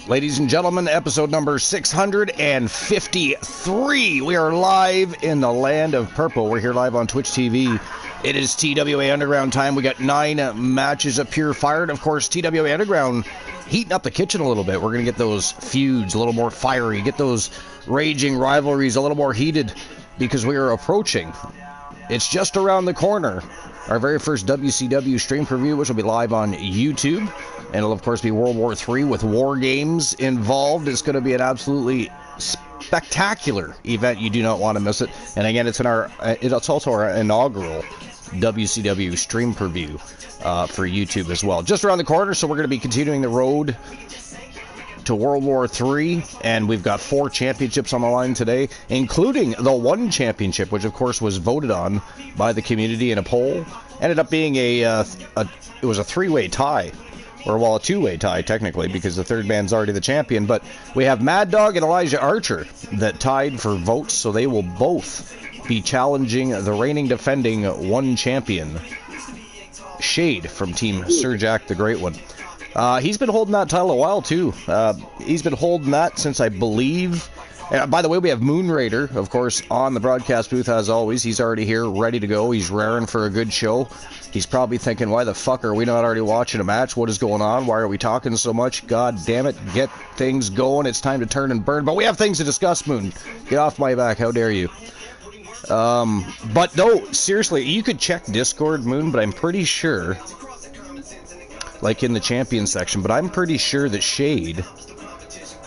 Ladies and gentlemen, episode number 653. We are live in the land of purple. We're here live on Twitch TV. It is TWA Underground time. We got 9 matches of pure fire. And of course, TWA Underground heating up the kitchen a little bit. We're going to get those feuds a little more fiery, get those raging rivalries a little more heated because we are approaching. It's just around the corner. Our very first WCW stream preview, which will be live on YouTube. And it'll, of course, be World War III with War Games involved. It's going to be an absolutely spectacular event. You do not want to miss it. And again, it's also our inaugural WCW stream preview for YouTube as well. Just around the corner, so we're going to be continuing the road to World War III, and we've got 4 championships on the line today, including the one championship, which of course was voted on by the community in a poll. Ended up being it was a 3-way tie, or well, a 2-way tie technically, because the third man's already the champion. But we have Mad Dog and Elijah Archer that tied for votes, so they will both be challenging the reigning defending one champion, Shade from Team Sir Jack the Great One. He's been holding that title a while, too. He's been holding that since, I believe... by the way, we have Moon Raider, of course, on the broadcast booth, as always. He's already here, ready to go. He's raring for a good show. He's probably thinking, why the fuck are we not already watching a match? What is going on? Why are we talking so much? God damn it, get things going. It's time to turn and burn. But we have things to discuss, Moon. Get off my back. How dare you? But no, seriously, you could check Discord, Moon, but I'm pretty sure... like in the champion section, but I'm pretty sure that Shade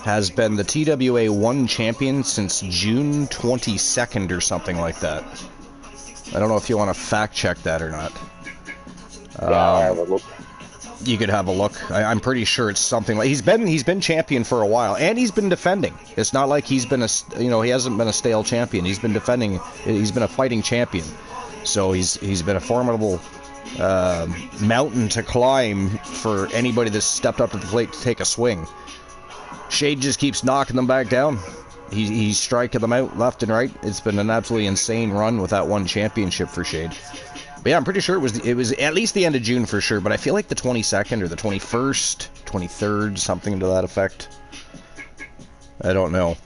has been the TWA 1 champion since June 22nd or something like that. I don't know if you want to fact check that or not. I'll have a look. You could have a look. I'm pretty sure it's something like he's been champion for a while, and he's been defending. It's not like he's been he hasn't been a stale champion. He's been defending. He's been a fighting champion. So he's been a formidable mountain to climb for anybody that's stepped up to the plate to take a swing. Shade just keeps knocking them back down. He's striking them out left and right. It's been an absolutely insane run with that one championship for Shade. But yeah, I'm pretty sure it was at least the end of June for sure, but I feel like the 22nd or the 21st, 23rd, something to that effect. I don't know.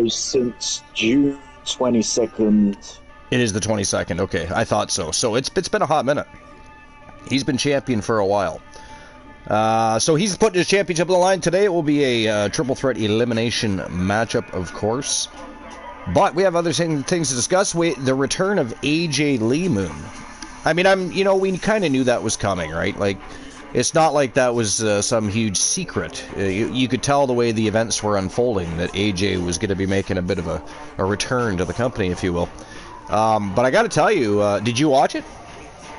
Since June 22nd... It is the 22nd. Okay, I thought so. So it's been a hot minute. He's been champion for a while. So he's putting his championship on the line today. It will be a triple threat elimination matchup, of course. But we have other things to discuss. The return of AJ Lee, Moon. I mean, we kind of knew that was coming, right? Like, it's not like that was some huge secret. You could tell the way the events were unfolding that AJ was going to be making a bit of a return to the company, if you will. But I got to tell you, did you watch it?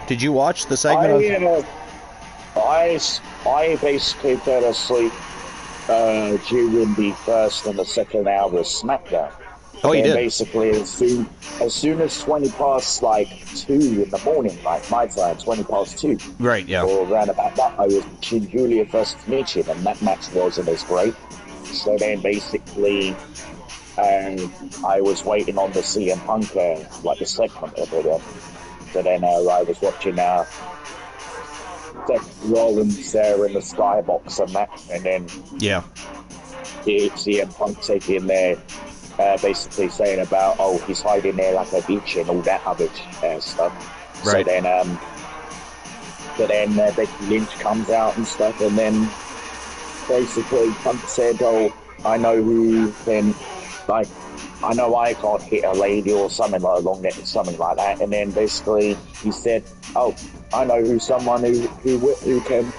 Did you watch the segment? I basically fell asleep during the first and the second hour of SmackDown. Oh, you did? Basically, as soon as 20 past 2 in the morning, like my time, 20 past 2. Right, yeah. Or around about that, I was watching Julia versus Mitchell, and that match wasn't as great. So then basically... I was waiting on the CM Punk, the segment of it. So then I was watching Seth Rollins there in the skybox and that, and then CM Punk taking there, basically saying about, he's hiding there like a bitch and all that other stuff. Right. So then Becky Lynch comes out and stuff, and then basically Punk said, I know who then... I know I can't hit a lady or something like that, and then basically he said, I know who someone who can.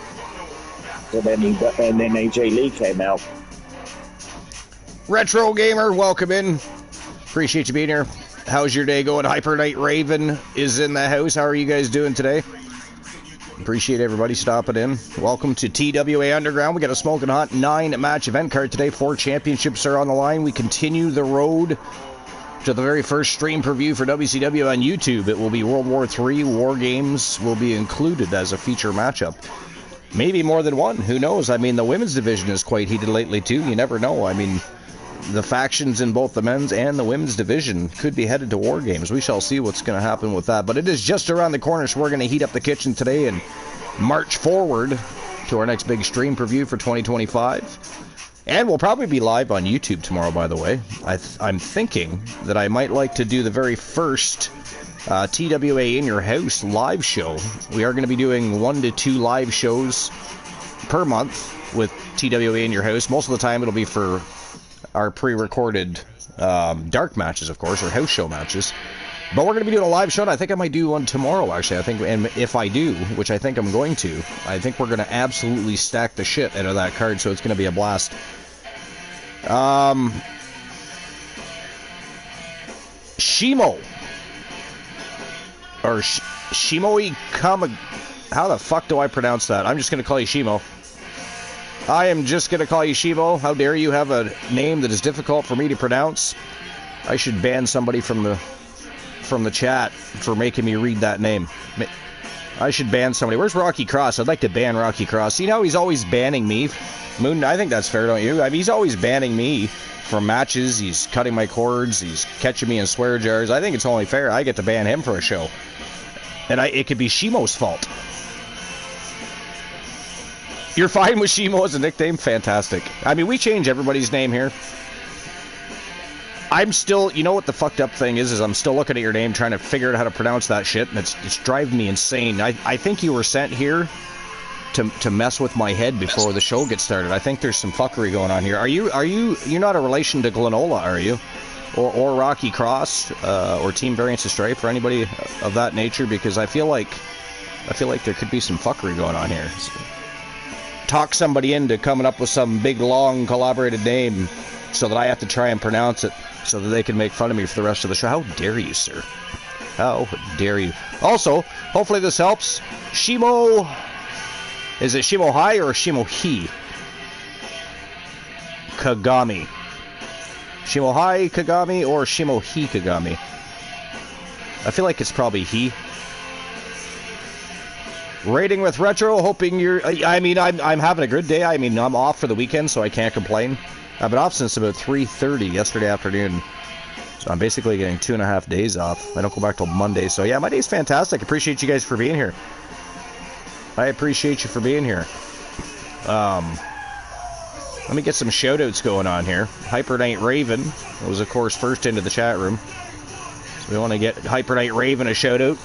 So then and then AJ Lee came out. Retro Gamer, welcome in. Appreciate you being here. How's your day going? Hyper Knight Raven is in the house. How are you guys doing today? Appreciate everybody stopping in. Welcome to TWA Underground. We got a smoking hot 9-match event card today. 4 championships are on the line. We continue the road to the very first stream preview for WCW on YouTube. It will be World War III. War Games will be included as a feature matchup. Maybe more than one. Who knows? I mean, the women's division is quite heated lately, too. You never know. I mean, the factions in both the men's and the women's division could be headed to War Games. We shall see what's going to happen with that. But it is just around the corner, so we're going to heat up the kitchen today and march forward to our next big stream preview for 2025. And we'll probably be live on YouTube tomorrow, by the way. I'm thinking that I might like to do the very first TWA In Your House live show. We are going to be doing 1 to 2 live shows per month with TWA In Your House. Most of the time it'll be for our pre-recorded dark matches, of course, or house show matches. But we're going to be doing a live show, and I think I might do one tomorrow, actually. I think, and if I do, which I think I'm going to, I think we're going to absolutely stack the shit out of that card, so it's going to be a blast. Shimo. Or Shimoi Kama... How the fuck do I pronounce that? I'm just going to call you Shimo. I am just going to call you Shimo. How dare you have a name that is difficult for me to pronounce? I should ban somebody from the chat for making me read that name. I should ban somebody. Where's Rocky Cross? I'd like to ban Rocky Cross. You know, he's always banning me. Moon, I think that's fair, don't you? I mean, he's always banning me from matches. He's cutting my cords. He's catching me in swear jars. I think it's only fair I get to ban him for a show. And it could be Shimo's fault. You're fine with Shimo as a nickname? Fantastic. I mean, we change everybody's name here. I'm still, you know what the fucked up thing is I'm still looking at your name, trying to figure out how to pronounce that shit, and it's driving me insane. I think you were sent here to mess with my head before the show gets started. I think there's some fuckery going on here. You're not a relation to Glenola, are you? Or Rocky Cross, or Team Variance of Strife, or anybody of that nature? Because I feel like there could be some fuckery going on here. Talk somebody into coming up with some big, long, collaborated name so that I have to try and pronounce it so that they can make fun of me for the rest of the show. How dare you, sir? How dare you? Also, hopefully this helps. Shimo... Is it Shimo Hi or Shimo Hi? Kagami. Shimo Hi Kagami or Shimo Hi Kagami? I feel like it's probably He. Rating with Retro, hoping you're... I mean, I'm having a good day. I mean, I'm off for the weekend, so I can't complain. I've been off since about 3:30 yesterday afternoon. So I'm basically getting 2.5 days off. I don't go back till Monday. So yeah, my day's fantastic. Appreciate you guys for being here. I appreciate you for being here. Let me get some shoutouts going on here. Hyper Knight Raven was, of course, first into the chat room. So we want to get Hyper Knight Raven a shoutout.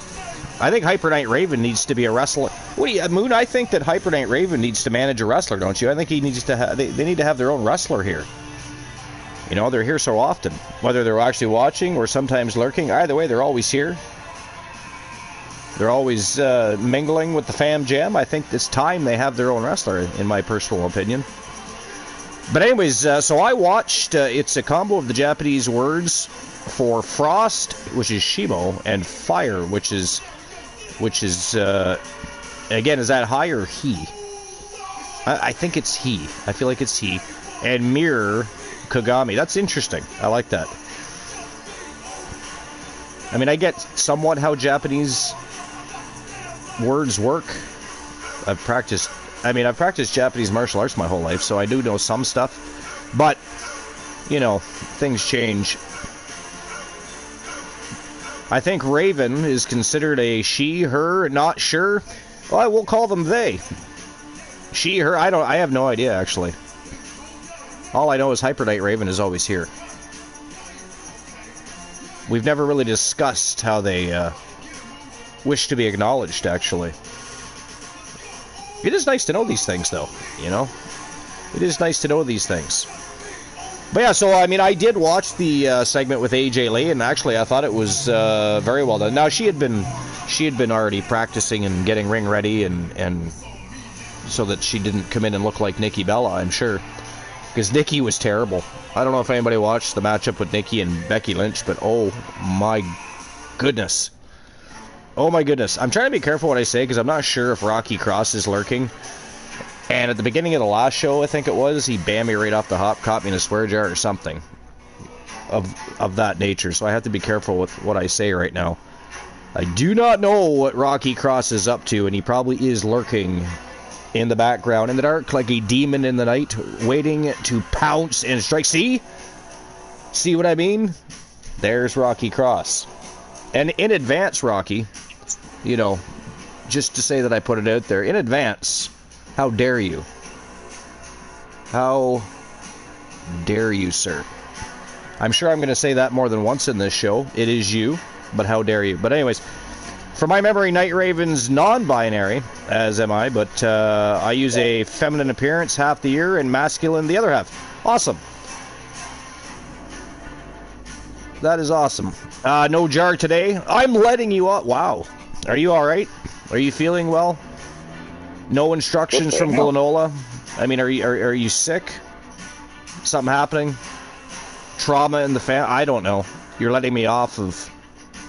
I think Hyper Knight Raven needs to be a wrestler. What do you, Moon? I think that Hyper Knight Raven needs to manage a wrestler, don't you? I think he needs to have. They need to have their own wrestler here. You know, they're here so often, whether they're actually watching or sometimes lurking. Either way, they're always here. They're always mingling with the fam jam. I think it's time they have their own wrestler, in my personal opinion. But anyways, so I watched. It's a combo of the Japanese words for frost, which is Shimo, and fire, which is again, is that Hi or He? I think it's He. I feel like it's He. And mirror, Kagami. That's interesting. I like that. I mean, I get somewhat how Japanese words work. I've practiced Japanese martial arts my whole life, so I do know some stuff. But, you know, things change. I think Raven is considered a she, her, not sure. Well, I will call them they. She, her, I have no idea, actually. All I know is Hyper Knight Raven is always here. We've never really discussed how they wish to be acknowledged, actually. It is nice to know these things, though, you know? It is nice to know these things. But yeah, so, I mean, I did watch the segment with AJ Lee, and actually I thought it was very well done. Now, she had been already practicing and getting ring ready, and so that she didn't come in and look like Nikki Bella, I'm sure. Because Nikki was terrible. I don't know if anybody watched the matchup with Nikki and Becky Lynch, but oh my goodness. Oh my goodness. I'm trying to be careful what I say, because I'm not sure if Rocky Cross is lurking. And at the beginning of the last show, I think it was, he banned me right off the hop, caught me in a swear jar or something of that nature. So I have to be careful with what I say right now. I do not know what Rocky Cross is up to, and he probably is lurking in the background in the dark like a demon in the night, waiting to pounce and strike. See? See what I mean? There's Rocky Cross. And in advance, Rocky, you know, just to say that I put it out there, in advance, How dare you? How dare you, sir? I'm sure I'm going to say that more than once in this show. It is you, but how dare you? But anyways, from my memory, Night Raven's non-binary, as am I, but I use a feminine appearance half the year and masculine the other half. Awesome. That is awesome. No jar today. I'm letting you up. Wow. Are you all right? Are you feeling well? No instructions from Glenola? I mean, are you sick? Something happening? Trauma in the I don't know. You're letting me off of.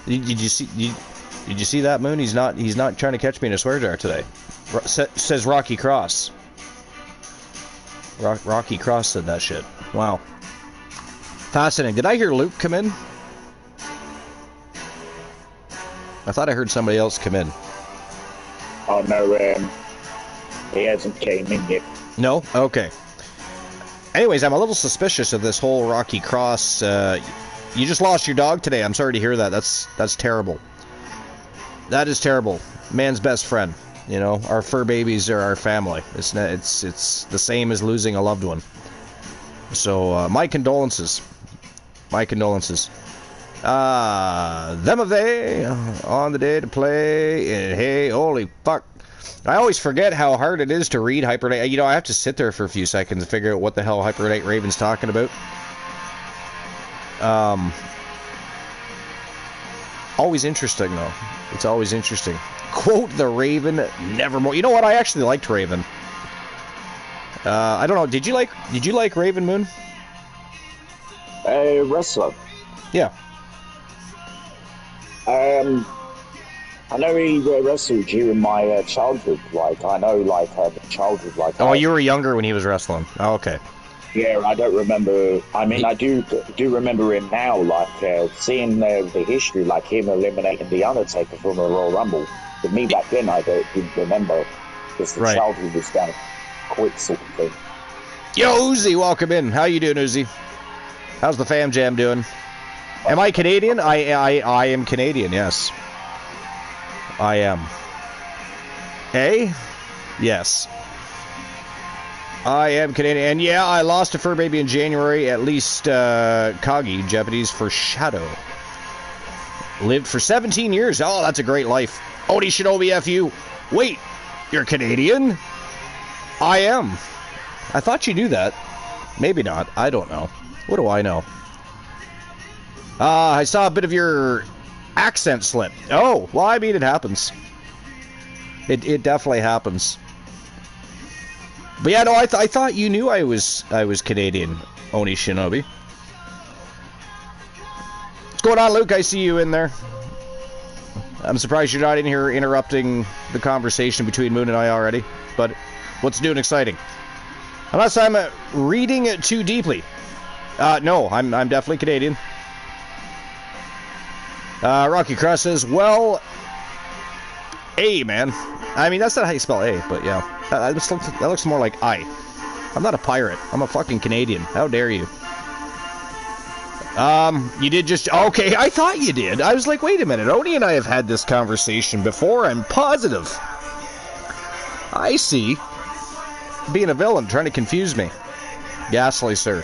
Did you see that, Moon? He's not trying to catch me in a swear jar today. Says Rocky Cross. Rocky Cross said that shit. Wow. Fascinating. Did I hear Luke come in? I thought I heard somebody else come in. Oh no, he hasn't came in yet. No? Okay. Anyways, I'm a little suspicious of this whole Rocky Cross. You just lost your dog today. I'm sorry to hear that. That's terrible. That is terrible. Man's best friend. You know, our fur babies are our family. It's the same as losing a loved one. So my condolences. My condolences. Them of they on the day to play. And hey, holy fuck. I always forget how hard it is to read Hyperdate. You know, I have to sit there for a few seconds and figure out what the hell Hyperdate Raven's talking about. Always interesting, though. It's always interesting. Quote the Raven, nevermore. You know what? I actually liked Raven. I don't know. Did you like Raven, Moon? A wrestler. Yeah. I know he wrestled during my childhood. Like, I know, like, childhood. Like, oh, you were younger when he was wrestling. Oh, okay. Yeah, I don't remember. I mean, I do remember him now. Like, seeing the history, like him eliminating the Undertaker from the Royal Rumble. But me back then, I didn't remember. Because the childhood was kind of quick sort of thing. Yo, Uzi, welcome in. How you doing, Uzi? How's the fam jam doing? Am I Canadian? I am Canadian, yes. I am. Eh? Yes. I am Canadian. And yeah, I lost a fur baby in January. At least Kagi, Japanese for shadow. Lived for 17 years. Oh, that's a great life. Oni Shinobi FU. Wait, you're Canadian? I am. I thought you knew that. Maybe not. I don't know. What do I know? I saw a bit of your accent slip. Oh, well, I mean, it happens. It definitely happens. But yeah, no, I thought you knew I was Canadian, Oni Shinobi. What's going on, Luke? I see you in there. I'm surprised you're not in here interrupting the conversation between Moon and I already. But what's new and exciting? Unless I'm reading it too deeply. No, I'm definitely Canadian. Rocky Cross says, well, A, man. I mean, that's not how you spell A, but yeah. That looks more like I. I'm not a pirate. I'm a fucking Canadian. How dare you? You did just... Okay, I thought you did. I was like, wait a minute. Oni and I have had this conversation before. I'm positive. I see. Being a villain, trying to confuse me. Ghastly, sir.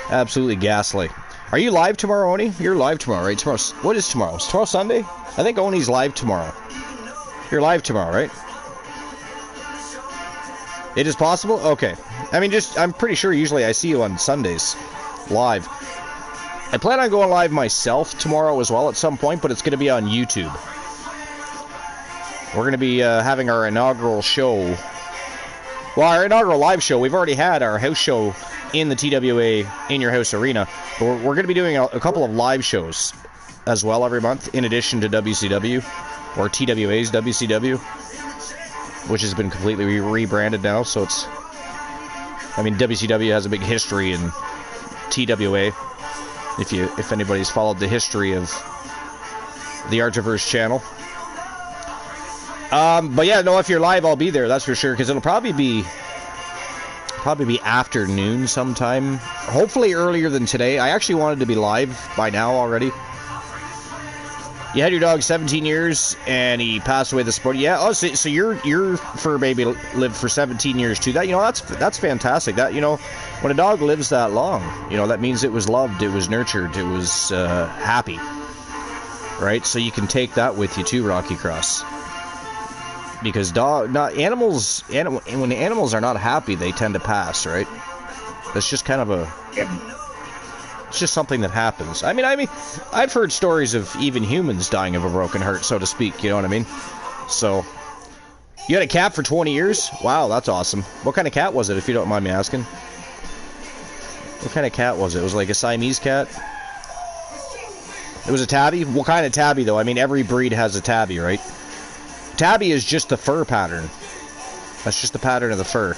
Absolutely ghastly. Are you live tomorrow, Oni? You're live tomorrow, right? What is tomorrow? Is tomorrow Sunday? I think Oni's live tomorrow. You're live tomorrow, right? It is possible? Okay. I mean, I'm pretty sure usually I see you on Sundays. Live. I plan on going live myself tomorrow as well at some point, but it's going to be on YouTube. We're going to be having our inaugural show. Well, our inaugural live show, we've already had our house show in the TWA In Your House Arena. But we're going to be doing a couple of live shows as well every month, in addition to WCW, or TWA's WCW, which has been completely rebranded now, so it's... I mean, WCW has a big history in TWA, if anybody's followed the history of the Archiverse channel. But yeah, no, if you're live, I'll be there, that's for sure, because it'll probably be afternoon sometime. Hopefully earlier than today. I actually wanted to be live by now already. You had your dog 17 years, and he passed away this morning. Yeah. Oh, so your fur baby lived for 17 years too. That that's fantastic. That when a dog lives that long, that means it was loved, it was nurtured, it was happy, right? So you can take that with you too, Rocky Cross. Because animals when the animals are not happy, they tend to pass, right? That's just kind of it's just something that happens. I mean, I've heard stories of even humans dying of a broken heart, so to speak, you know what I mean? So, you had a cat for 20 years? Wow, that's awesome. What kind of cat was it, if you don't mind me asking? What kind of cat was it? It was like a Siamese cat? It was a tabby? What kind of tabby, though? I mean, every breed has a tabby, right? Tabby is just the fur pattern. That's just the pattern of the fur.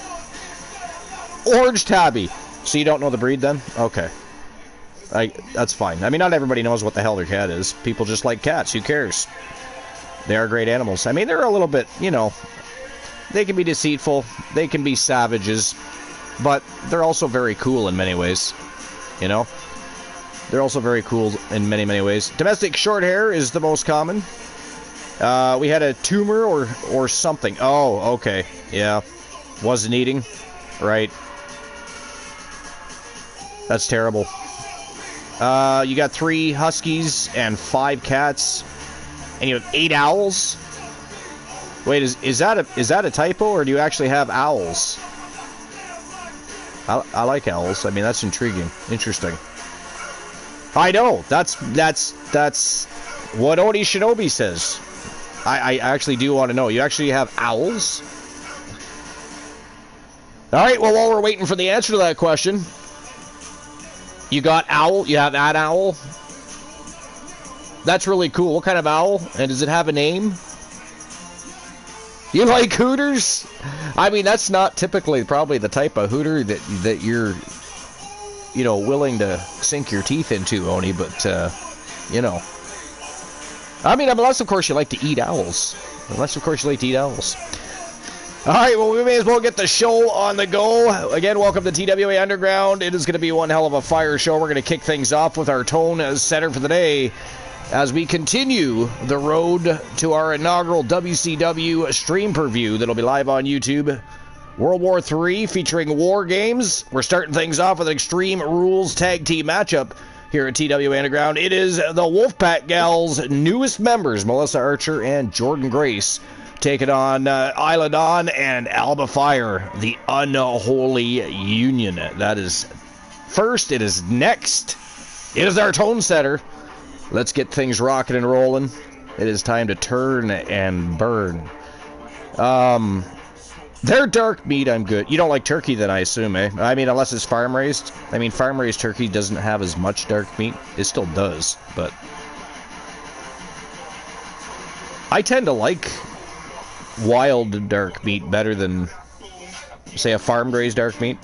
Orange tabby. So you don't know the breed, then? Okay. That's fine. I mean, not everybody knows what the hell their cat is. People just like cats. Who cares? They are great animals. I mean, they're a little bit, they can be deceitful. They can be savages. But they're also very cool in many ways. They're also very cool in many, many ways. Domestic short hair is the most common. We had a tumor or something. Oh, okay. Yeah. Wasn't eating. Right. That's terrible. You got 3 huskies and 5 cats, and you have 8 owls. Wait, is that a typo, or do you actually have owls? I like owls. I mean, that's intriguing, interesting. I know. That's what Oni Shinobi says. I actually do want to know. You actually have owls? All right. Well, while we're waiting for the answer to that question. You got owl? You have that owl? That's really cool. What kind of owl? And does it have a name? You like hooters? I mean, that's not typically probably the type of hooter that you're, willing to sink your teeth into, Oni, but, I mean, unless, of course, you like to eat owls. All right, well, we may as well get the show on the go. Again, welcome to TWA Underground. It is going to be one hell of a fire show. We're going to kick things off with our tone setter for the day as we continue the road to our inaugural WCW stream preview that'll be live on YouTube. World War III featuring War Games. We're starting things off with an Extreme Rules tag team matchup here at TWA Underground. It is the Wolfpack Gals' newest members, Melissa Archer and Jordan Grace, taking on Isla Dawn and Alba Fire, the unholy union. That is first. It is next. It is our tone setter. Let's get things rocking and rolling. It is time to turn and burn. Their dark meat, I'm good. You don't like turkey then, I assume, eh? I mean, unless it's farm-raised. I mean, farm-raised turkey doesn't have as much dark meat. It still does, but I tend to like wild dark meat better than, say, a farm-raised dark meat.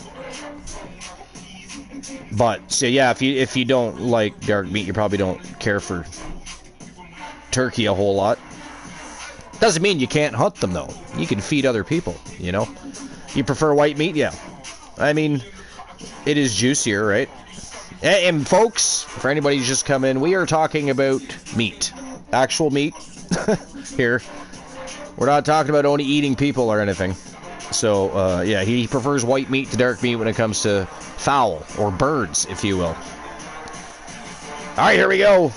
But so yeah, if you don't like dark meat, you probably don't care for turkey a whole lot. Doesn't mean you can't hunt them though. You can feed other people. You prefer white meat, yeah. I mean, it is juicier, right? And folks, for anybody who's just come in, we are talking about meat, actual meat here. We're not talking about only eating people or anything. So, yeah, he prefers white meat to dark meat when it comes to fowl, or birds, if you will. All right, here we go.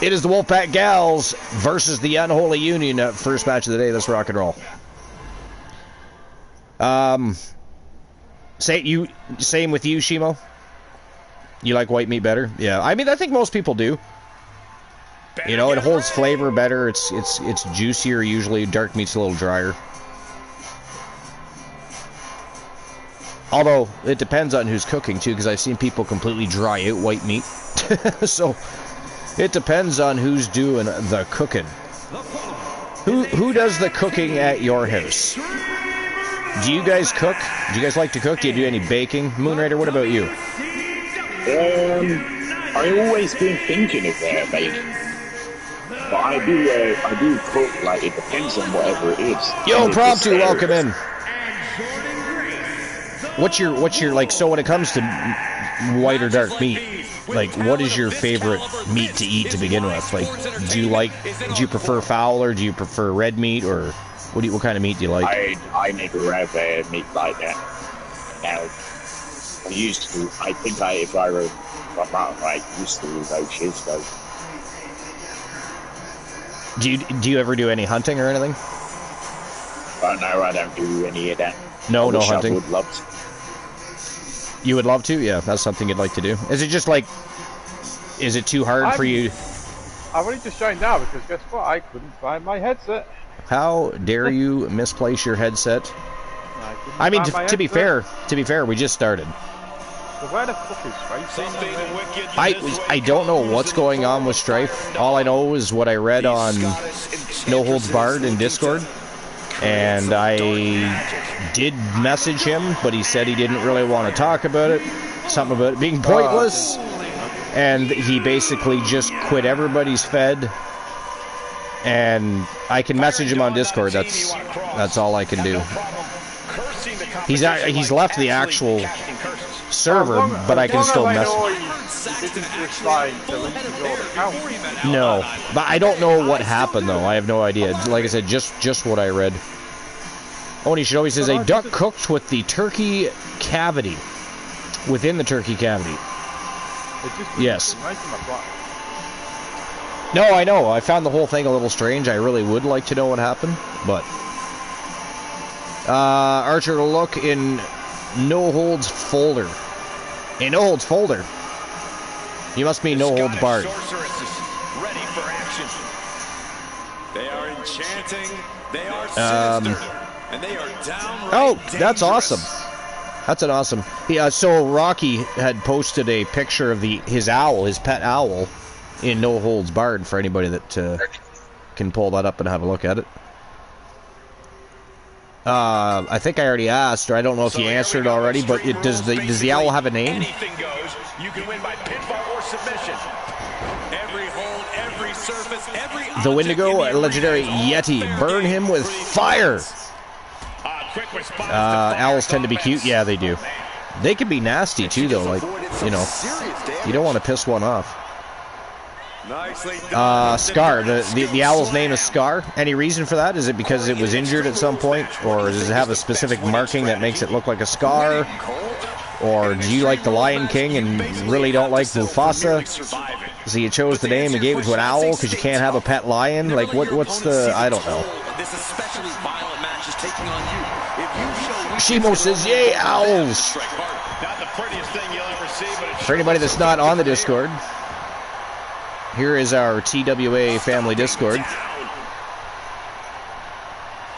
It is the Wolfpack Gals versus the Unholy Union. First match of the day. Let's rock and roll. Same with you, Shimo? You like white meat better? Yeah, I mean, I think most people do. It holds flavor better. It's juicier usually. Dark meat's a little drier. Although it depends on who's cooking too, because I've seen people completely dry out white meat. So it depends on who's doing the cooking. Who does the cooking at your house? Do you guys cook? Do you guys like to cook? Do you do any baking? Moonrider, what about you? I've always been thinking of baking. But I do cook, like, it depends on whatever it is. Yo, Promptu, welcome in. What's your, like, so when it comes to white or dark meat, like, what is your favorite meat to eat to begin with? Like, do you prefer fowl, or do you prefer red meat, or what kind of meat do you like? I never have meat like that. Now, I used to. I think if I were wrong, I used to those years ago. Do you ever do any hunting or anything? No, I don't do any of that. No hunting. I would love to. You would love to? Yeah, that's something you'd like to do. Is it just like, is it too hard for you? I've only just joined now because guess what? I couldn't find my headset. How dare you misplace your headset? I mean, to be fair, we just started. So where the fuck is Strife? I don't know what's going on with Strife. All I know is what I read on No Holds Barred in Discord. And I did message him, but he said he didn't really want to talk about it. Something about it being pointless. And he basically just quit everybody's fed. And I can message him on Discord. That's all I can do. He's left the actual server, but I can still message. No, but I don't know what happened though. I have no idea. Like I said, just what I read. Oh, and he should always says a duck cooked with the turkey cavity, within the turkey cavity. Yes. No, I know. I found the whole thing a little strange. I really would like to know what happened, but Archer to look in No Holds folder. A No Holds folder. You must mean No Holds Barred. Ready for action. They are enchanting. They are sinister. And they are downright that's dangerous. awesome. That's an awesome. So Rocky had posted a picture of his owl, his pet owl, in No Holds Barred for anybody that can pull that up and have a look at it. I think I already asked, or I don't know if you answered already, but does the owl have a name? Anything goes. You can win by pinfall or submission. Every hold, every surface, every the Wendigo, legendary Yeti. Burn him with fire. Owls tend to be cute. Yeah, they do. They can be nasty too, though. Like, you don't want to piss one off. Scar. The owl's name is Scar. Any reason for that? Is it because it was injured at some point, or does it have a specific marking that makes it look like a scar? Or do you like the Lion King and really don't like Mufasa? So you chose the name and gave it to an owl because you can't have a pet lion? Like, what's the... I don't know. This especially violent match is taking on you. Shimo says, yay, owls! Not the prettiest thing you'll ever see, but for anybody that's not on the Discord, here is our TWA family Discord.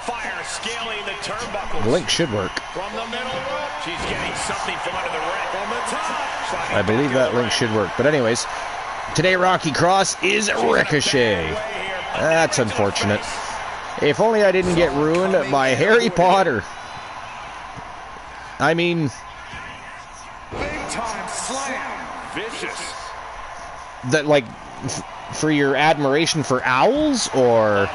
Fire scaling the turnbuckles. The link should work. From the middle rope. She's getting something from under the ring. From the top. I believe that link should work. But anyways, today Rocky Cross is Ricochet. That's unfortunate. If only I didn't get ruined by Harry Potter. I mean... Big time slam. Vicious. That, like, for your admiration for owls, or...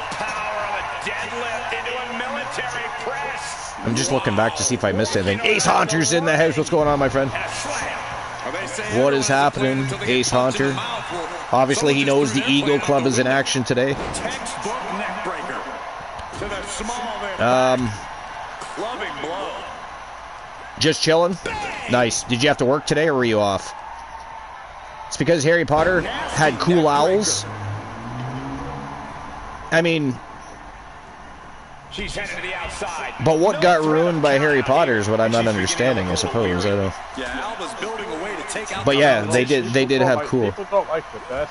I'm just looking back to see if I missed anything. Ace Haunter's in the house. What's going on, my friend? What is happening, Ace Haunter? Obviously, he knows the Eagle Club is in action today. Just chilling? Nice. Did you have to work today, or were you off? It's because Harry Potter had cool owls. I mean... She's headed to the outside. But what got ruined by Harry Potter is what I'm not understanding, I suppose. I don't know. Yeah, Alba's building a way to take out. But yeah, they did have cool. People don't like the best.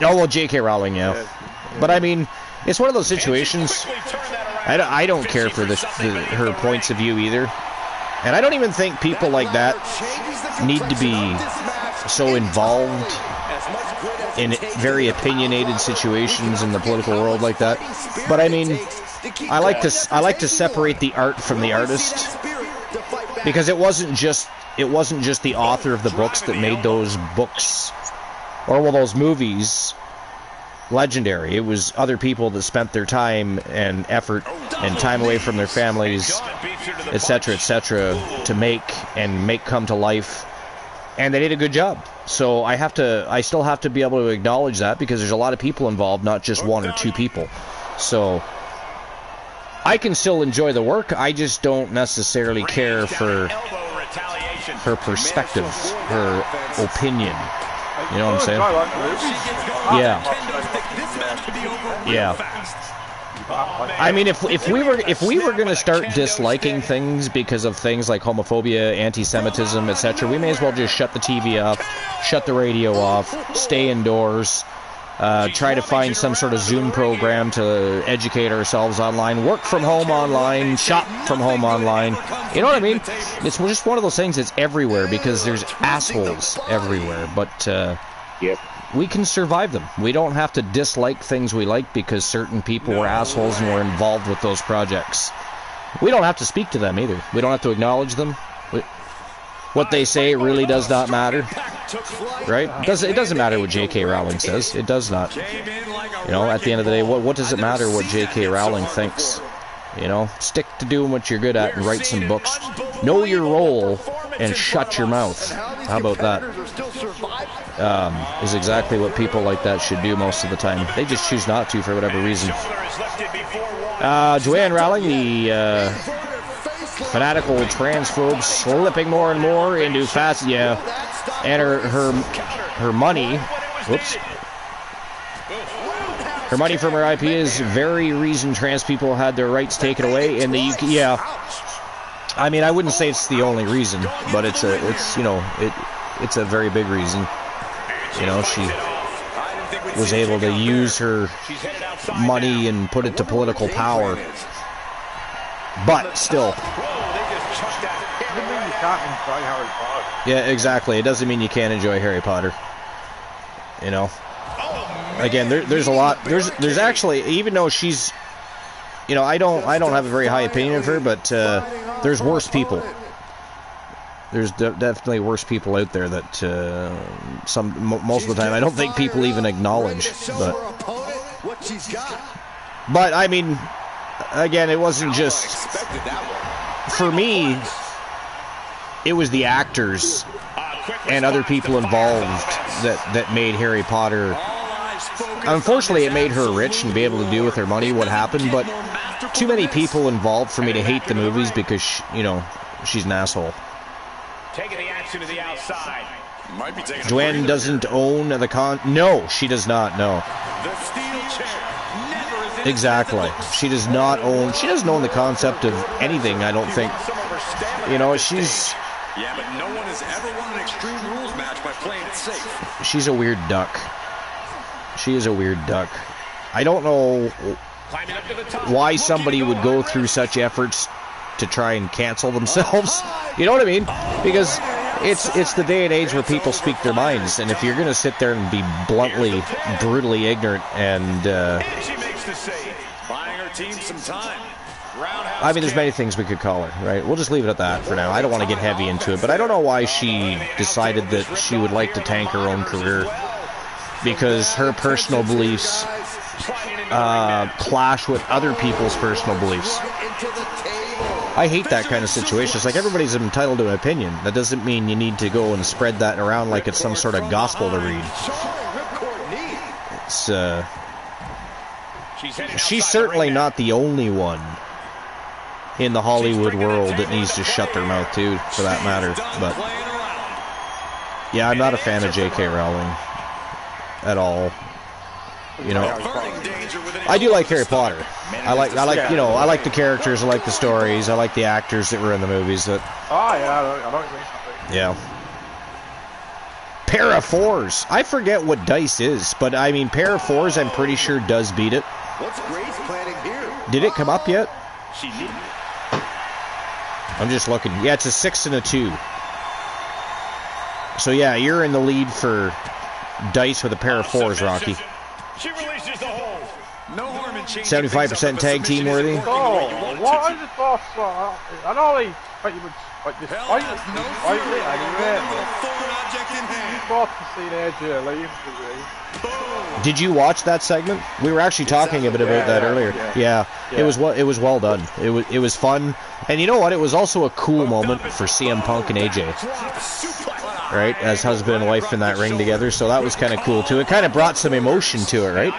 Oh, well, J.K. Rowling, yeah. But I mean, it's one of those situations. I don't care for her points of view either. And I don't even think people like that need to be so involved in very opinionated situations in the political world like that. But I mean, I like to separate the art from the artist, because it wasn't just the author of the books that made those books, or well, those movies, legendary. It was other people that spent their time and effort and time away from their families, etc., etc., to make come to life And they did a good job. So I still have to be able to acknowledge that, because there's a lot of people involved, not just one or two people. So I can still enjoy the work. I just don't necessarily care for her perspective, her opinion. You know what I'm saying? Yeah. Yeah. I mean, if we were going to start disliking things because of things like homophobia, anti-Semitism, etc., we may as well just shut the TV off, shut the radio off, stay indoors, try to find some sort of Zoom program to educate ourselves online, work from home online, shop from home online. You know what I mean? It's just one of those things that's everywhere, because there's assholes everywhere. But Yep. we can survive them. We don't have to dislike things we like because certain people were assholes and were involved with those projects. We don't have to speak to them either. We don't have to acknowledge them. What they say really does not matter, right? It doesn't matter what J.K. Rowling says. It does not. You know, at the end of the day, what does it matter what J.K. Rowling thinks? You know, stick to doing what you're good at and write some books. Know your role and shut your mouth. How about that? Is exactly what people like that should do most of the time. They just choose not to for whatever reason. Joanne Rowling, the fanatical transphobe, slipping more and more into fast, yeah, and her money, whoops. Her money from her IP is very reason trans people had their rights taken away in the UK. Yeah, I mean, I wouldn't say it's the only reason, but it's a very big reason. You know, she was able to use her money and put it to political power, but still. Yeah, exactly. It doesn't mean you can't enjoy Harry Potter. You know. Again, there's a lot. There's actually, even though she's, you know, I don't have a very high opinion of her, but there's worse people. There's definitely worse people out there that most of the time I don't think people even acknowledge. But I mean, again, it wasn't just for me. It was the actors and other people involved that made Harry Potter. Unfortunately, it made her rich and be able to do with her money what happened, but too many people involved for me to hate the movies because, you know, she's an asshole. Taking the action to the outside. Joanne doesn't own the No, she does not, no. The steel chair. Exactly. She doesn't own the concept of anything, I don't think. You know, she's... Yeah, but no one has ever won an Extreme Rules match by playing it safe. She's a weird duck. She is a weird duck. I don't know why somebody would go through such efforts to try and cancel themselves. You know what I mean? Because it's the day and age where people speak their minds, and if you're going to sit there and be bluntly, brutally ignorant and... I mean, there's many things we could call her, right? We'll just leave it at that for now. I don't want to get heavy into it, but I don't know why she decided that she would like to tank her own career, because her personal beliefs clash with other people's personal beliefs. I hate that kind of situation. It's like everybody's entitled to an opinion. That doesn't mean you need to go and spread that around like it's some sort of gospel to read. It's, she's certainly not the only one in the Hollywood world that needs to shut their mouth too, for that matter. But yeah, I'm not a fan of J.K. Rowling at all. You know, I do like Harry Potter. I like the characters, I like the stories, I like the actors that were in the movies. That I don't think. Yeah. Pair of fours. I forget what dice is, but I mean, pair of fours, I'm pretty sure does beat it. What's Grace planning here? Did it come up yet? She did. I'm just looking. Yeah, it's a 6 and a 2. So yeah, you're in the lead for dice with a pair of fours, Rocky. She releases the hold. No harm in changing 75% tag team worthy. Oh, what are the thoughts? I know they pretty much like this fight it anyway. You thought to see AJ leave. Did you watch that segment? We were actually talking a bit about that earlier. Yeah. It was well done. It was fun, and you know what? It was also a cool moment for CM Punk and AJ. right, as husband and wife in that ring together. So that was kind of cool too. It kind of brought some emotion to it, right?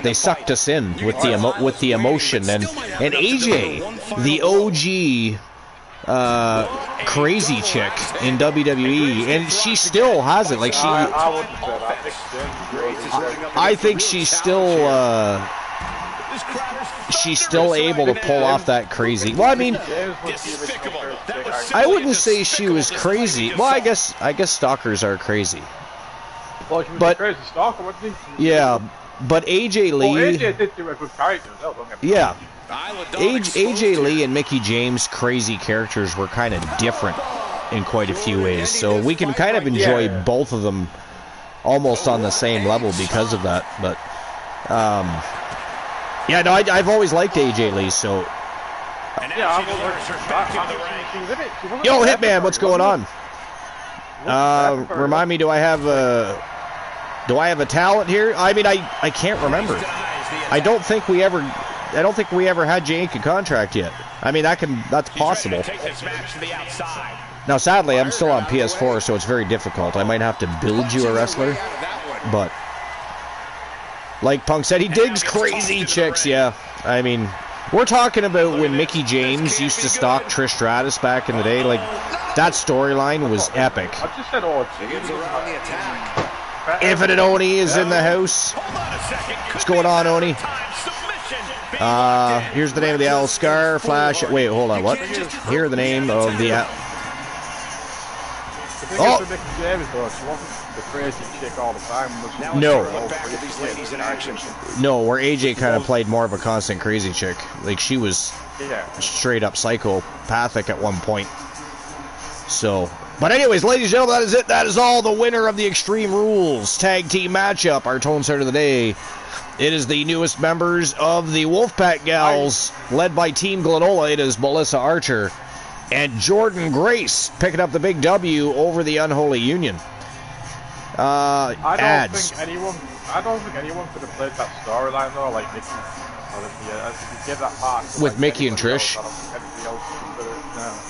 They sucked us in with the emotion, and AJ, the OG crazy chick in WWE, and she still has it. Like I think she's still able to pull off that crazy. Well, I mean, I wouldn't say she was crazy. Well, I guess stalkers are crazy. Well, she was But- a crazy stalker, wasn't she? Yeah, but AJ Lee. Well, AJ did do a good character, though, don't get me Yeah. wrong. AJ Lee and Mickey James' crazy characters were kind of different in quite a few ways, so we can kind of enjoy both of them almost on the same level because of that. But yeah, no, I've always liked AJ Lee. So Yeah, I'm she's in it. She wasn't yo, there Hitman, for what's it, going on? wasn't there for it. Remind me, do I have a talent here? I mean, I can't remember. I don't think we ever had Jake a contract yet. I mean, that's possible. Now, sadly, I'm still on PS4, so it's very difficult. I might have to build you a wrestler, but like Punk said, he digs crazy chicks. Yeah, I mean, we're talking about when Mickey James used to stalk Trish Stratus back in the day. Like, that storyline was epic. I just said, oh, Infinite Oni is in the house. What's going on, Oni? Here's the name of the Owl Scar. Flash. Wait, hold on. What? Here the name of the. Oh! Mickey James, though, she wasn't the crazy chick all the time. No. No, where AJ kind of played more of a constant crazy chick. Like, she was straight up psychopathic at one point. So, but anyways, ladies and gentlemen, that is it. That is all. The winner of the Extreme Rules Tag Team Matchup, our tone setter of the day. It is the newest members of the Wolfpack Gals, led by Team Glenola. It is Melissa Archer and Jordan Grace picking up the big W over the Unholy Union. I don't Ads. think anyone could have played that storyline though, like Mickey. Honestly, I think you give that part to, With like, Mickey and anybody Trish? else, I don't think anybody else could have done it.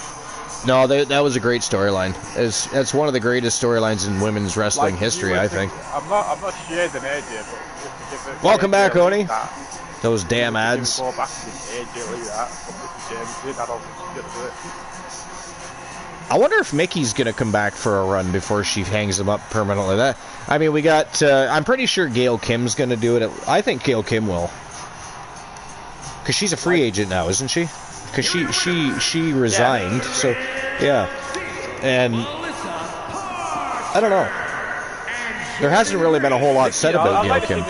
No, that was a great storyline. It's one of the greatest storylines in women's wrestling history, I think. I'm not shading AJ, but if it, Welcome back, AJ Oni. that, Those damn if ads. you go back and give AJ Lee that, what Mickey James did, I don't think she's gonna do it. I wonder if Mickey's going to come back for a run before she hangs him up permanently. I mean, we got... I'm pretty sure Gail Kim's going to do it. I think Gail Kim will. Because she's a free agent now, isn't she? Because she resigned. So, yeah. And... I don't know. There hasn't really been a whole lot said about Gail Kim.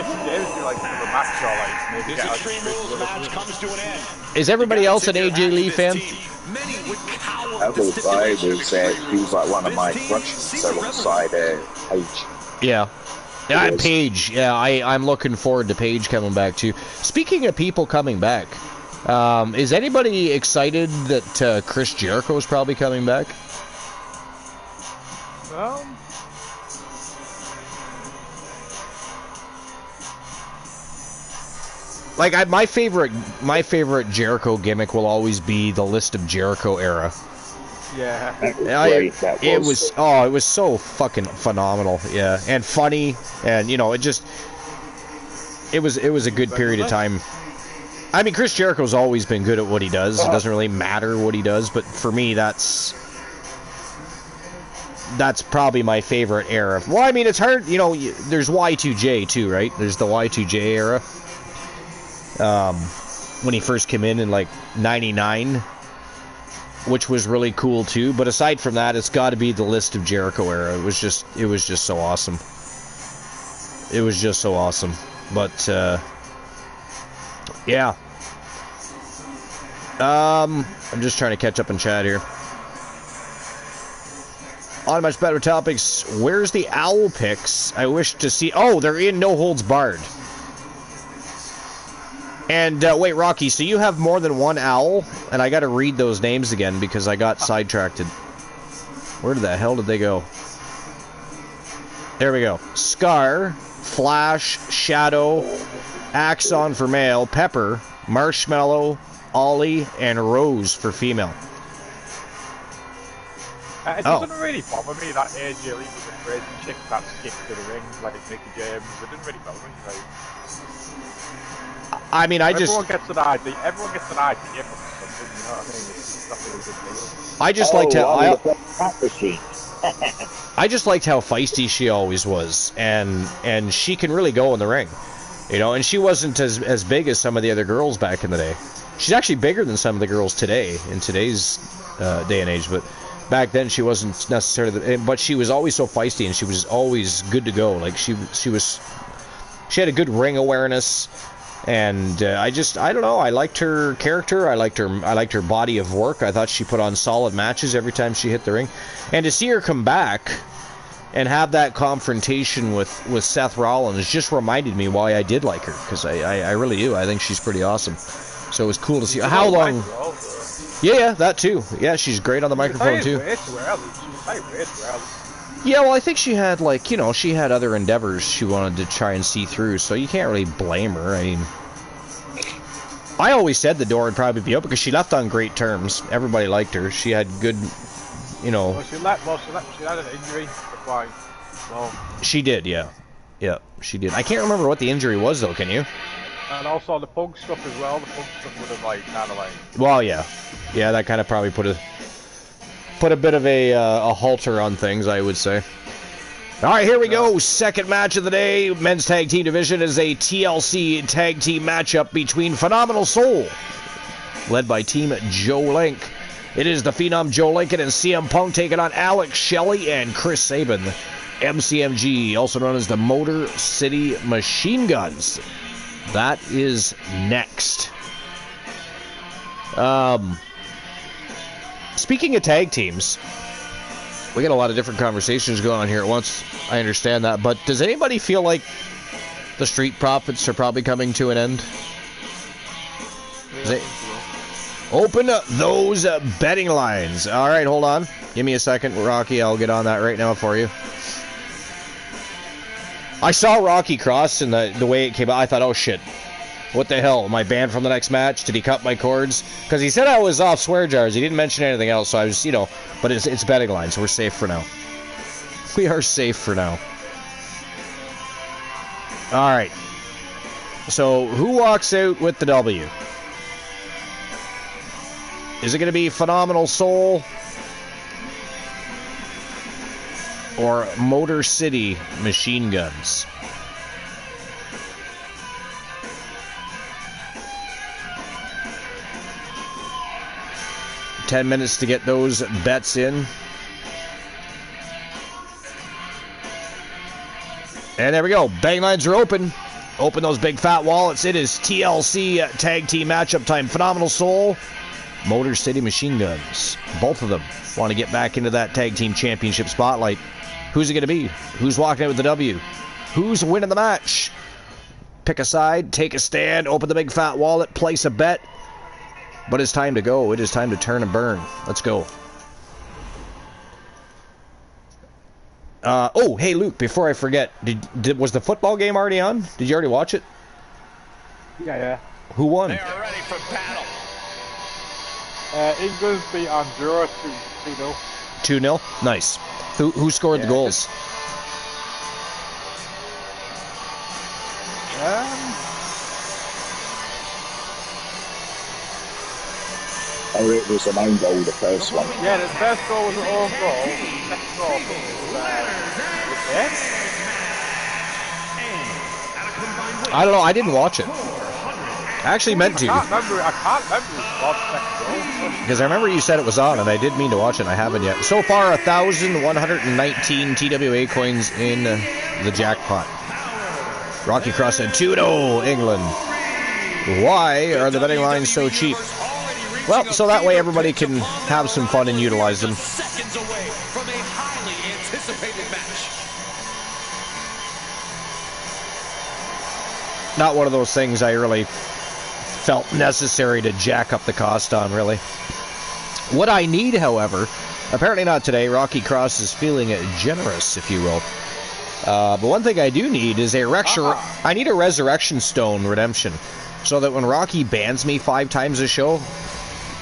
Is everybody else an AJ Lee fan? I will say he was like one of my crushes alongside Paige. Yeah. Yeah, Paige. Yeah, I'm looking forward to Paige coming back too. Speaking of people coming back, is anybody excited that Chris Jericho is probably coming back? Like my favorite Jericho gimmick will always be the List of Jericho era. Yeah. It was so fucking phenomenal, yeah, and funny, and you know, it was a good period of time. I mean, Chris Jericho's always been good at what he does. It doesn't really matter what he does, but for me, that's probably my favorite era. Well, I mean, it's hard, you know. There's Y2J too, right? There's the Y2J era. When he first came in like '99. Which was really cool too, but aside from that, it's got to be the List of Jericho era. It was just so awesome. It was just so awesome. But yeah, I'm just trying to catch up in chat here. On much better topics. Where's the owl picks? I wish to see. Oh, they're in No Holds Barred. And, wait, Rocky, so you have more than one owl? And I gotta read those names again because I got sidetracked. Where the hell did they go? There we go. Scar, Flash, Shadow, Axon for male, Pepper, Marshmallow, Ollie, and Rose for female. It doesn't really bother me that AJ Lee was a crazy chick that skipped to the ring like Mickey James. It didn't really bother me. Like, I mean, everyone gets an idea. Everyone gets an idea from something. You know what I mean? It's not really a big deal. I just liked how I just liked how feisty she always was, and she can really go in the ring, you know. And she wasn't as big as some of the other girls back in the day. She's actually bigger than some of the girls today in today's day and age, but back then she wasn't necessarily. But she was always so feisty, and she was always good to go. Like she had a good ring awareness. And I don't know. I liked her character. I liked her body of work. I thought she put on solid matches every time she hit the ring. And to see her come back and have that confrontation with Seth Rollins just reminded me why I did like her, because I really do. I think she's pretty awesome. So it was cool to see. How long? Yeah, that too. Yeah, she's great on the microphone too. Yeah, well, I think she had, like, you know, she had other endeavors she wanted to try and see through, so you can't really blame her. I mean, I always said the door would probably be open because she left on great terms. Everybody liked her. She had good, you know. Well, she had an injury. Well, she did, yeah. Yeah, she did. I can't remember what the injury was, though, can you? And also the Punk stuff as well. The Punk stuff would have, like, kind of like... Well, yeah. Yeah, that kind of probably put a bit of a halter on things, I would say. All right, here we go. Second match of the day. Men's Tag Team Division is a TLC Tag Team matchup between Phenomenal Soul, led by Team Joe Link. It is the Phenom Joe Lincoln and CM Punk taking on Alex Shelley and Chris Sabin. MCMG, also known as the Motor City Machine Guns. That is next. Speaking of tag teams, we got a lot of different conversations going on here at once. I understand that, but does anybody feel like the Street Profits are probably coming to an end? Open those betting lines. All right, hold on. Give me a second, Rocky. I'll get on that right now for you. I saw Rocky Cross and the way it came out. I thought, oh shit. What the hell? Am I banned from the next match? Did he cut my cords? Because he said I was off swear jars. He didn't mention anything else, so I was, you know, but it's betting lines. So we're safe for now. We are safe for now. All right. So who walks out with the W? Is it going to be Phenomenal Soul or Motor City Machine Guns? $10 minutes to get those bets in. And there we go. Betting lines are open. Open those big fat wallets. It is TLC Tag Team Matchup time. Phenomenal Soul, Motor City Machine Guns. Both of them want to get back into that Tag Team Championship spotlight. Who's it going to be? Who's walking out with the W? Who's winning the match? Pick a side, take a stand, open the big fat wallet, place a bet. But it's time to go. It is time to turn and burn. Let's go. Oh, hey, Luke, before I forget, was the football game already on? Did you already watch it? Yeah. Who won? They are ready for battle. England beat Honduras 2-0. 2-0? Nice. Who scored the goals? Oh, it was an own goal, the first one. Yeah, the first goal was an own goal. The second goal was I don't know. I didn't watch it. I actually meant to. I can't remember the second goal. Because I remember you said it was on, and I did mean to watch it, and I haven't yet. So far, 1,119 TWA coins in the jackpot. Rocky Cross said 2-0, England. Why are the betting lines so cheap? Well, so that way everybody can have some fun and utilize them. Seconds away from a highly anticipated match. Not one of those things I really felt necessary to jack up the cost on, really. What I need, however, apparently not today. Rocky Cross is feeling generous, if you will. But one thing I do need is I need a Resurrection Stone redemption, so that when Rocky bans me 5 times a show,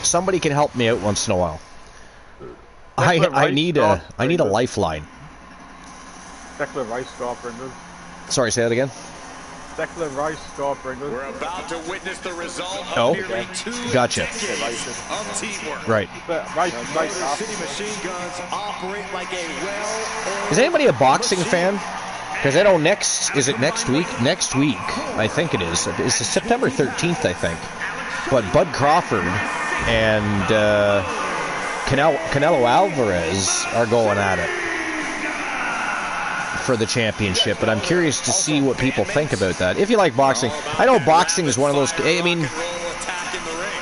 somebody can help me out once in a while. I need a lifeline. Declan Rice Starbringers. Sorry, say that again. Declan Rice Starbringers. We're about to witness the result Oh, of nearly 2 gotcha. decades of teamwork. Right. Rice City Machine Guns operate like a well-oiled... Is anybody a boxing fan? Because I know next week? Next week, I think it is. It's September 13th, I think. But Bud Crawford and Canelo Alvarez are going at it for the championship, but I'm curious to see what people think about that. If you like boxing, I know boxing is one of those. I mean,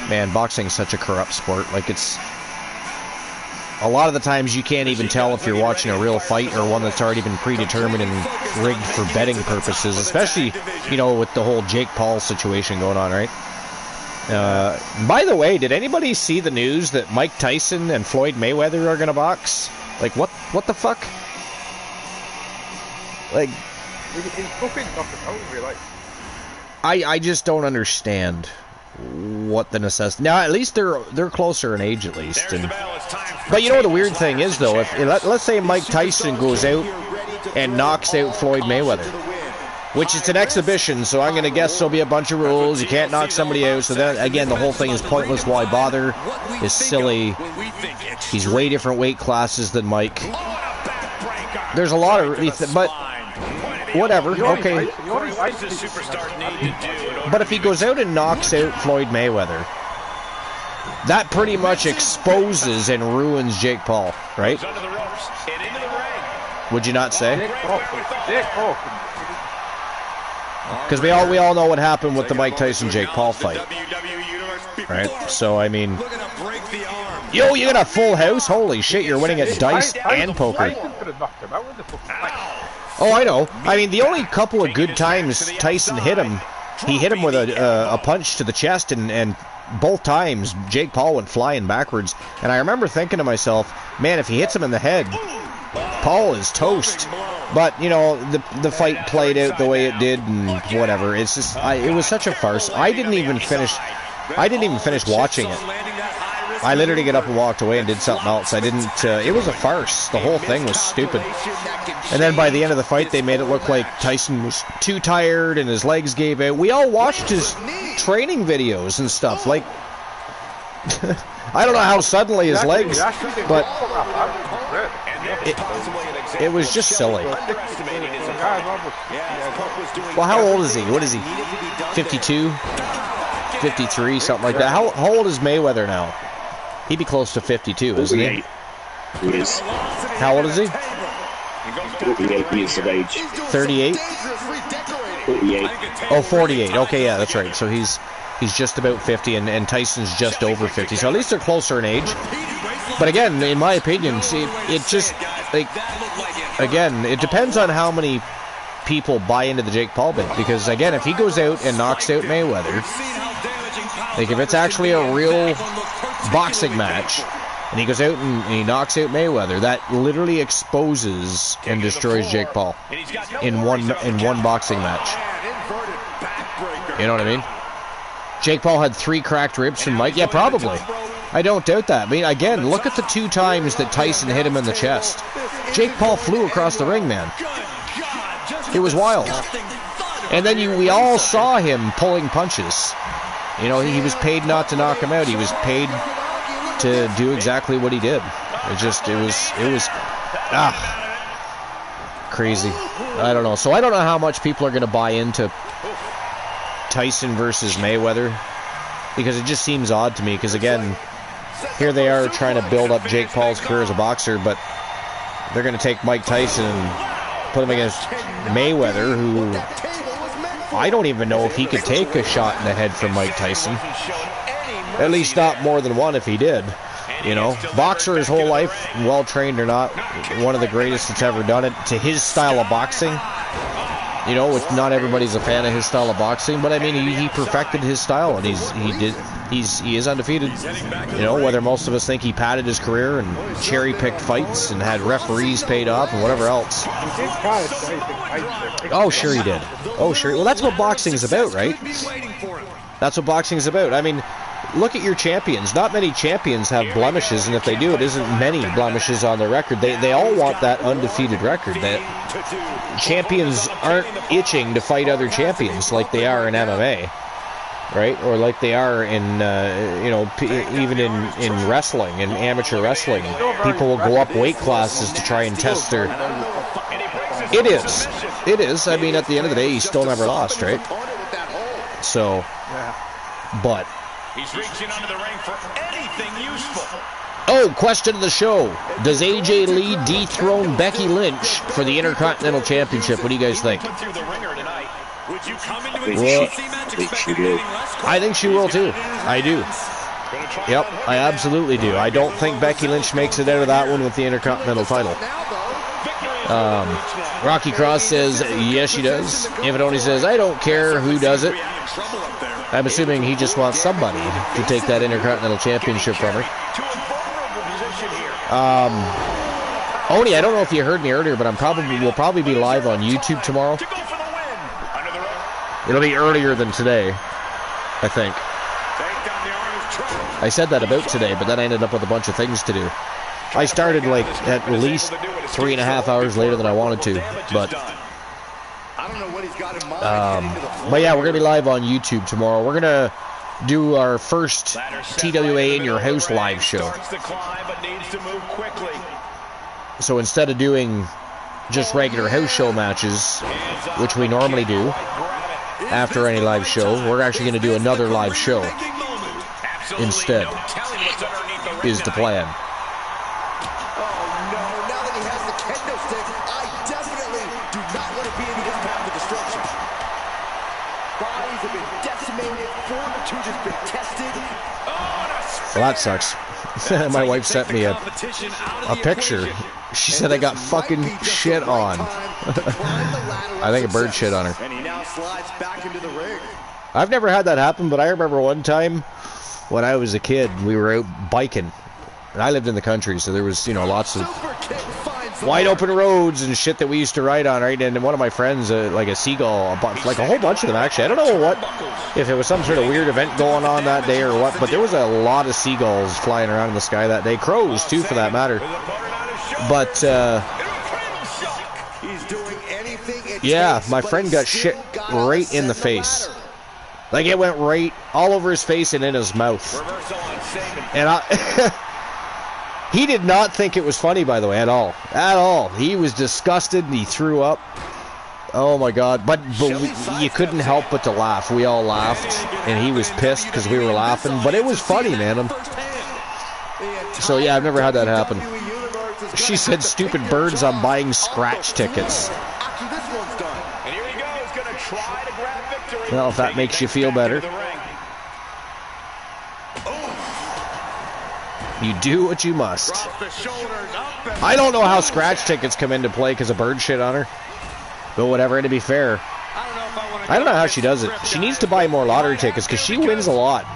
man, boxing is such a corrupt sport. Like, it's a lot of the times you can't even tell if you're watching a real fight or one that's already been predetermined and rigged for betting purposes. Especially, you know, with the whole Jake Paul situation going on, right? By the way, did anybody see the news that Mike Tyson and Floyd Mayweather are going to box? Like, what the fuck? Like, I just don't understand what the necessity. Now, at least they're closer in age, at least. And, but you know what the weird thing is, though? If let's say Mike Tyson goes out and knocks out Floyd Mayweather, which is an exhibition, so I'm going to guess there'll be a bunch of rules. You can't knock somebody out. So then, again, the whole thing is pointless. Why bother? It's silly. He's way different weight classes than Mike. There's a lot of... But whatever, okay. But if he goes out and knocks out Floyd Mayweather, that pretty much exposes and ruins Jake Paul, right? Would you not say? Because we all know what happened with the Mike Tyson-Jake Paul fight, right? So, I mean... Yo, you got a full house? Holy shit, you're winning at dice and poker. Oh, I know. I mean, the only couple of good times Tyson hit him, he hit him with a punch to the chest, and both times Jake Paul went flying backwards. And I remember thinking to myself, man, if he hits him in the head, Paul is toast. But, you know, the fight played out the way it did, and whatever. It's just, it was such a farce. I didn't even finish watching it. I literally got up and walked away and did something else. I didn't, it was a farce. The whole thing was stupid. And then by the end of the fight, they made it look like Tyson was too tired and his legs gave out. We all watched his training videos and stuff. Like, I don't know how suddenly his legs, but it was just silly. Well, how old is he? What is he? 52? 53, something like that. How old is Mayweather now? He'd be close to 52, isn't he? He is. How old is he? 48 years of age. 38? 48. Oh, 48. Okay, yeah, that's right. So he's just about 50, and Tyson's just over 50. So at least they're closer in age. But again, in my opinion, see, it just, like, again, it depends on how many people buy into the Jake Paul bit. Because, again, if he goes out and knocks out Mayweather, like, if it's actually a real boxing match, and he goes out and he knocks out Mayweather, that literally exposes and destroys Jake Paul in one boxing match. You know what I mean? Jake Paul had 3 cracked ribs from Mike. Yeah, probably. I don't doubt that. I mean, again, look at the 2 times that Tyson hit him in the chest. Jake Paul flew across the ring, man. It was wild. And then we all saw him pulling punches. You know, he was paid not to knock him out. He was paid to do exactly what he did. It was crazy. I don't know. So I don't know how much people are going to buy into Tyson versus Mayweather, because it just seems odd to me. Because again, here they are trying to build up Jake Paul's career as a boxer, but they're going to take Mike Tyson and put him against Mayweather, who I don't even know if he could take a shot in the head from Mike Tyson. At least not more than one if he did. You know, boxer his whole life, well trained or not, one of the greatest that's ever done it to his style of boxing. You know, which not everybody's a fan of his style of boxing, but I mean, he perfected his style, and he is undefeated. You know, whether most of us think he padded his career and cherry-picked fights and had referees paid off and whatever else. Oh, sure he did. Oh, sure. Well, that's what boxing is about, right? That's what boxing is about. I mean, look at your champions. Not many champions have blemishes, and if they do, it isn't many blemishes on their record. They all want that undefeated record. That champions aren't itching to fight other champions like they are in MMA, right? Or like they are in, you know, even in wrestling, in amateur wrestling. People will go up weight classes to try and test their... It is. It is. I mean, at the end of the day, he still never lost, right? So, but... He's reaching under the ring for anything useful. Oh, question of the show. Does AJ Lee dethrone Becky Lynch for the Intercontinental Championship? What do you guys think? I think she will too. I do. Yep, I absolutely do. I don't think Becky Lynch makes it out of that one with the Intercontinental title. Rocky Cross says, yes, she does. Infinity says, I don't care who does it. I'm assuming he just wants somebody to take that Intercontinental Championship from her. Oni, I don't know if you heard me earlier, but we'll probably be live on YouTube tomorrow. It'll be earlier than today, I think. I said that about today, but then I ended up with a bunch of things to do. I started like at least 3.5 hours later than I wanted to, but yeah, we're gonna be live on YouTube tomorrow. We're gonna do our first TWA in your house live show. So instead of doing just regular house show matches, which we normally do after any live show, we're actually gonna do another live show instead. Is the plan. Well, that sucks. My wife sent me a picture. She said I got fucking shit on. I think a bird shit on her. I've never had that happen, but I remember one time when I was a kid, we were out biking. And I lived in the country, so there was, you know, lots of wide open roads and shit that we used to ride on, right? And one of my friends, like a seagull, like a whole bunch of them actually. I don't know what, if it was some sort of weird event going on that day or what, but there was a lot of seagulls flying around in the sky that day. Crows too, for that matter. But yeah, my friend got shit right in the face. Like it went right all over his face and in his mouth. And he did not think it was funny, by the way, at all. At all. He was disgusted and he threw up. Oh my God. But you couldn't help but to laugh. We all laughed. And he was pissed because we were laughing. But it was funny, man. So yeah, I've never had that happen. She said, stupid birds, I'm buying scratch tickets. Well, if that makes you feel better. You do what you must. I don't know how scratch tickets come into play because of bird shit on her. But whatever, and to be fair, I don't know how she does it. She needs to buy more lottery tickets because she wins a lot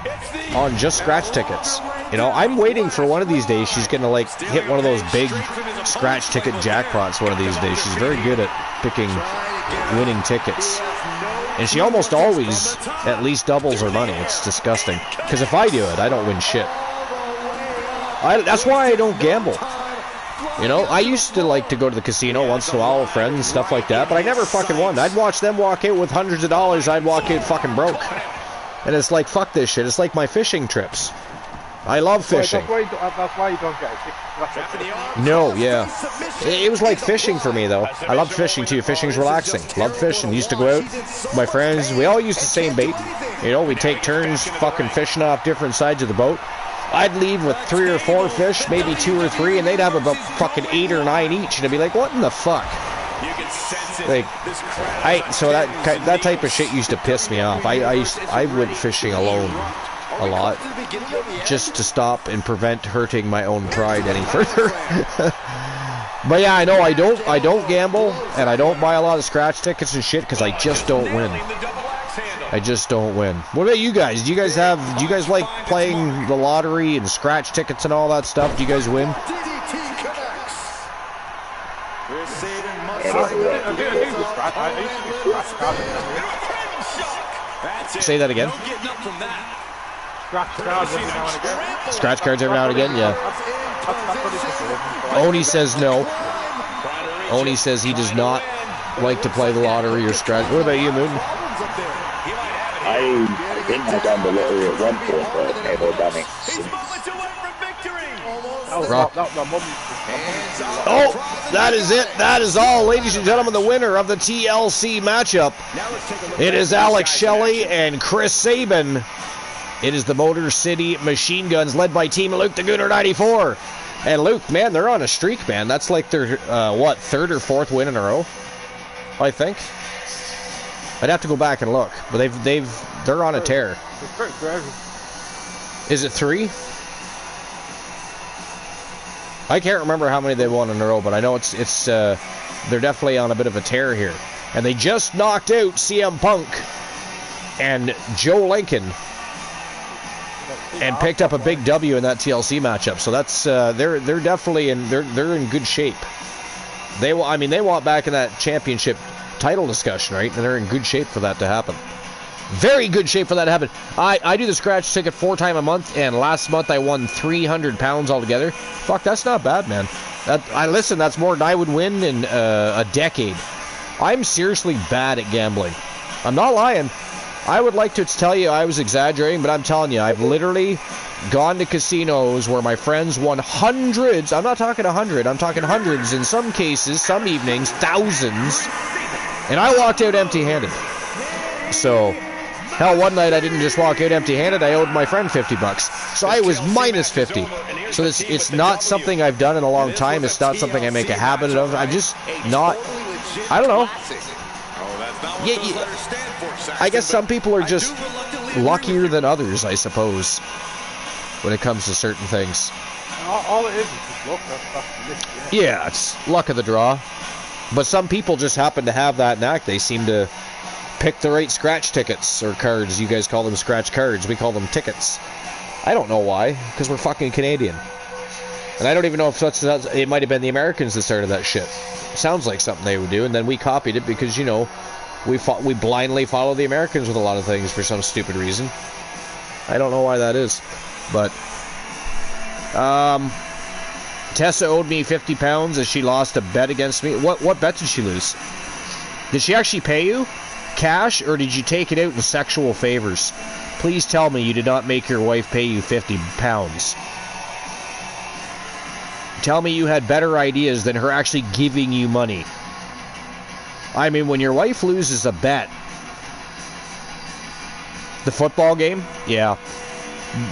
on just scratch tickets. You know, I'm waiting for one of these days she's going to like hit one of those big scratch ticket jackpots one of these days. She's very good at picking winning tickets. And she almost always at least doubles her money. It's disgusting. Because if I do it, I don't win shit. That's why I don't gamble. You know, I used to like to go to the casino once in a while with friends and stuff like that, but I never fucking won. I'd watch them walk out with hundreds of dollars, I'd walk out fucking broke. And it's like, fuck this shit. It's like my fishing trips. I love fishing. That's why you don't get it. No, yeah. It was like fishing for me, though. I loved fishing, too. Fishing's relaxing. Loved fishing. Used to go out with my friends. We all used the same bait. You know, we'd take turns fucking fishing off different sides of the boat. I'd leave with 3 or 4 fish, maybe 2 or 3, and they'd have about fucking 8 or 9 each. And I'd be like, what in the fuck? Like, so that type of shit used to piss me off. I went fishing alone a lot, just to stop and prevent hurting my own pride any further. But yeah, I know I don't gamble, and I don't buy a lot of scratch tickets and shit because I just don't win. I just don't win. What about you guys? Do you guys like playing the lottery and scratch tickets and all that stuff? Do you guys win? Say that again. scratch cards every now and again. Scratch cards every now and again, yeah. That's what he's doing. Oni says no. Oni says he does not like to play the lottery or scratch. What about you, Moon? I think I've done the lottery at one point, but I've never done it since. Oh, that is it. That is all. Ladies and gentlemen, the winner of the TLC matchup. It is Alex Shelley and Chris Sabin. It is the Motor City Machine Guns led by Team Luke the Gooner 94. And Luke, man, they're on a streak, man. That's like their, third or fourth win in a row, I think. I'd have to go back and look, but they're on a tear. Is it 3? I can't remember how many they won in a row, but I know they're definitely on a bit of a tear here. And they just knocked out CM Punk and Joe Lincoln and picked up a big W in that TLC matchup. So that's they're definitely they're in good shape. They want back in that championship title discussion, right? And they're in good shape for that to happen. Very good shape for that to happen. I do the scratch ticket 4 times a month, and last month I won £300 altogether. Fuck, that's not bad, man. That's more than I would win in a decade. I'm seriously bad at gambling. I'm not lying. I would like to tell you I was exaggerating, but I'm telling you, I've literally gone to casinos where my friends won hundreds. I'm not talking 100. I'm talking hundreds in some cases, some evenings, thousands. And I walked out empty-handed. So, hell, one night I didn't just walk out empty-handed. I owed my friend $50. So I was minus 50. So it's not something I've done in a long time. It's not something I make a habit of. I'm just not, I don't know. Yeah, I guess some people are just luckier than others, I suppose, when it comes to certain things. All it is just luck. Yeah, it's luck of the draw. But some people just happen to have that knack. They seem to pick the right scratch tickets or cards. You guys call them scratch cards. We call them tickets. I don't know why, because we're fucking Canadian. And I don't even know if it might have been the Americans that started that shit. Sounds like something they would do, and then we copied it because, you know, we blindly follow the Americans with a lot of things for some stupid reason. I don't know why that is. But Tessa owed me £50 as she lost a bet against me. What bet did she lose? Did she actually pay you cash, or did you take it out in sexual favors? Please tell me you did not make your wife pay you £50. Tell me you had better ideas than her actually giving you money. I mean, when your wife loses a bet, the football game, yeah.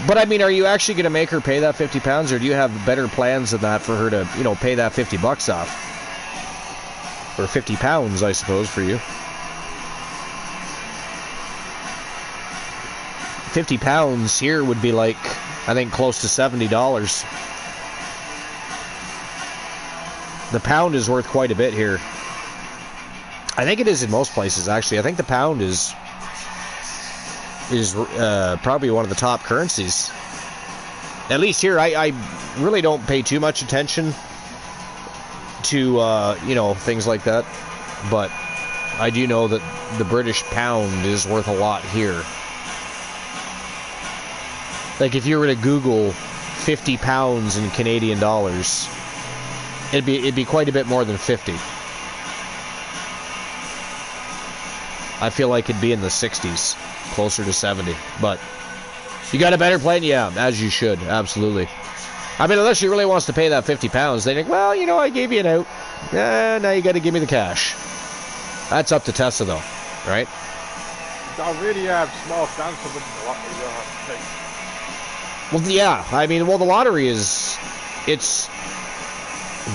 But I mean, are you actually going to make her pay that £50, or do you have better plans than that for her to, you know, pay that $50 off? Or £50, I suppose, for you. £50 here would be like, I think, close to $70. The pound is worth quite a bit here. I think it is in most places, actually. I think the pound is probably one of the top currencies. At least here, I really don't pay too much attention to, you know, things like that. But I do know that the British pound is worth a lot here. Like, if you were to Google £50 in Canadian dollars, it'd be quite a bit more than 50. I feel like it'd be in the 60s, closer to 70. But you got a better plan? Yeah, as you should, absolutely. I mean, unless she really wants to pay that £50, they think, well, you know, I gave you an out. Now you got to give me the cash. That's up to Tessa, though, right? I really have small chance of winning the lottery. Well, yeah. I mean, well, the lottery it's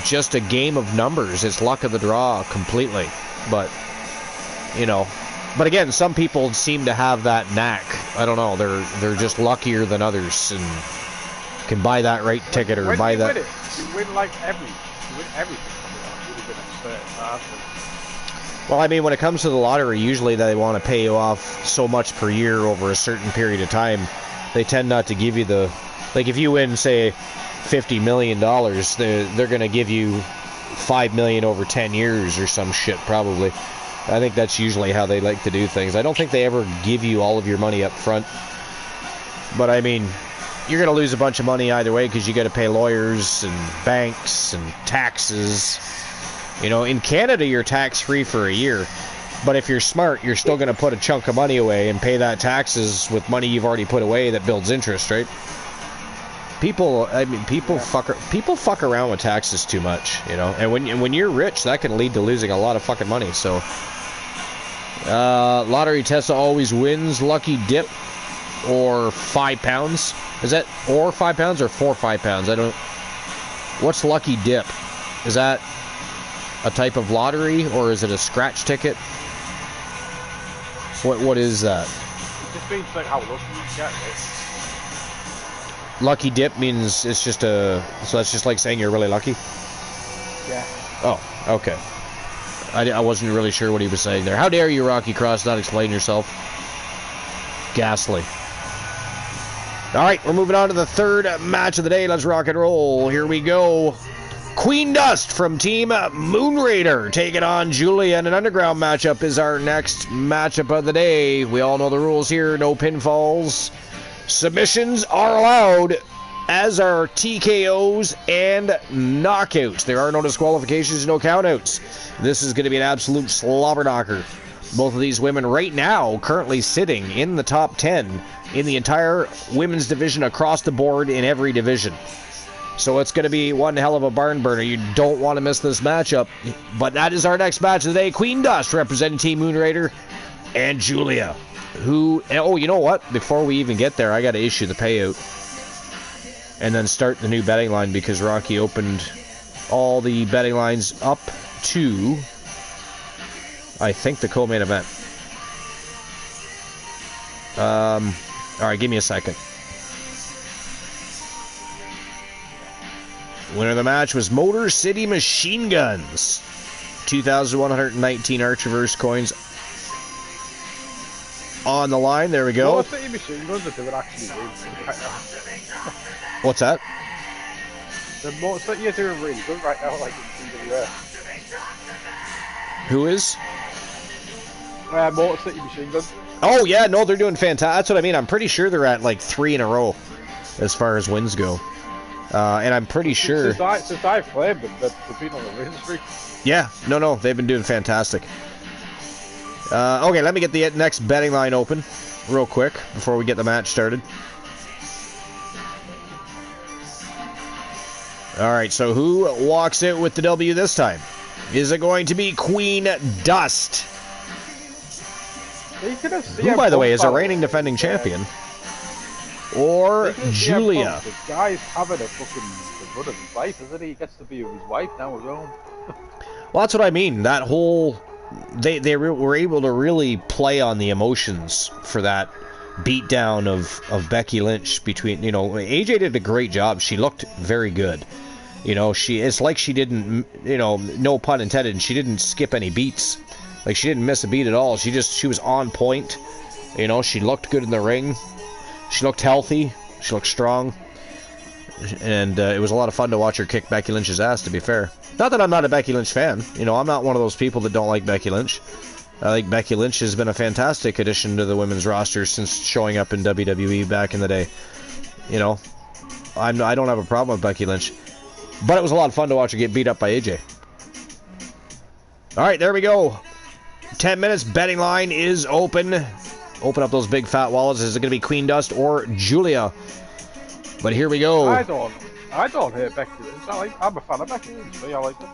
just a game of numbers. It's luck of the draw completely. But, you know, but again, some people seem to have that knack. I don't know. They're just luckier than others and can buy that right ticket or buy that. You win like everything. Well, I mean, when it comes to the lottery, usually they want to pay you off so much per year over a certain period of time. They tend not to give you the, like, if you win, say, $50 million, they're going to give you $5 million over 10 years or some shit, probably. I think that's usually how they like to do things. I don't think they ever give you all of your money up front. But I mean, you're going to lose a bunch of money either way because you got to pay lawyers and banks and taxes. You know, in Canada, you're tax-free for a year. But if you're smart, you're still going to put a chunk of money away and pay that taxes with money you've already put away that builds interest, right? People fuck around with taxes too much, you know. And when you're rich, that can lead to losing a lot of fucking money. So, Lottery Tessa always wins. Lucky Dip or £5. Is that or £5 or for £5? I don't. What's Lucky Dip? Is that a type of lottery or is it a scratch ticket? What is that? It just means like how lucky you get it. Lucky Dip means it's just so that's just like saying you're really lucky? Yeah. Oh, okay. I wasn't really sure what he was saying there. How dare you, Rocky Cross, not explain yourself? Ghastly. All right, we're moving on to the third match of the day. Let's rock and roll. Here we go. Queen Dust from Team Moonraider taking on Julia in an underground matchup is our next matchup of the day. We all know the rules here. No pinfalls. Submissions are allowed, as are TKOs and knockouts. There are no disqualifications, no countouts. This is going to be an absolute slobber knocker. Both of these women right now currently sitting in the top 10 in the entire women's division across the board in every division. So it's going to be one hell of a barn burner. You don't want to miss this matchup. But that is our next match of the day. Queen Dust representing Team Moonraider and Julia. Oh, you know what? Before we even get there, I got to issue the payout. And then start the new betting line because Rocky opened all the betting lines up to, I think, the co-main event. Alright, give me a second. Winner of the match was Motor City Machine Guns. 2,119 Archiverse coins on the line. There we go. Motor City Machine Guns if they would actually win. What's that? The Motor City are doing really good right now, like in DCLIII. Who is? Motor City Machine Guns. Oh, yeah, no, they're doing fantastic. That's what I mean. I'm pretty sure they're at like 3 in a row as far as wins go. And I'm pretty sure... Since I've played them, they've been on the win streak. Yeah, no, they've been doing fantastic. Okay, let me get the next betting line open real quick before we get the match started. Alright, so who walks out with the W this time? Is it going to be Queen Dust? Who, by the way, is a reigning defending champion? Or Julia? The guy's having a fucking run of his life, isn't he? He gets to be with his wife now as well. Well, that's what I mean. That whole... They were able to really play on the emotions for that beatdown of Becky Lynch between... You know, AJ did a great job. She looked very good. You know, it's like she didn't... You know, no pun intended, she didn't skip any beats. Like, she didn't miss a beat at all. She was on point. You know, she looked good in the ring. She looked healthy. She looked strong. And it was a lot of fun to watch her kick Becky Lynch's ass, to be fair. Not that I'm not a Becky Lynch fan. You know, I'm not one of those people that don't like Becky Lynch. I think Becky Lynch has been a fantastic addition to the women's roster since showing up in WWE back in the day. You know, I don't have a problem with Becky Lynch. But it was a lot of fun to watch her get beat up by AJ. Alright, there we go. 10 minutes, betting line is open. Open up those big fat wallets. Is it going to be Queen Dust or Julia? But here we go. I don't hate Becky Lynch. I'm a fan of Becky Lynch. I like them.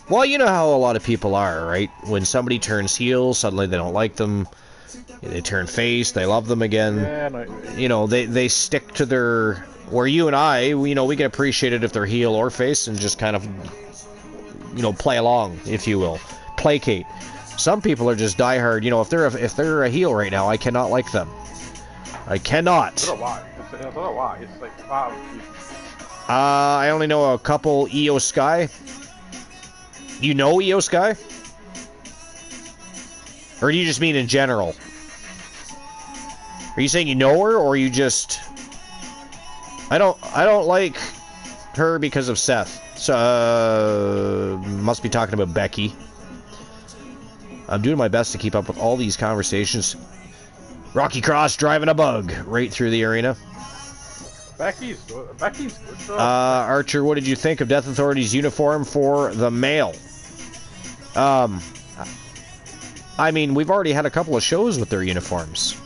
Well, you know how a lot of people are, right? When somebody turns heel, suddenly they don't like them. They turn face, they love them again. Yeah, no, you know, they stick to their... Where you and I, you know, we can appreciate it if they're heel or face and just kind of, you know, play along, if you will. Placate. Some people are just diehard. You know, if they're a heel right now, I cannot like them. I cannot. I don't know why. It's like part of the... I only know a couple. Io Sky. You know Io Sky? Or do you just mean in general? Are you saying you know her, or you just... I don't like her because of Seth. So, must be talking about Becky. I'm doing my best to keep up with all these conversations. Rocky Cross driving a bug right through the arena. Becky's good. Becky's good. Though. Archer, what did you think of Death Authority's uniform for the male? I mean, we've already had a couple of shows with their uniforms.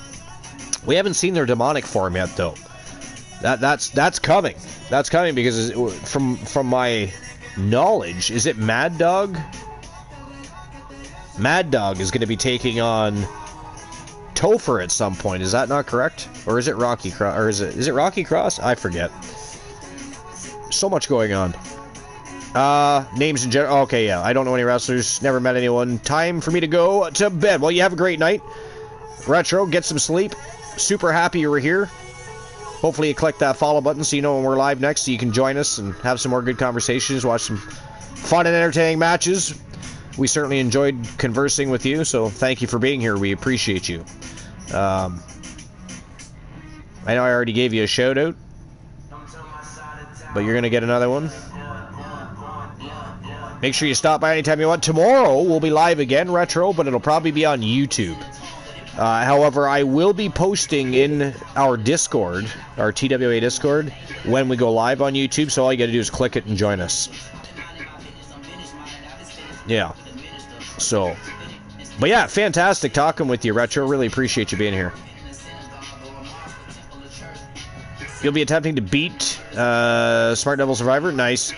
We haven't seen their demonic form yet, though. That's coming. That's coming because from my knowledge, is it Mad Dog? Mad Dog is going to be taking on Topher at some point. Is that not correct? Or is it Rocky Cross? Or is it Rocky Cross? I forget. So much going on. Names in general. Okay, yeah. I don't know any wrestlers. Never met anyone. Time for me to go to bed. Well, you have a great night. Retro, get some sleep. Super happy you were here. Hopefully you click that follow button so you know when we're live next, so you can join us and have some more good conversations, watch some fun and entertaining matches. We certainly enjoyed conversing with you, so thank you for being here. We appreciate you. I know I already gave you a shout out, but you're going to get another one. Make sure you stop by anytime you want. Tomorrow we'll be live again, Retro, but it'll probably be on YouTube. However, I will be posting in our Discord, our TWA Discord, when we go live on YouTube, so all you gotta do is click it and join us. Yeah. So, but yeah, fantastic talking with you, Retro. Really appreciate you being here. You'll be attempting to beat Smart Devil Survivor. Nice.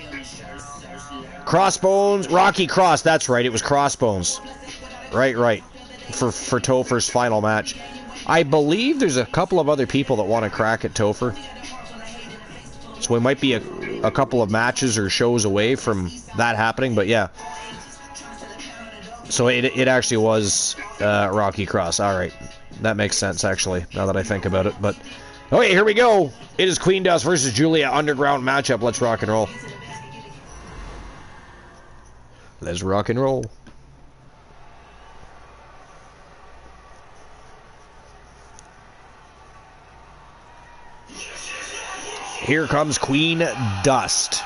Crossbones, Rocky Cross. That's right, it was Crossbones. Right. For Topher's final match. I believe there's a couple of other people that want to crack at Topher. So we might be a couple of matches or shows away from that happening, but yeah. So it actually was Rocky Cross. Alright. That makes sense, actually, now that I think about it. But okay, here we go. It is Queen Dust versus Julia Underground matchup. Let's rock and roll. Let's rock and roll. Here comes Queen Dust,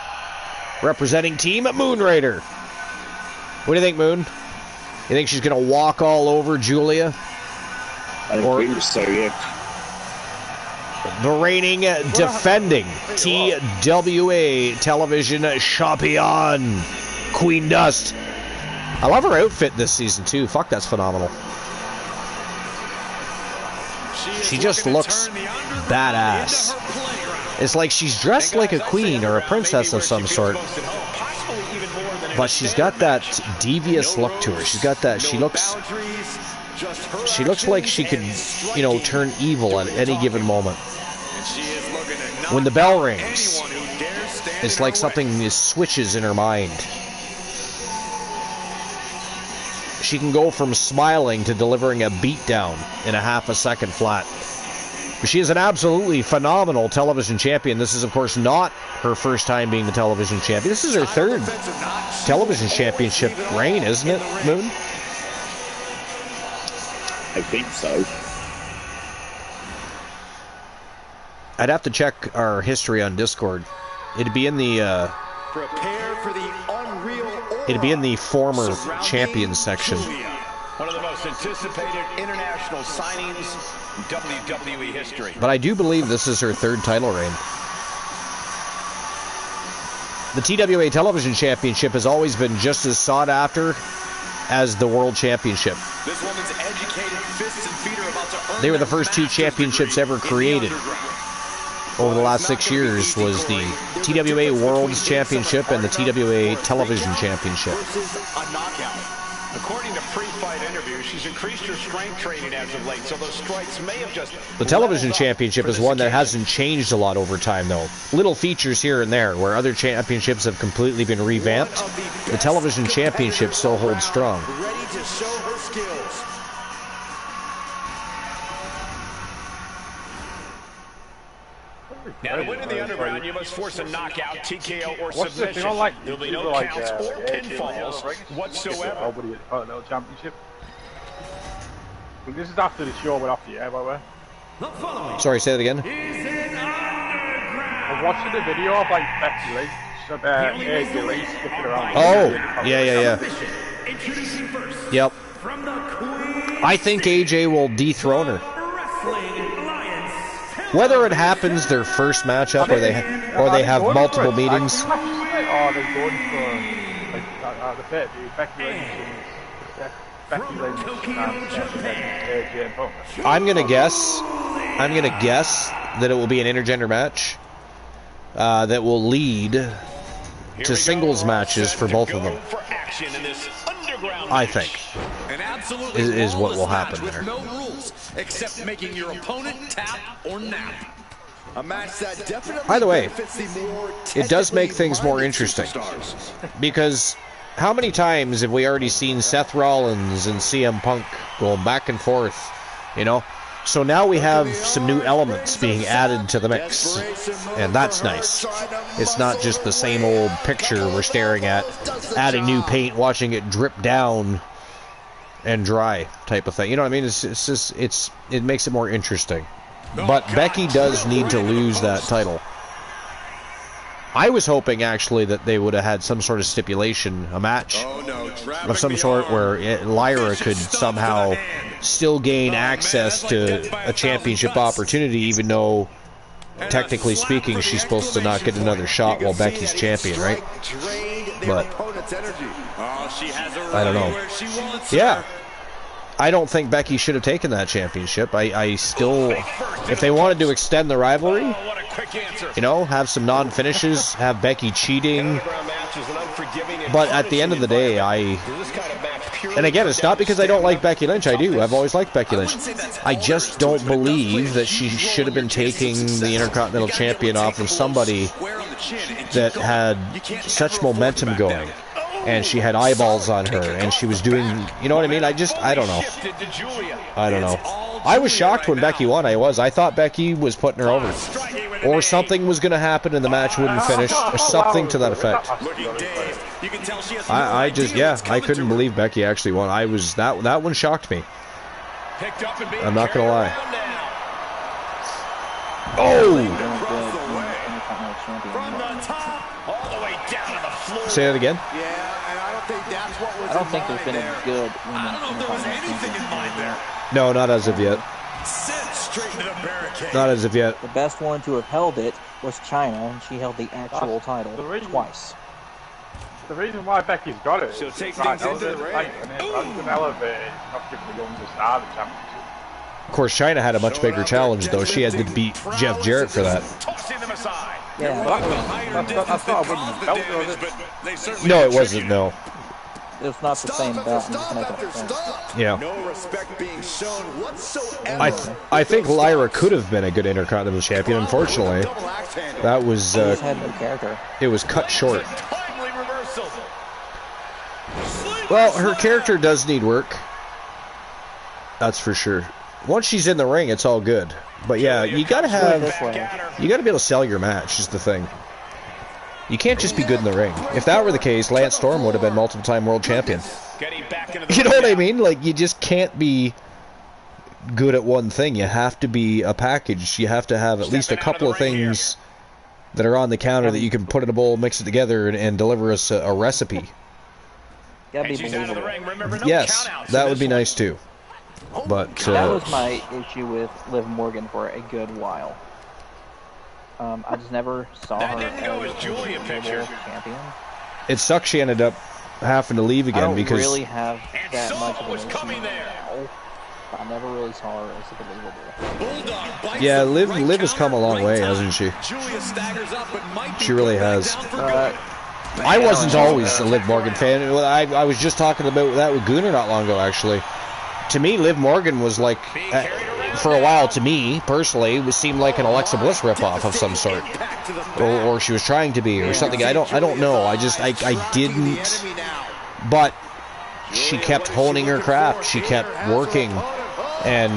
representing Team Moonraider. What do you think, Moon? You think she's going to walk all over Julia? I think so, yeah. The reigning, defending TWA Television Champion, Queen Dust. I love her outfit this season, too. Fuck, that's phenomenal. She just looks badass. It's like she's dressed like a queen or a princess of some sort, but she's got that devious look to her. She's got that, she looks like she could, you know, turn evil at any given moment. When the bell rings, it's like something switches in her mind. She can go from smiling to delivering a beatdown in a half a second flat. She is an absolutely phenomenal television champion. This is, of course, not her first time being the television champion. This is her third television championship reign, isn't it, Moon? I think so. I'd have to check our history on Discord. It'd be in the former champions section. One of the most anticipated international signings in WWE history. But I do believe this is her third title reign. The TWA Television Championship has always been just as sought after as the World Championship. This woman's educated fists and feet are about to earn. They were the first two championships ever created. Over the last 6 years was the TWA World's Championship and the TWA Television Championship. According to pre-fight interviews, she's increased her strength training as of late, so those strikes may have just... The Television Championship is one that hasn't changed a lot over time, though. Little features here and there, where other championships have completely been revamped. The Television Championship still holds strong. Ready to show her skills. Now, to win in the Underground, you must force a knockout, TKO, or submission. There'll be no counts or pinfalls whatsoever. Oh, no championship. This is after the show, we're after you, by the way. Sorry, say that again. I was watching the video of like Becky Lee. AJ Lee skipping around. Oh, yeah. Yep. I think AJ will dethrone her. Whether it happens their first matchup or they have multiple meetings. Or they're going for like the pit Becky Lynch AJ and Punk. I'm gonna guess that it will be an intergender match that will lead to singles matches for both of them. I think is what will happen there. No rules except making your opponent tap or nap. A match that definitely. By the way, it does make things more interesting because how many times have we already seen Seth Rollins and CM Punk going back and forth, you know? So now we have some new elements being added to the mix, and that's nice. It's not just the same old picture we're staring at, adding new paint, watching it drip down and dry type of thing. You know what I mean? It makes it more interesting. But Becky does need to lose that title. I was hoping actually that they would have had some sort of stipulation, a match of some sort where Lyra could somehow still gain access to a championship opportunity, even though technically speaking she's supposed to not get another shot while Becky's champion, right? But I don't know. Yeah, I don't think Becky should have taken that championship. I still, if they wanted to extend the rivalry, you know, have some non-finishes, have Becky cheating. But at the end of the day, and again, it's not because I don't like Becky Lynch. I do. I've always liked Becky Lynch. I just don't believe that she should have been taking the Intercontinental Champion off of somebody that had such momentum going. And she had eyeballs on her, and she was doing, you know what I mean? I don't know. I don't know. I was shocked when Becky won. I thought Becky was putting her over. Or something was going to happen and the match wouldn't finish, or something to that effect. I couldn't believe Becky actually won. That one shocked me. I'm not going to lie. Oh! Say that again? I don't think there's been a good women's Intercontinental. No, not as of yet. Not as of yet. The best one to have held it was China, and she held the actual title twice. The reason why Becky's got it She'll is take right, things into the ring. Elevate, not giving the young star the championship. Of course, China had a much bigger challenge, though. She had to beat Jeff Jarrett for that. Yeah, that's not a women's belt, was it? No, it wasn't, no. It's not the same belt. I'm just making a point. Yeah. No respect being shown whatsoever. I think Lyra could have been a good Intercontinental Champion. Unfortunately, that was had no character. It was cut short. Well, her character does need work. That's for sure. Once she's in the ring, it's all good. But yeah, you gotta be able to sell your match. Is the thing. You can't just be good in the ring. If that were the case, Lance Storm would have been multiple-time world champion. You know what I mean? Like, you just can't be good at one thing. You have to be a package. You have to have at least a couple of things that are on the counter that you can put in a bowl, mix it together, and deliver us a recipe. Gotta be believable. Yes, that would be nice too. But that was my issue with Liv Morgan for a good while. I just never saw her as a world champion. It sucks she ended up having to leave again because I don't really have that much of an issue now. I never really saw her as believable. Yeah, Liv has come a long way, hasn't she? She really has. I wasn't always a Liv Morgan fan. I was just talking about that with Gunnar not long ago, actually. To me, Liv Morgan was like, for a while, to me, personally, it seemed like an Alexa Bliss ripoff of some sort. Or she was trying to be, or something. I don't know. I didn't. But she kept honing her craft. She kept working. And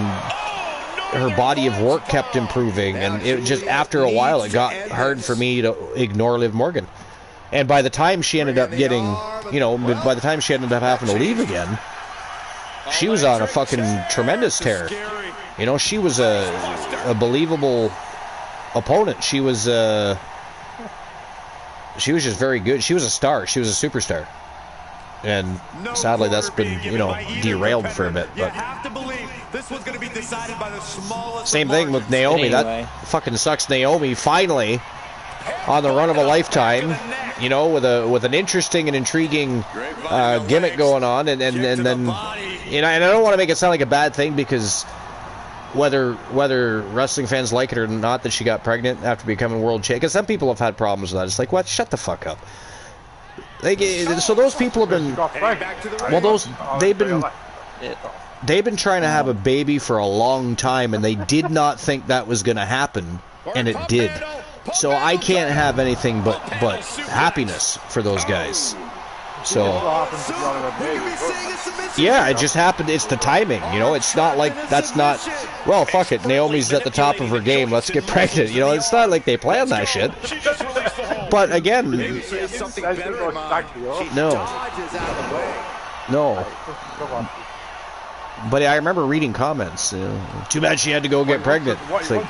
her body of work kept improving. And it just, after a while, it got hard for me to ignore Liv Morgan. And by the time she ended up getting, by the time she ended up having to leave again, she was on a fucking tremendous tear. She was a believable opponent. She was just very good. She was a star. She was a superstar. And sadly, that's been, derailed for a bit. But This one's going to be decided by the smallest. Same thing with Naomi. Anyway. That fucking sucks. Naomi finally on the run of a lifetime, you know, with an interesting and intriguing gimmick going on, and then, you know, and I don't want to make it sound like a bad thing, because whether wrestling fans like it or not that she got pregnant after becoming world champ, because some people have had problems with that. It's like, what? Shut the fuck up. So those people have been, well, they've been trying to have a baby for a long time, and they did not think that was going to happen, and it did. So I can't have anything but happiness for those guys. So yeah, it just happened. It's the timing, you know. It's not like that's not. Well, fuck it. Naomi's at the top of her game. Let's get pregnant. You know, it's not like they planned that shit. But again, no. But I remember reading comments. Too bad she had to go get pregnant. It's like,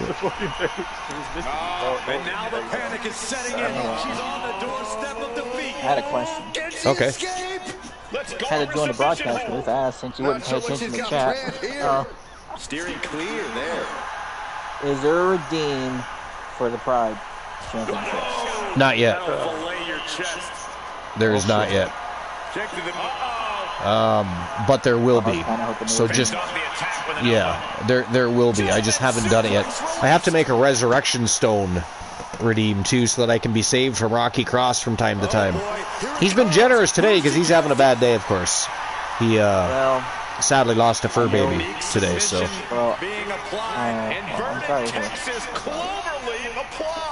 And now the panic is setting in. She's on the doorstep of defeat. I had a question. okay. Had to join the broadcast booth. I asked since you wouldn't pay attention to the chat. Steering clear there. Is there a redeem for the Pride Championship? Not yet. Fillet your chest. There is not yet. Check to the. But there will be. So just, yeah, there will be. I just haven't done it yet. I have to make a resurrection stone redeem too, so that I can be saved from Rocky Cross from time to time. He's been generous today because he's having a bad day, of course. He sadly lost a fur baby today, so. Well, I'm sorry here.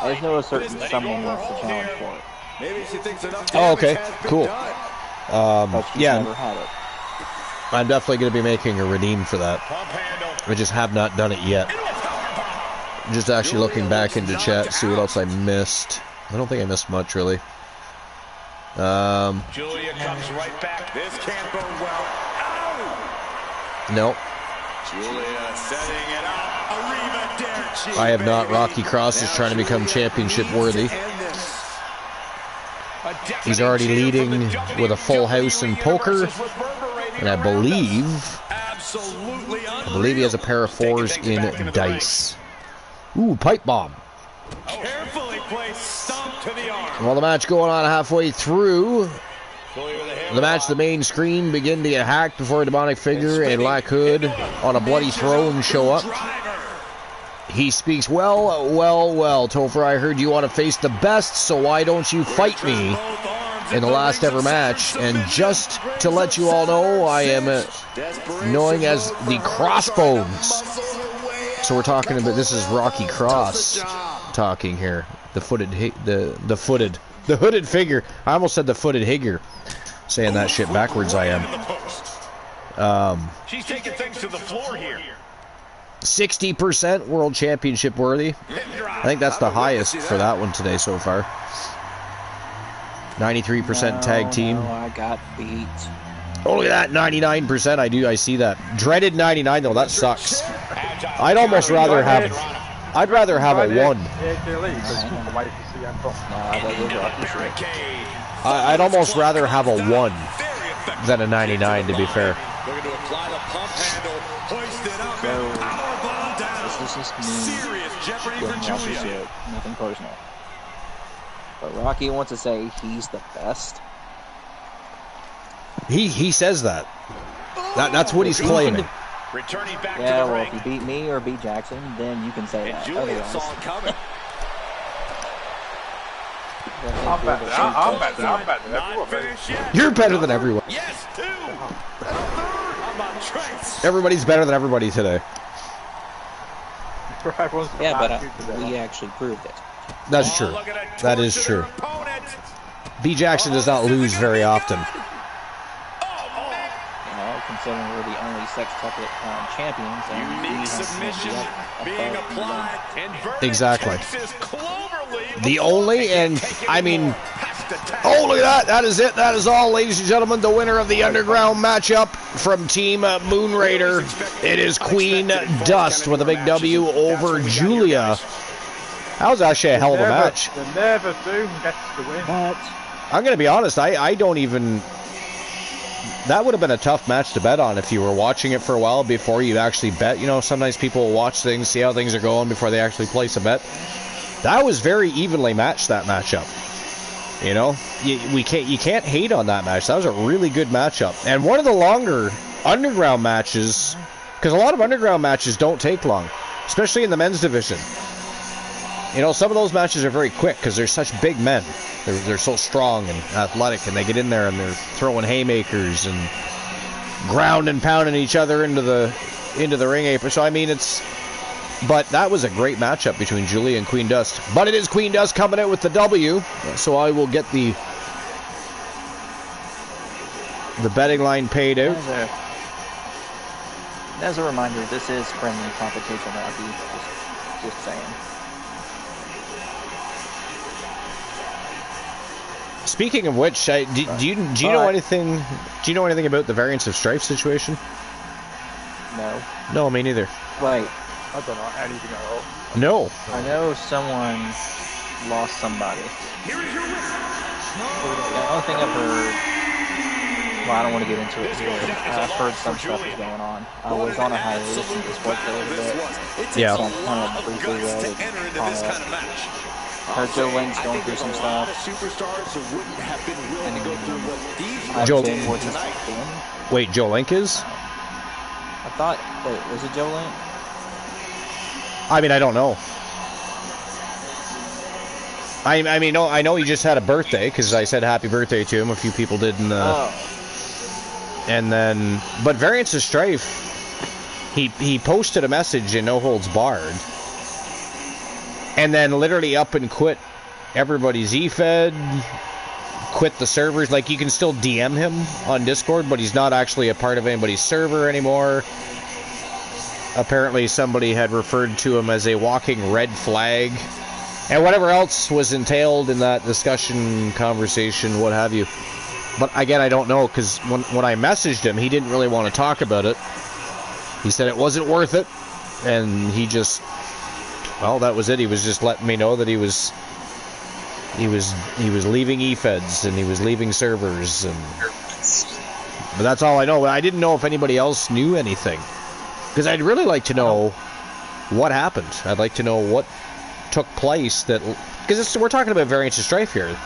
I just know a certain someone wants to challenge for it. Maybe she thinks enough. Oh, okay, cool. But she's Yeah, never had it. I'm definitely going to be making a redeem for that. I just have not done it yet. Just actually looking back into chat, see what else I missed. I don't think I missed much, really. Julia comes right back. This can't bode well. Ow! No, Julia setting it up. Arrivederci, I have not. baby. Rocky Cross is trying to become championship worthy. A He's already leading with a full house in poker, and I believe he has a pair of fours in dice. Ooh, pipe bomb. Carefully placed stomp to the arm. Well, the match going on halfway through. The match, the main screen, begin to get hacked before a demonic figure and Black Hood on a bloody throne show up. He speaks, well, Topher, I heard you want to face the best, so why don't you fight me in the last ever match? And just to let you all know, I am known as the Crossbones. So we're talking about, this is Rocky Cross talking here. The hooded figure. I almost said the footed figure. Saying that shit backwards, I am. She's taking things to the floor here. 60% World Championship worthy. I think that's the highest for that one today so far. 93% tag team. No, I got beat. Oh, look at that, 99%. I see that. Dreaded 99 though. That sucks. I'd almost rather have. I'd rather have a 1. I'd almost rather have a 1 than a 99, to be fair. Looking to apply the pump handle. Hoist it up. Powerbomb down. This is me. Serious jeopardy for Getting off the Julia. shit. Nothing personal. But Rocky wants to say he's the best. He says that. That's what he's claiming. Returning back Yeah, to the well, ring. if you beat me or beat Jackson, then you can say And that. Julia saw Otherwise, it coming. I'm better than Not everyone. finished yet. You're better than everyone. Yes, 2. I'm on trace. Everybody's better than everybody today. yeah, but we actually proved it. That's true. Look at That is torture true. opponent. B. Jackson does not lose very often. You know, considering we're the only sextuple champions. And Unique submission being applied. And Vernon Exactly. Texas Cloverleaf. The only, and I mean, oh, look at that. That is it. That is all, ladies and gentlemen. The winner of the Underground matchup from Team Moon Raider. It is Queen Dust with a big W over Julia. That was actually a hell of a match. The Never Doom gets the win. But I'm going to be honest. I don't even... that would have been a tough match to bet on if you were watching it for a while before you actually bet. You know, sometimes people will watch things, see how things are going before they actually place a bet. That was very evenly matched, that matchup. You know, you can't hate on that match. That was a really good matchup, and one of the longer underground matches, because a lot of underground matches don't take long, especially in the men's division. You know, some of those matches are very quick because they're such big men. They're so strong and athletic, and they get in there and they're throwing haymakers and ground and pounding each other into the ring apron. So I mean, but that was a great matchup between Julie and Queen Dust. But it is Queen Dust coming out with the W, so I will get the betting line paid out. As a reminder, this is friendly competition, Rocky. Just saying. Speaking of which, do you know anything? Do you know anything about the Variants of Strife situation? No. No, me neither. Wait. I don't know anything at all. No. I know someone lost somebody. The only thing I've heard, well, I don't want to get into it here. I've heard some stuff is going on. I was on a hiatus and just worked a little bit. Yeah. So I'm kind of briefly read it. Heard Joe Link's going through some stuff. Wait, Joe Link is? I thought, wait, was it Joe Link? I mean, I don't know. I mean, no, I know he just had a birthday because I said happy birthday to him. A few people did in the. And then, but Variants of Strife, he posted a message in No Holds Barred, and then literally up and quit everybody's eFed, quit the servers. Like, you can still DM him on Discord, but he's not actually a part of anybody's server anymore. Apparently somebody had referred to him as a walking red flag, and whatever else was entailed in that discussion, conversation, what have you. But again, I don't know, because when I messaged him, he didn't really want to talk about it. He said it wasn't worth it, and he just, well, that was it. He was just letting me know that he was leaving eFeds and he was leaving servers, but that's all I know. But I didn't know if anybody else knew anything, because I'd really like to know what happened. I'd like to know what took place, because we're talking about Variants of Strife here.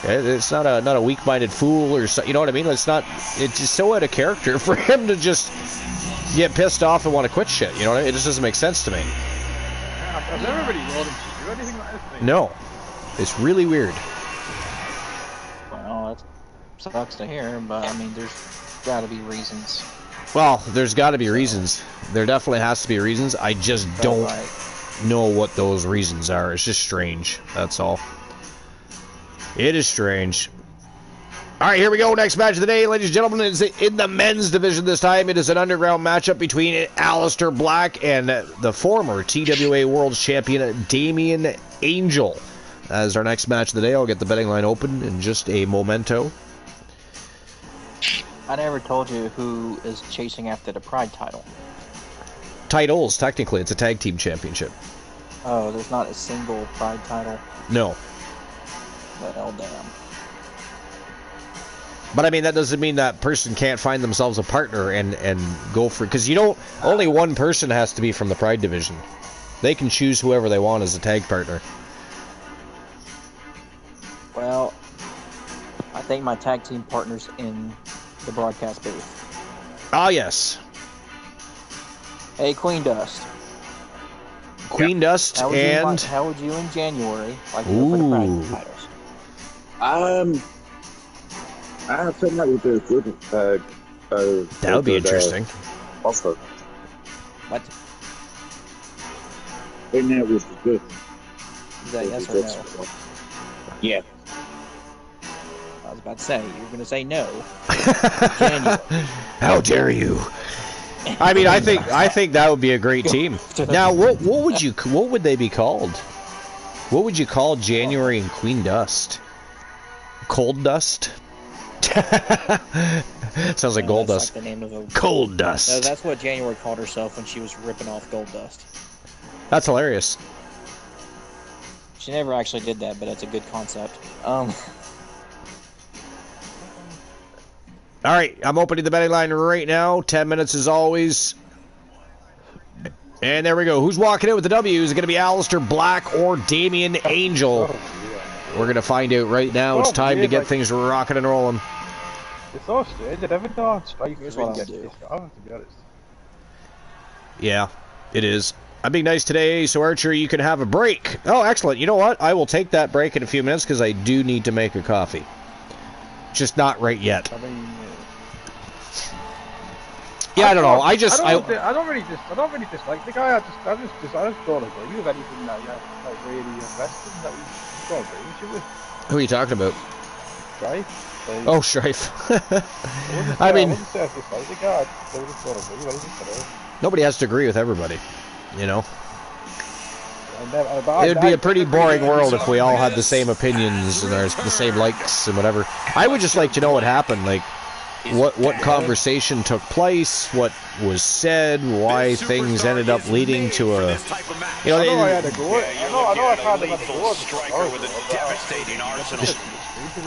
It's not a weak-minded fool or so, you know what I mean? It's just so out of character for him to just get pissed off and want to quit shit. You know what I mean? It just doesn't make sense to me. Has everybody known him to do anything like this? No, it's really weird. Well, that sucks to hear, but I mean, there's got to be reasons. Well, there's got to be reasons. There definitely has to be reasons. I just don't know what those reasons are. It's just strange. That's all. It is strange. All right, here we go. Next match of the day, ladies and gentlemen, is in the men's division this time. It is an underground matchup between Aleister Black and the former TWA World Champion Damian Angel. As our next match of the day, I'll get the betting line open in just a momento. I never told you who is chasing after the Pride title. Titles, technically. It's a tag team championship. Oh, there's not a single Pride title? No. Well, damn. But I mean, that doesn't mean that person can't find themselves a partner and go for it. Because only one person has to be from the Pride division. They can choose whoever they want as a tag partner. Well, I think my tag team partner's in the broadcast booth. Ah, yes. Hey, Queen Dust. Queen Dust and... How would you in January like to go for the Pride titles? I think that would be a good. That would be interesting. Offer. What? I think that would be good. Is that yes or no? Yeah. I was about to say, you were going to say no. How dare you? I mean, I think that would be a great team. Now, what would they be called? What would you call January and Queen Dust? Cold Dust? Sounds like Gold Dust. Like the name of a... Cold Dust. No, that's what January called herself when she was ripping off Gold Dust. That's hilarious. She never actually did that, but it's a good concept. All right, I'm opening the betting line right now. 10 minutes as always. And there we go. Who's walking in with the W? Is it going to be Alistair Black or Damien Angel? We're going to find out right now. It's time to get things rocking and rolling. It's so strange. I never thought Strife was going to get this guy, to be honest. Yeah, it is. I'm being nice today, so Archer, you can have a break. Oh, excellent. You know what? I will take that break in a few minutes because I do need to make a coffee. Just not right yet. I mean, yeah, I don't know. I don't really dislike the guy. I just don't agree with anything that really invested that we don't agree with. Who are you talking about? Strife. Oh, Strife. I mean, I wouldn't say I dislike the guy. I just don't agree with anything today. Nobody has to agree with everybody, you know. It would be a pretty boring world if we all had the same opinions and the same likes and whatever. I would just like to know what happened, like what conversation took place, what was said, why things ended up leading to a, you know. I know I had a go. I know I kind of had a go. Striker with a devastating arsenal. He's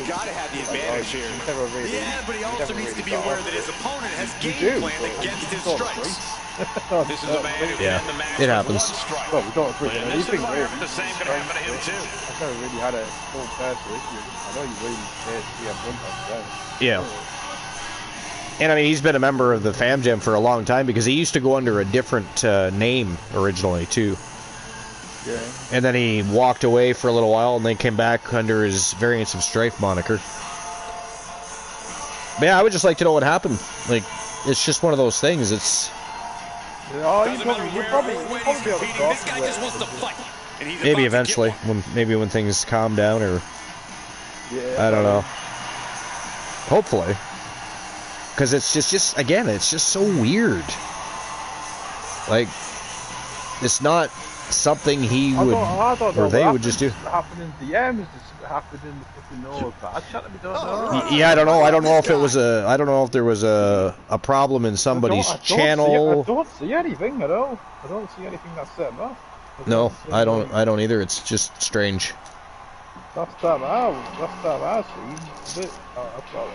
got to have the advantage here. Yeah, but he also needs to be aware that his opponent has game planned against his strikes. This is a man who yeah, the match it happens. Well, we don't agree on anything, really. The same could happen to him too. I've never really had a full personal issue. I know you really said we have one time. Yeah. And I mean, he's been a member of the Fam Jam for a long time because he used to go under a different name originally too. Yeah. And then he walked away for a little while and then came back under his Variants of Strife moniker. But yeah, I would just like to know what happened. Like, it's just one of those things. It's. You probably be able to talk to it. Maybe eventually, when things calm down, or I don't know. Hopefully, because it's just again, it's just so weird. Like, it's not something he would or they would just do. Happened in DMs, it happened in the fucking normal bad chat. We don't know. Yeah, I don't know. I don't know if it was I don't know if there was a problem in somebody's channel. I don't see anything at all. I don't see anything that's set up. No, I don't either. It's just strange. Last time I seen it. I thought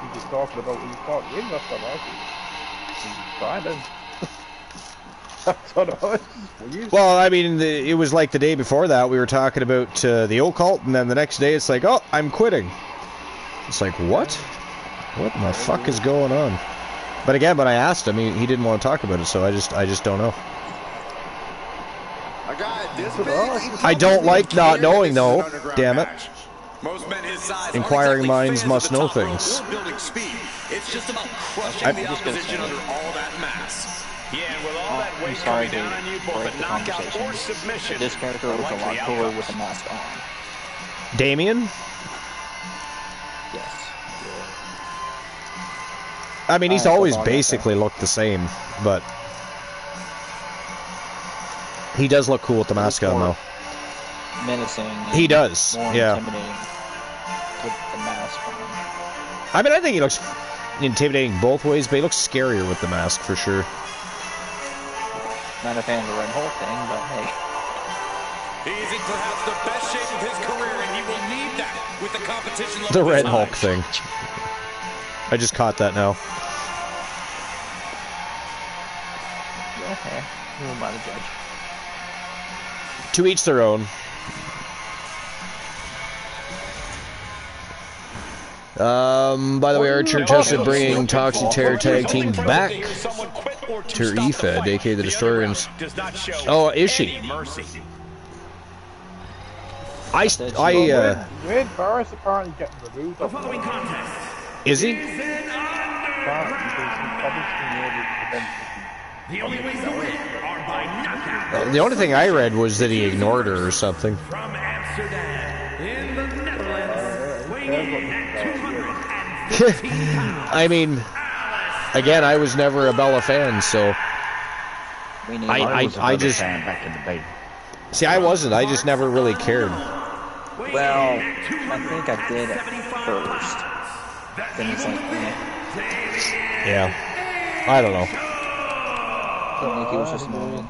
he was talking about what he was talking in. Last time I seen. He was fine then. I don't know. It's weird. Well, I mean, it was like the day before that we were talking about the occult, and then the next day it's like, oh, I'm quitting. It's like, what? What in the fuck is going on? But again, when I asked him, he didn't want to talk about it, so I just don't know. I don't like not knowing, though. Damn it. Inquiring minds must know things. It's just about crushing the opposition under all that mass. Yeah, and with all that weight coming down on you, both a knockout or submission. This character was a lot cooler with a mask on. Damien? Yes. I mean, he's always basically looked the same, but he does look cool with the mask on, though. Menacing. He does, more yeah. Intimidating with the mask on. I mean, I think he looks intimidating both ways, but he looks scarier with the mask for sure. Not a fan of the Red Hulk thing, but hey. He's in perhaps the best shape of his career, and he will need that with the competition. The Red Hulk thing. I just caught that now. Okay, who am I to judge? To each their own. By the way, Archer tested bringing Toxic Terror Tag Team back to EFED, aka the Destroyers. Oh, is she? Wade Barris apparently getting removed. The following contest. Is he? The only ways to win are by knockout. The only thing I read was that he ignored her or something. From Amsterdam, in the Netherlands, weighing in at 215 pounds. I mean, again, I was never a Bella fan, so I just back in the day. see, I wasn't. I just never really cared. Well, I think I did at first. Then it's like, Yeah, I don't know. I think he was just annoying.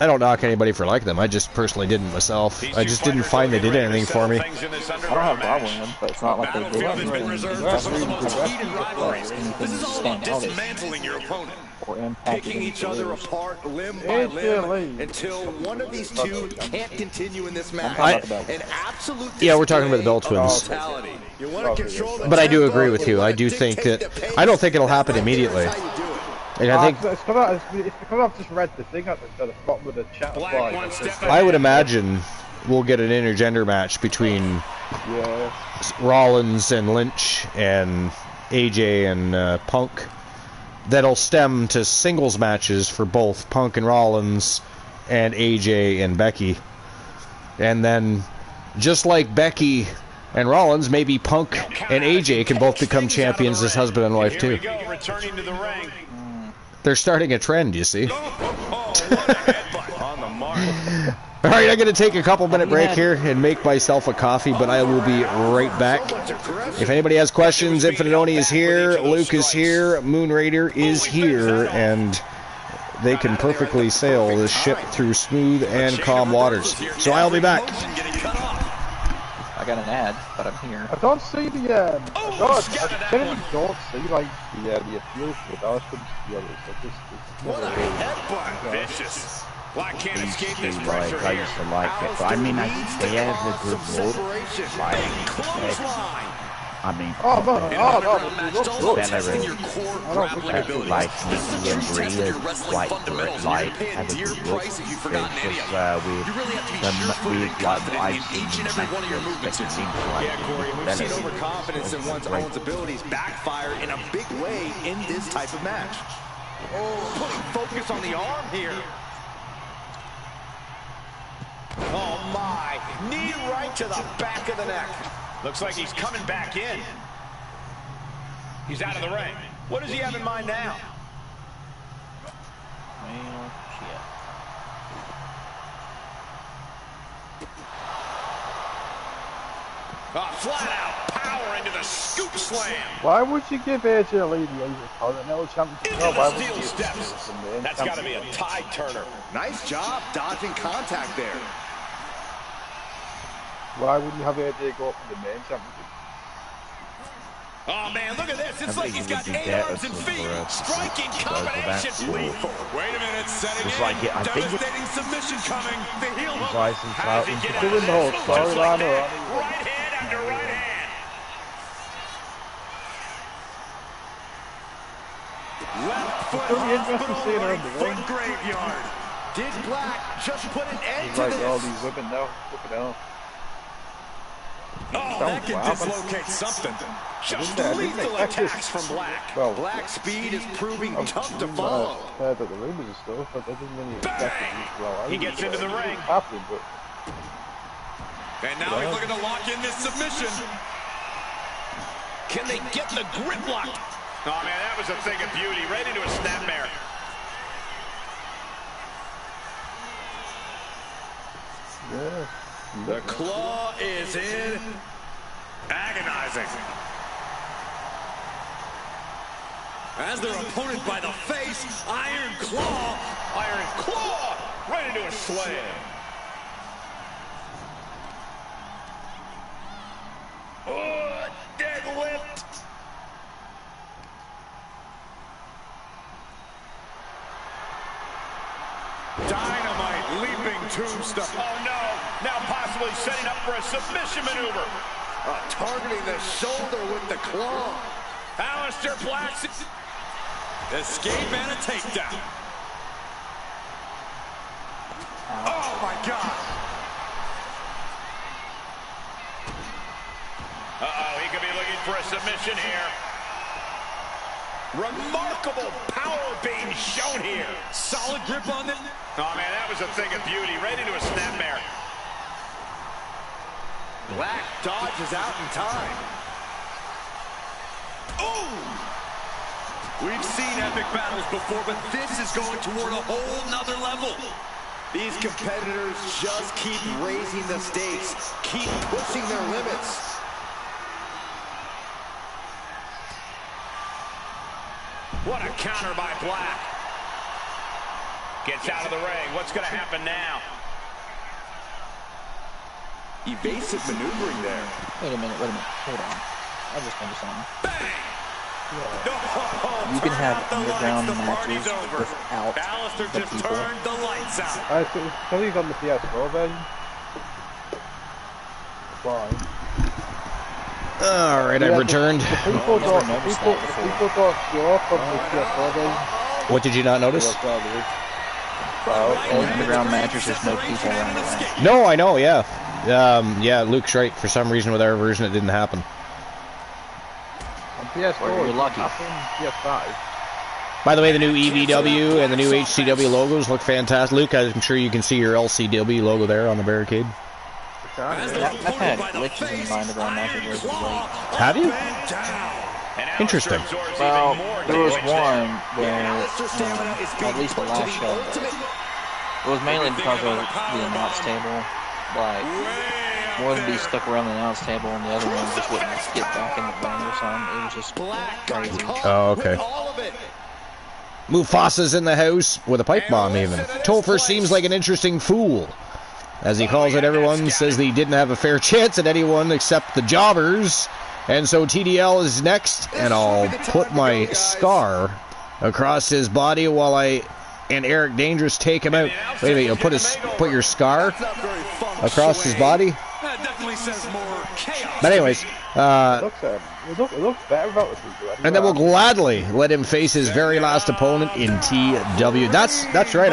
I don't knock anybody for liking them. I just personally didn't myself. I just didn't find they did anything for me. I don't have a problem with them, but it's not like they did anything stand out or impacted Picking each other apart limb by limb until one of these two can't continue in this match. An absolute yeah, we're talking about the Bell Twins. You want to control the but I do agree with you. I do think that I don't think it'll happen immediately. And I think it's because I've just read the thing at the bottom of the chat. I would imagine we'll get an intergender match between Rollins and Lynch and AJ and Punk that'll stem to singles matches for both Punk and Rollins and AJ and Becky. And then just like Becky and Rollins, maybe Punk and AJ can both become champions as husband and wife too. Returning to the ring. They're starting a trend, you see. What a headbutt on the mark. All right, I'm going to take a couple-minute break here and make myself a coffee, but I will be right back. If anybody has questions, Infinite Oni is here, Luke is here, Moon Raider is here, and they can perfectly sail this ship through smooth and calm waters. So I'll be back. I got an ad, but I'm here. I don't see the I generally don't see like the appeal for it. I was putting the others. What a headbutt! Vicious. Black can't escape this pressure I used to like it, but I mean, they have a good load. I mean, Veteran. I like Nikki and Brie is quite great, like, have a good look. It's just, with what I've seen in matches, it seems like we've seen overconfidence in one's own abilities backfire in a big way in this type of match. Oh, putting focus on the arm here. Oh my, knee right to the back of the neck. Looks like he's coming back in. He's out of the ring. What does he have in mind now? Well, shit. Flat out power into the scoop slam. Why would you give AJ a lead the Continental Championship? No, why would you give steps. That's got to be a tide turner. Nice job dodging contact there. Why wouldn't you have AJ go up for the main championship? Oh man, look at this. It's like he's got 8 arms and feet. Striking combination. Lethal. Wait a minute, setting in. Like I think devastating submission coming. The heel hook. Rising How does he get out doing of the whole this? storyline or Right hand after right hand. Left foot It's really interesting hospital, seeing her right in the foot ring. graveyard. Did Black just put an end to Like this? all these women now. Look at them. Oh, that can dislocate something. Just lethal attacks from Black. Well, Black speed is proving tough to I follow. heard that the rumors and stuff, but that doesn't really affect it. Well, He gets into the ring. Happening, but And now he's looking to lock in this submission. Can they get the grip lock? Oh man, that was a thing of beauty. Right into a snapmare. yeah. The claw is in. Agonizing. As their opponent by the face, Iron Claw, right into a slam. Oh, deadlift. Dynamite leaping tombstone. Oh no, now possibly setting up for a submission maneuver. Targeting the shoulder with the claw. Aleister Black. Escape and a takedown. Oh my God. Uh-oh, he could be looking for a submission here. Remarkable power being shown here. Solid grip on it. Oh man, that was a thing of beauty. Right into a snapmare. Black dodges out in time. Ooh! We've seen epic battles before, but this is going toward a whole nother level. These competitors just keep raising the stakes, keep pushing their limits. What a counter by Black. Gets out of the ring. What's going to happen now? Evasive maneuvering there. Wait a minute. Hold on. I just understand. You can have underground matches without the people. So he's on the PS4 version. Fine. Alright, I've returned. People don't show up on the PS4 version. What did you not notice? Underground matches, there's no people running around. No, I know, yeah. Yeah, Luke's right. For some reason with our version it didn't happen. On PS4, you're lucky. PS5. By the way, the new EVW and the new HCW logos look fantastic. Luke, I'm sure you can see your LCW logo there on the barricade. I've had glitches in my underground matches late. Have you? Interesting. Well, there was one where, at least the last show, it was mainly because of the announce table. Like, one would be stuck around the announce table and the other one just wouldn't get back in the ring or something. It was just crazy. Oh, okay. Mufasa's in the house with a pipe bomb even. Topher seems like an interesting fool. As he calls it, everyone says that he didn't have a fair chance at anyone except the jobbers. And so TDL is next, and I'll put my scar across his body while I and Eric Dangerous take him out. Wait a minute, you'll put your scar across his body? But anyways, it looks better about the people. and then we'll gladly let him face his very last opponent in TW. That's right.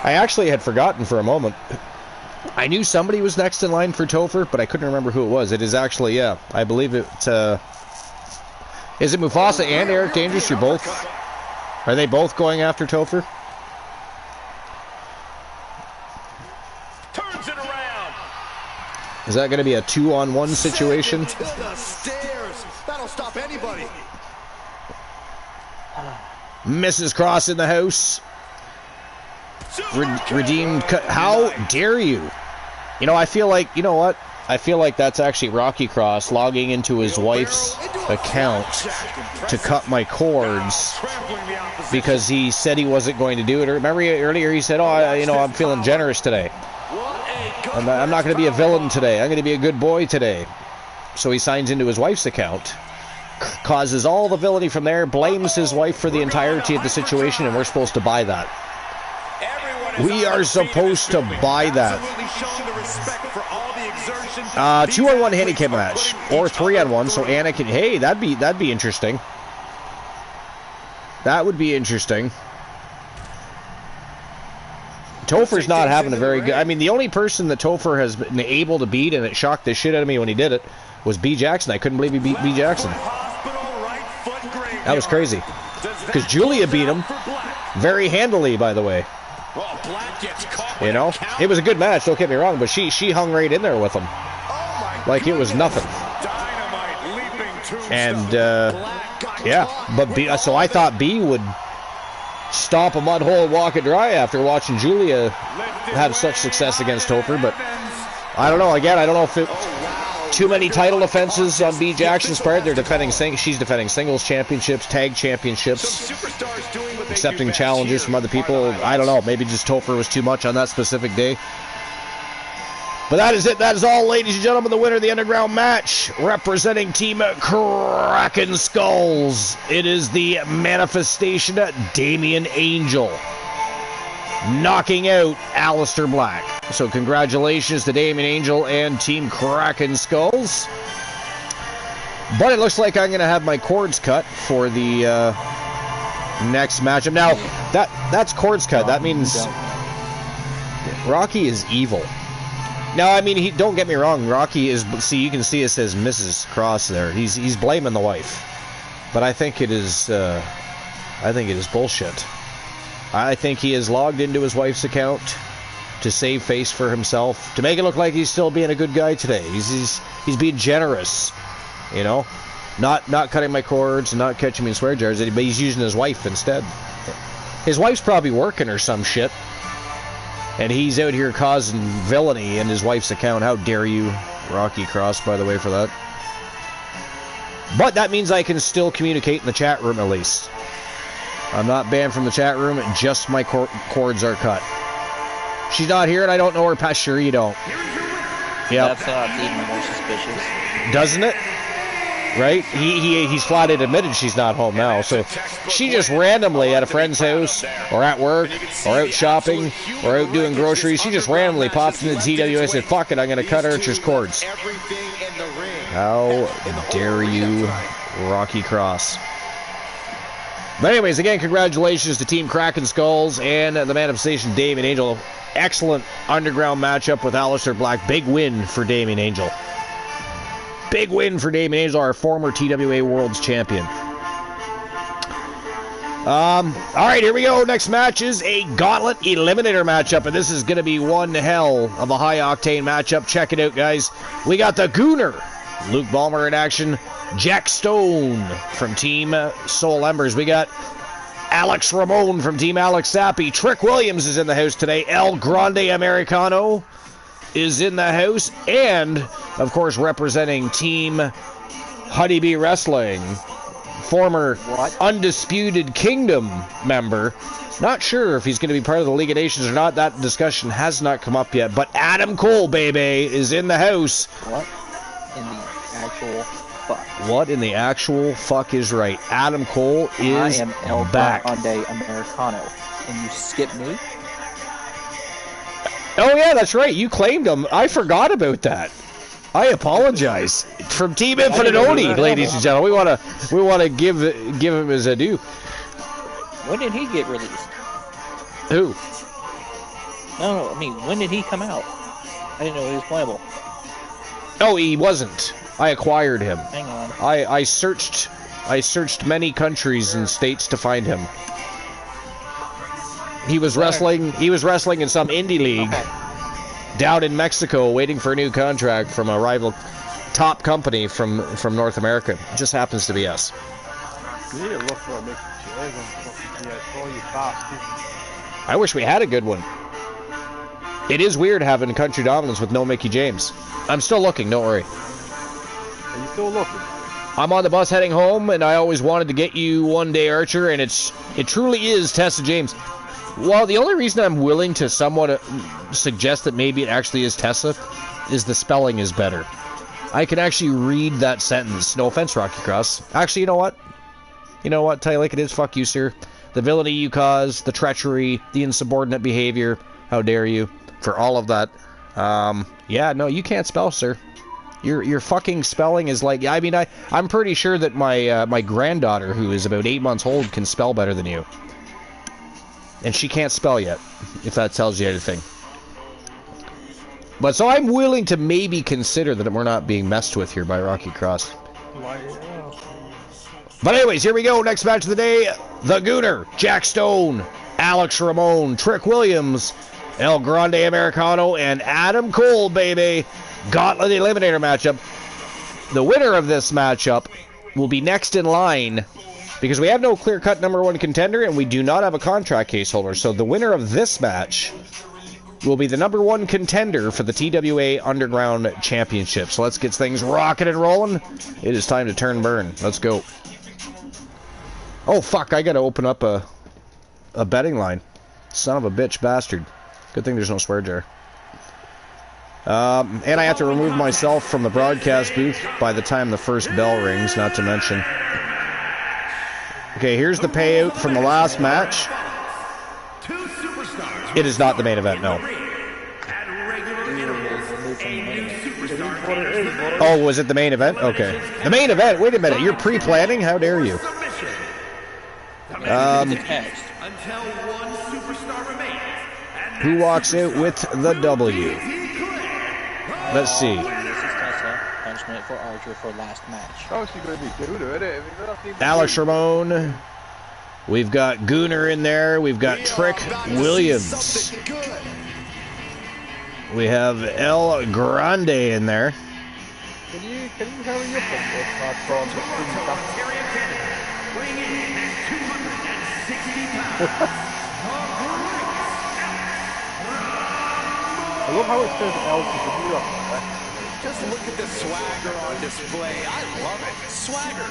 I actually had forgotten for a moment. I knew somebody was next in line for Topher, but I couldn't remember who it was. It is actually, yeah, I believe it. Is it Mufasa and Eric Dangerous? Are they both going after Topher? Turns it around. Is that going to be a 2-on-1 situation? To the stairs. That'll stop anybody. Mrs. Cross in the house. Redeemed. How dare you? You know, I feel like, you know what? I feel like that's actually Rocky Cross logging into his wife's account to cut my cords because he said he wasn't going to do it. Remember earlier he said, oh, I'm feeling generous today. I'm not going to be a villain today. I'm going to be a good boy today. So he signs into his wife's account, causes all the villainy from there, blames his wife for the entirety of the situation, and we're supposed to buy that. We are supposed to buy that. 2-on-1 handicap match or 3-on-1. So Anna can. Hey, that'd be interesting. That would be interesting. Topher's not having a very good. I mean, the only person that Topher has been able to beat, and it shocked the shit out of me when he did it, was B. Jackson. I couldn't believe he beat B. Jackson. That was crazy. Because Julia beat him very handily, by the way. You know, it was a good match, don't get me wrong, but she hung right in there with him like it was nothing. And yeah, but so I thought B would stomp a mud hole and walk it dry after watching Julia have such success against Topher, but I don't know. Again, I don't know if it too many title defenses on B. Jackson's part. She's defending singles championships, tag championships, accepting challenges from other people. I don't know. Maybe just Topher was too much on that specific day. But that is it. That is all, ladies and gentlemen. The winner of the Underground match, representing Team Kraken Skulls. It is the Manifestation Damian Angel, knocking out Aleister Black. So congratulations to Damian Angel and Team Kraken Skulls. But it looks like I'm going to have my cords cut for the next matchup. Now, that's cords cut. That means Rocky is evil. Now, I mean, don't get me wrong. Rocky is. See, you can see it says Mrs. Cross there. He's blaming the wife, but I think it is. I think it is bullshit. I think he is logged into his wife's account to save face for himself, to make it look like he's still being a good guy today. He's being generous, you know, not cutting my cords and not catching me in swear jars, but he's using his wife instead. His wife's probably working or some shit, and he's out here causing villainy in his wife's account. How dare you, Rocky Cross, by the way, for that. But that means I can still communicate in the chat room at least. I'm not banned from the chat room, just my cords are cut. She's not here and I don't know her past. Sure you don't. Yep. That's even more suspicious. Doesn't it? Right? He's flat out admitted she's not home now. So she just randomly at a friend's house or at work or out shopping or out doing groceries, she just randomly pops into the TWA and said, fuck it, I'm going to cut Archer's cords. How dare you, Rocky Cross. But anyways, again, congratulations to Team Kraken Skulls and the man of station, Damien Angel. Excellent underground matchup with Aleister Black. Big win for Damien Angel. Big win for Damien Angel, our former TWA World's Champion. All right, here we go. Next match is a Gauntlet Eliminator matchup, and this is going to be one hell of a high-octane matchup. Check it out, guys. We got the Gooner, Luke Ballmer in action. Jack Stone from Team Soul Embers. We got Alex Ramon from Team Alex Sappy. Trick Williams is in the house today. El Grande Americano is in the house. And, of course, representing Team Honeybee Wrestling, former Undisputed Kingdom member. Not sure if he's going to be part of the League of Nations or not. That discussion has not come up yet. But Adam Cole, baby, is in the house. What in the actual fuck? What in the actual fuck is right? Adam Cole is I am El back. Grande Americano, and you skip me? Oh yeah, that's right. You claimed him. I forgot about that. I apologize. From Team Infinite Oni, ladies and gentlemen, we want to give him his adieu. When did he get released? Who? No, I mean, when did he come out? I didn't know he was playable. Oh, he wasn't. I acquired him. Hang on. I searched many countries and states to find him. He was wrestling in some indie league down in Mexico, waiting for a new contract from a rival top company from North America. It just happens to be us. You need to look for a Mickey James and call you bastard. I wish we had a good one. It is weird having country dominance with no Mickey James. I'm still looking, don't worry. Are you still looking? I'm on the bus heading home, and I always wanted to get you one day, Archer, and it truly is Tessa James. Well, the only reason I'm willing to somewhat suggest that maybe it actually is Tessa is the spelling is better. I can actually read that sentence. No offense, Rocky Cross. Actually, you know what? Tell you like it is. Fuck you, sir. The villainy you caused, the treachery, the insubordinate behavior. How dare you? For all of that. Yeah, no, you can't spell, sir. Your fucking spelling is like... I mean, I'm pretty sure that my granddaughter, who is about 8 months old, can spell better than you. And she can't spell yet, if that tells you anything. But so I'm willing to maybe consider that we're not being messed with here by Rocky Cross. But anyways, here we go. Next match of the day. The Gooner, Jack Stone, Alex Ramon, Trick Williams, El Grande Americano, and Adam Cole, baby. Gauntlet Eliminator matchup. The winner of this matchup will be next in line, because we have no clear-cut number one contender, and we do not have a contract case holder. So the winner of this match will be the number one contender for the TWA Underground Championship. So let's get things rocking and rolling. It is time to turn burn. Let's go. Oh, fuck, I gotta open up a betting line. Son of a bitch bastard. Good thing there's no swear jar. And I have to remove myself from the broadcast booth by the time the first bell rings, not to mention... Okay, here's the payout from the last match. It is not the main event, no. Oh, was it the main event? Okay. The main event? Wait a minute, you're pre-planning? How dare you? Who walks out with the W? Let's see. For Archer for last match. Oh, she's going to be Gooner, isn't it? Alex Ramon. We've got Gooner in there. We've got Trick Williams. We have El Grande in there. Can you hurry up on this? I love how it says El to Just look at the swagger on display. I love it. Swagger.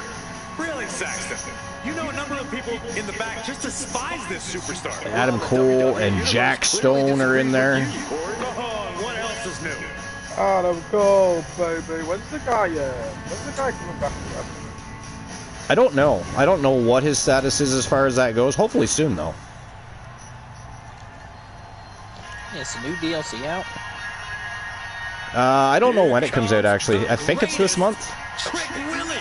Really, Saxton? You know a number of people in the back just despise this superstar. Adam Cole and Jack Stone are in there. What else is new? Adam Cole, baby. When's the guy coming back? I don't know. I don't know what his status is as far as that goes. Hopefully soon, though. Yes, a new DLC out. I don't know when it comes out, actually. I think it's this month. Trick Willie.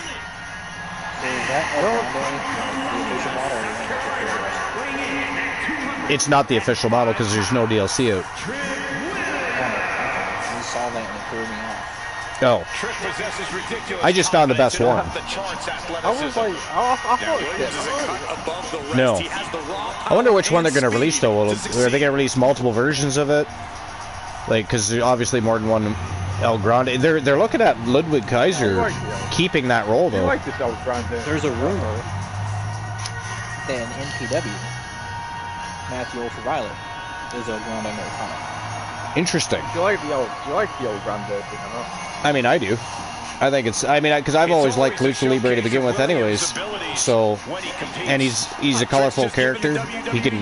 It's not the official model because there's no DLC out. You saw that and it threw me off. Oh. Trick possesses ridiculous. I just found the best one. I was like, I thought it did. No. I wonder which one they're going to release, though. Are they going to release multiple versions of it? Like, because there's obviously more than one El Grande. They're looking at Ludwig Kaiser keeping that role, though. I like this El Grande. There's a rumor that in NPW, Matthew Ultraviolet is El Grande Americana. Interesting. Do you like the El Grande? I mean, I do. I think it's. I mean, because I've always liked Lucha Libre to begin with, anyways. So, and he's a colorful character. He can.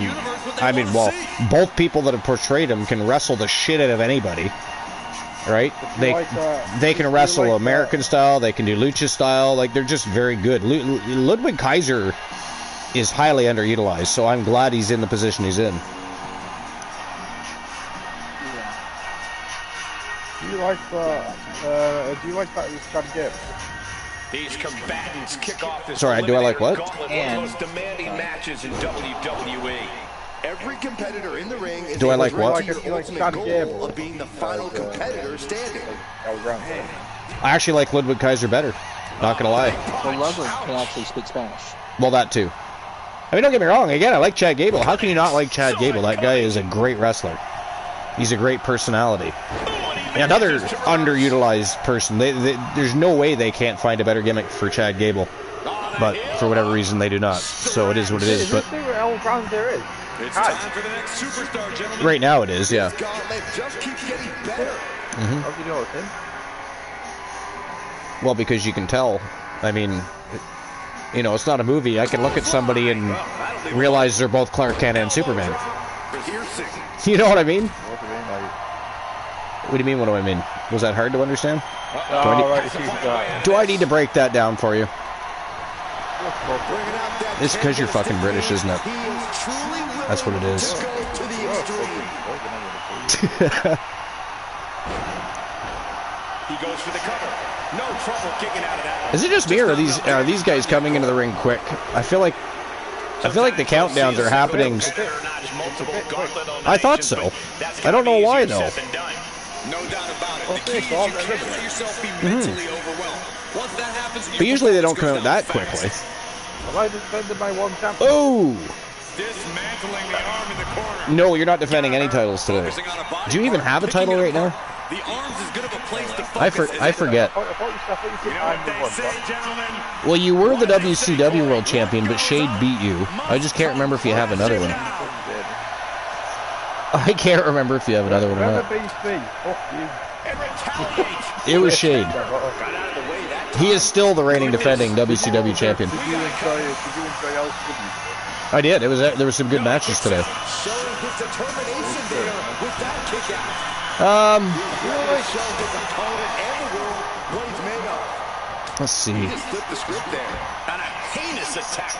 I mean, well, both people that have portrayed him can wrestle the shit out of anybody. Right? They can wrestle American style. They can do lucha style. Like, they're just very good. Ludwig Kaiser is highly underutilized, so I'm glad he's in the position he's in. Do you like that he's got to get? These combatants kick off this. Sorry, do I like what? And most demanding matches in WWE. Every competitor in the ring is do I like what? Goal of being the final competitor standing. I actually like Ludwig Kaiser better. Not gonna lie. Well, Ludwig can actually speak Spanish. Well, that too. I mean, don't get me wrong. Again, I like Chad Gable. How can you not like Chad Gable? That guy is a great wrestler. He's a great personality. Another underutilized person. There's no way they can't find a better gimmick for Chad Gable, but for whatever reason they do not. So it is what it is. But It's time for the next superstar, gentlemen. Right now it is, yeah. Just keeps getting better. How do you know it's him? Well, because you can tell. I mean, you know, it's not a movie. I can look at somebody and realize they're both Clark Kent and Superman. You know what I mean? What do you mean, what do I mean? Was that hard to understand? Do I need to break that down for you? It's because you're fucking British, isn't it? That's what it is. He goes for the cover. No trouble kicking out of that. Is it just me, or are these guys coming into the ring quick? I feel like the countdowns are happening. I thought so. I don't know why though. No doubt about it. The key is you can't let yourself be mentally overwhelmed. Once that happens, But usually they don't come out that quickly. Have I defended my one champion? Oh! dismantling the arm in the corner. No, you're not defending any titles today. Do you even have a title right now? The arm's as good of a place to I forget. You know what they say, gentlemen? Well, you were the WCW World Champion, but Shade beat you. I just can't remember if you have another one. I can't remember if you have another one or not. It was Shade. He is still the reigning defending WCW champion. I did. There was some good matches today. Let's see.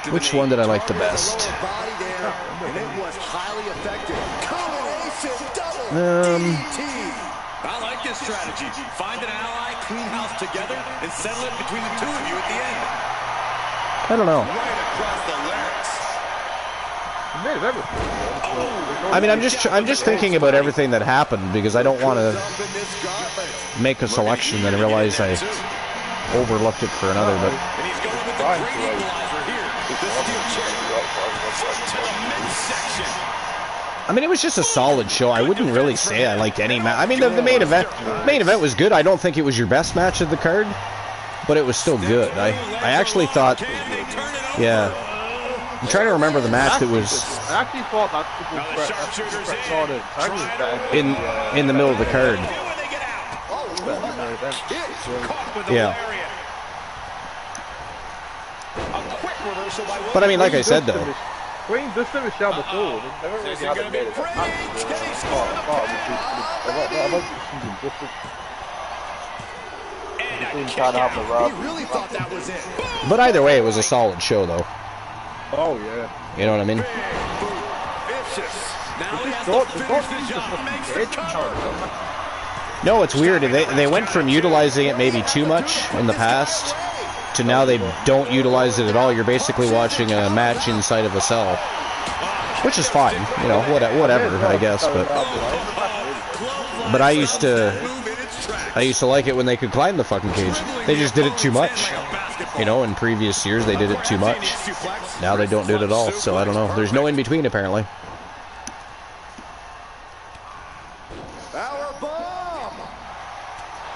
Which one did I like the best? I like this strategy. Find an ally, clean house together, and settle it between the two of you at the end. I don't know. Right across the larynx. I mean, I'm just thinking about everything that happened because I don't want to make a selection and realize I overlooked it for another. But And he's going with the great equalizer here. The steel chair to the midsection. I mean, it was just a solid show. I wouldn't really say I liked any match. I mean, the main event was good. I don't think it was your best match of the card, but it was still good. I actually thought, yeah. I'm trying to remember the match that was I actually thought that in the middle of the card. Yeah. reversal by But I mean, like I said though, Queen does the Michelle before. They never really had a bit of a He really thought that was it. but either way, it was a solid show though. Oh yeah. You know what I mean? Vicious. Now he has Thought- to thought finish he the just job. Makes the fucking cover. No, it's weird. They went from utilizing it maybe too much in the past to now they don't utilize it at all. You're basically watching a match inside of a cell, which is fine. You know, whatever, I guess. But I used to like it when they could climb the fucking cage. They just did it too much. You know, in previous years they did it too much. Now they don't do it at all. So I don't know. There's no in between apparently.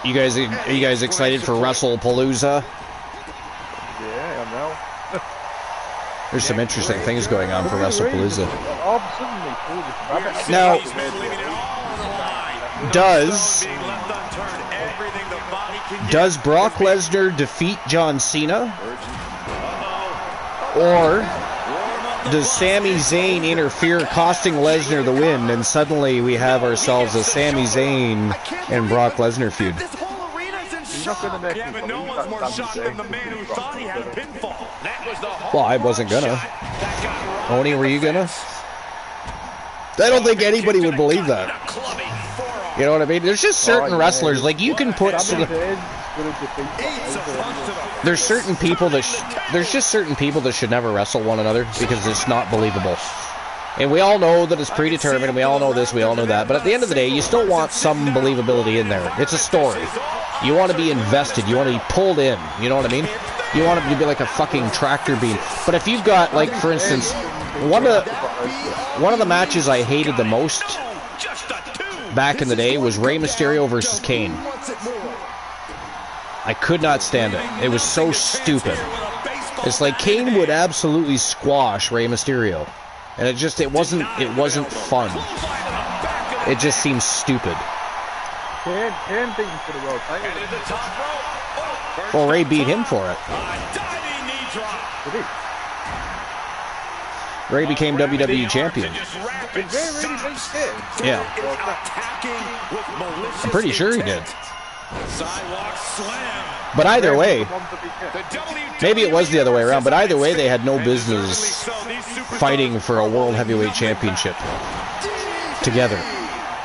Are you guys excited for WrestlePalooza? Yeah, I know. There's some interesting things going on for WrestlePalooza. Now, does Brock Lesnar defeat John Cena? Or does Sami Zayn interfere, costing Lesnar the win, and suddenly we have ourselves a Sami Zayn and Brock Lesnar feud? Yeah, but no one's more shocked than the man who thought he had a pinfall. That was the Well, I wasn't gonna. Oni, were you gonna? I don't think anybody would believe that. You know what I mean? There's just certain wrestlers, like you can put. There's certain people that there's just certain people that should never wrestle one another because it's not believable. And we all know that it's predetermined, and we all know this, we all know that. But at the end of the day, you still want some believability in there. It's a story. You want to be invested. You want to be pulled in. You know what I mean? You want it to be like a fucking tractor beam. But if you've got, like, for instance, one of the matches I hated the most back in the day was Rey Mysterio versus Kane. I could not stand it. It was so stupid. It's like Kane would absolutely squash Rey Mysterio. And it wasn't fun. It just seems stupid. Kane beat him for the world title. Well, Ray beat him for it. Did he? Ray became WWE champion. Did Ray really beat Kane? Yeah. I'm pretty sure he did. But either way, maybe it was the other way around, but either way, they had no business fighting for a World Heavyweight Championship together.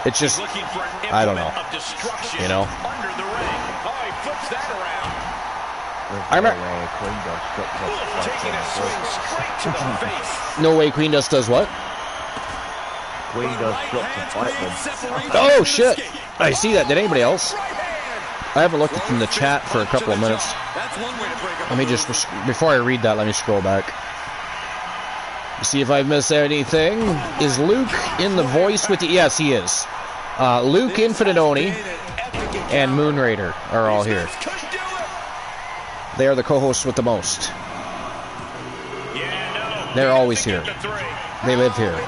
It's just, I don't know, you know? I remember. No way Queen Dust does what? Queen Dust dropped to fight them. Oh shit! I see that. Did anybody else? I haven't looked from the chat for a couple of minutes. Let me just, before I read that, let me scroll back. See if I've missed anything. Is Luke in the voice with the... Yes, he is. Luke, Infinite Oni, and Moon Raider are all here. They are the co-hosts with the most. They're always here. They live here.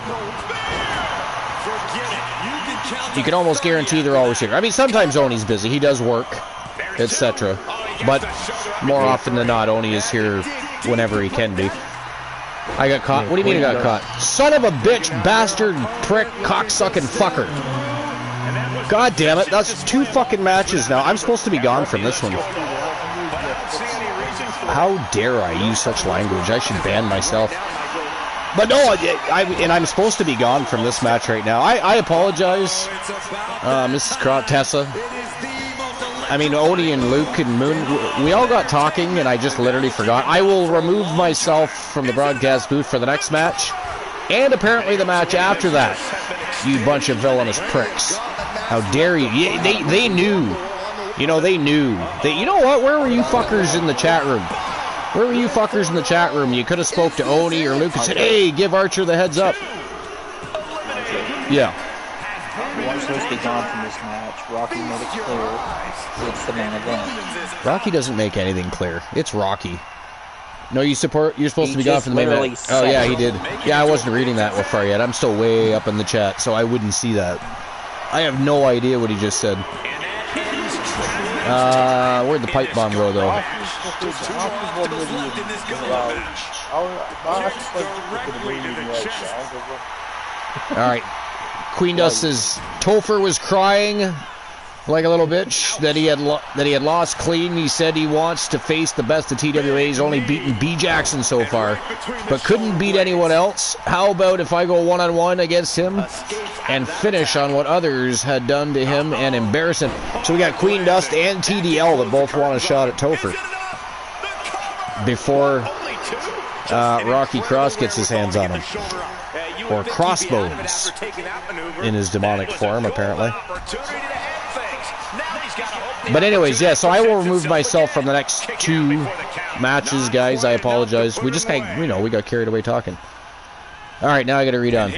You can almost guarantee they're always here. I mean, sometimes Oni's busy. He does work, etc. But more often than not, Oni is here whenever he can be. I got caught? What do you mean I got caught? Son of a bitch, bastard, prick, cocksucking fucker. God damn it, that's 2 fucking matches now. I'm supposed to be gone from this one. How dare I use such language? I should ban myself. But no, I'm supposed to be gone from this match right now. I apologize, Mrs. Tessa. I mean, Oni and Luke and Moon, we all got talking, and I just literally forgot. I will remove myself from the broadcast booth for the next match, and apparently the match after that. You bunch of villainous pricks. How dare you? They knew. You know, they knew. You know what? Where were you fuckers in the chat room? Where were you fuckers in the chat room? You could have spoke to Oni or Luke and said, hey, give Archer the heads up. Yeah. One's supposed to be gone from this match. Rocky made it clear it's the main event. Rocky doesn't make anything clear. It's Rocky. No, you're supposed to be gone from the main event. Oh, yeah, he did. Yeah, I wasn't reading that far yet. I'm still way up in the chat, so I wouldn't see that. I have no idea what he just said. Where'd the pipe bomb go, though? All right. Queen Dust says Topher was crying like a little bitch that he had lost clean. He said he wants to face the best of TWA. He's only beaten B Jackson so far, but couldn't beat anyone else. How about if I go one-on-one against him and finish on what others had done to him and embarrass him? So we got Queen Dust and TDL that both want a shot at Topher before Rocky Cross gets his hands on him. Or Crossbones in his demonic form, apparently. But anyways, yeah, so I will remove myself from the next 2 matches, guys. I apologize. We just kind of, we got carried away talking. All right, now I got to read on.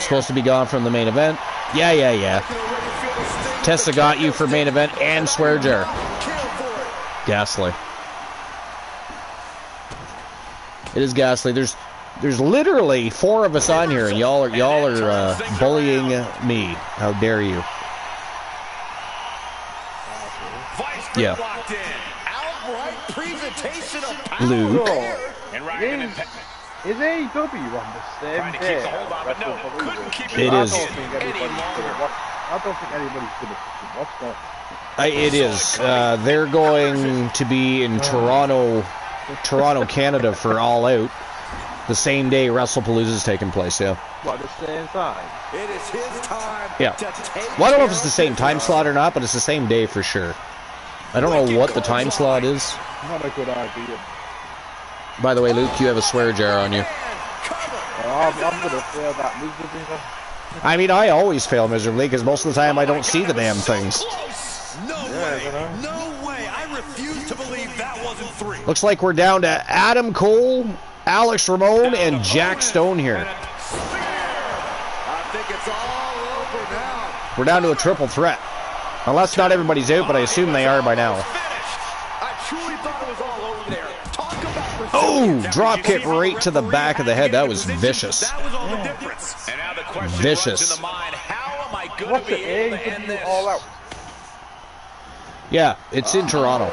Supposed to be gone from the main event. Yeah. Tessa got you for main event and swear jar. Ghastly. It is ghastly. There's literally 4 of us on here, and y'all are bullying me. How dare you? Yeah. Luke. Is AEW on the same day? It is. I don't think anybody's going to watch that. It is. They're going to be in Toronto, Canada for All Out. The same day WrestlePalooza is taking place, yeah. What, the same time? It is his time. Yeah. Well, I don't know if it's the same time slot or not, but it's the same day for sure. I don't know what the time slot is. Not a good idea. By the way, Luke, you have a swear jar on you. I'm going to fail that miserably. I mean, I always fail miserably because most of the time I don't see the damn things. No way. I refuse to believe that wasn't 3. Looks like we're down to Adam Cole, Alex Ramon, and Jack Stone here. I think it's all over now. We're down to a triple threat. Unless not everybody's out, but I assume they are by now. I truly thought it was all over there. Talk about Oh, drop kick right to the back of the head. That was vicious. That was all the difference. And now the question vicious. in the mind, how am I going to be able to end this? All out. Yeah, it's in Toronto.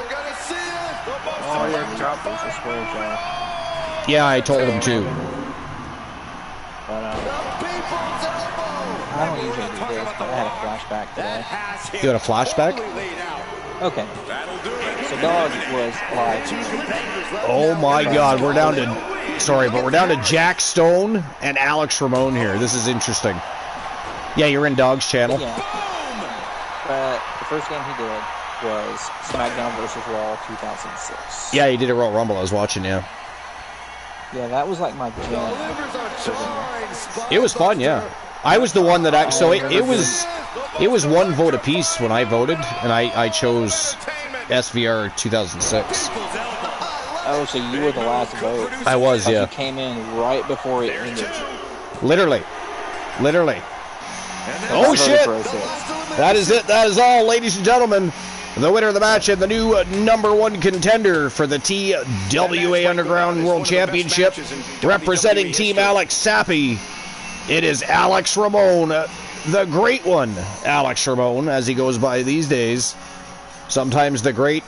Yeah, I told him to. I don't usually do this, but I had a flashback today. You had a flashback? Okay. So Dog was like... Oh my god, we're down to... Sorry, but we're down to Jack Stone and Alex Ramon here. This is interesting. Yeah, you're in Dog's channel. Yeah. But the first game he did was SmackDown vs. Raw 2006. Yeah, he did a Royal Rumble. I was watching, yeah. Yeah, that was like my jam. It was fun, yeah. I was the one that so it was 1 vote apiece when I voted, and I chose SVR 2006. Oh, so you were the last vote? I was, yeah. You came in right before it ended. Literally. Oh shit! That is it. That is all, ladies and gentlemen. The winner of the match and the new #1 contender for the TWA Underground World Championship, representing Team Alex Sappy. It is Alex Ramon, the great one, Alex Ramon, as he goes by these days. Sometimes the great.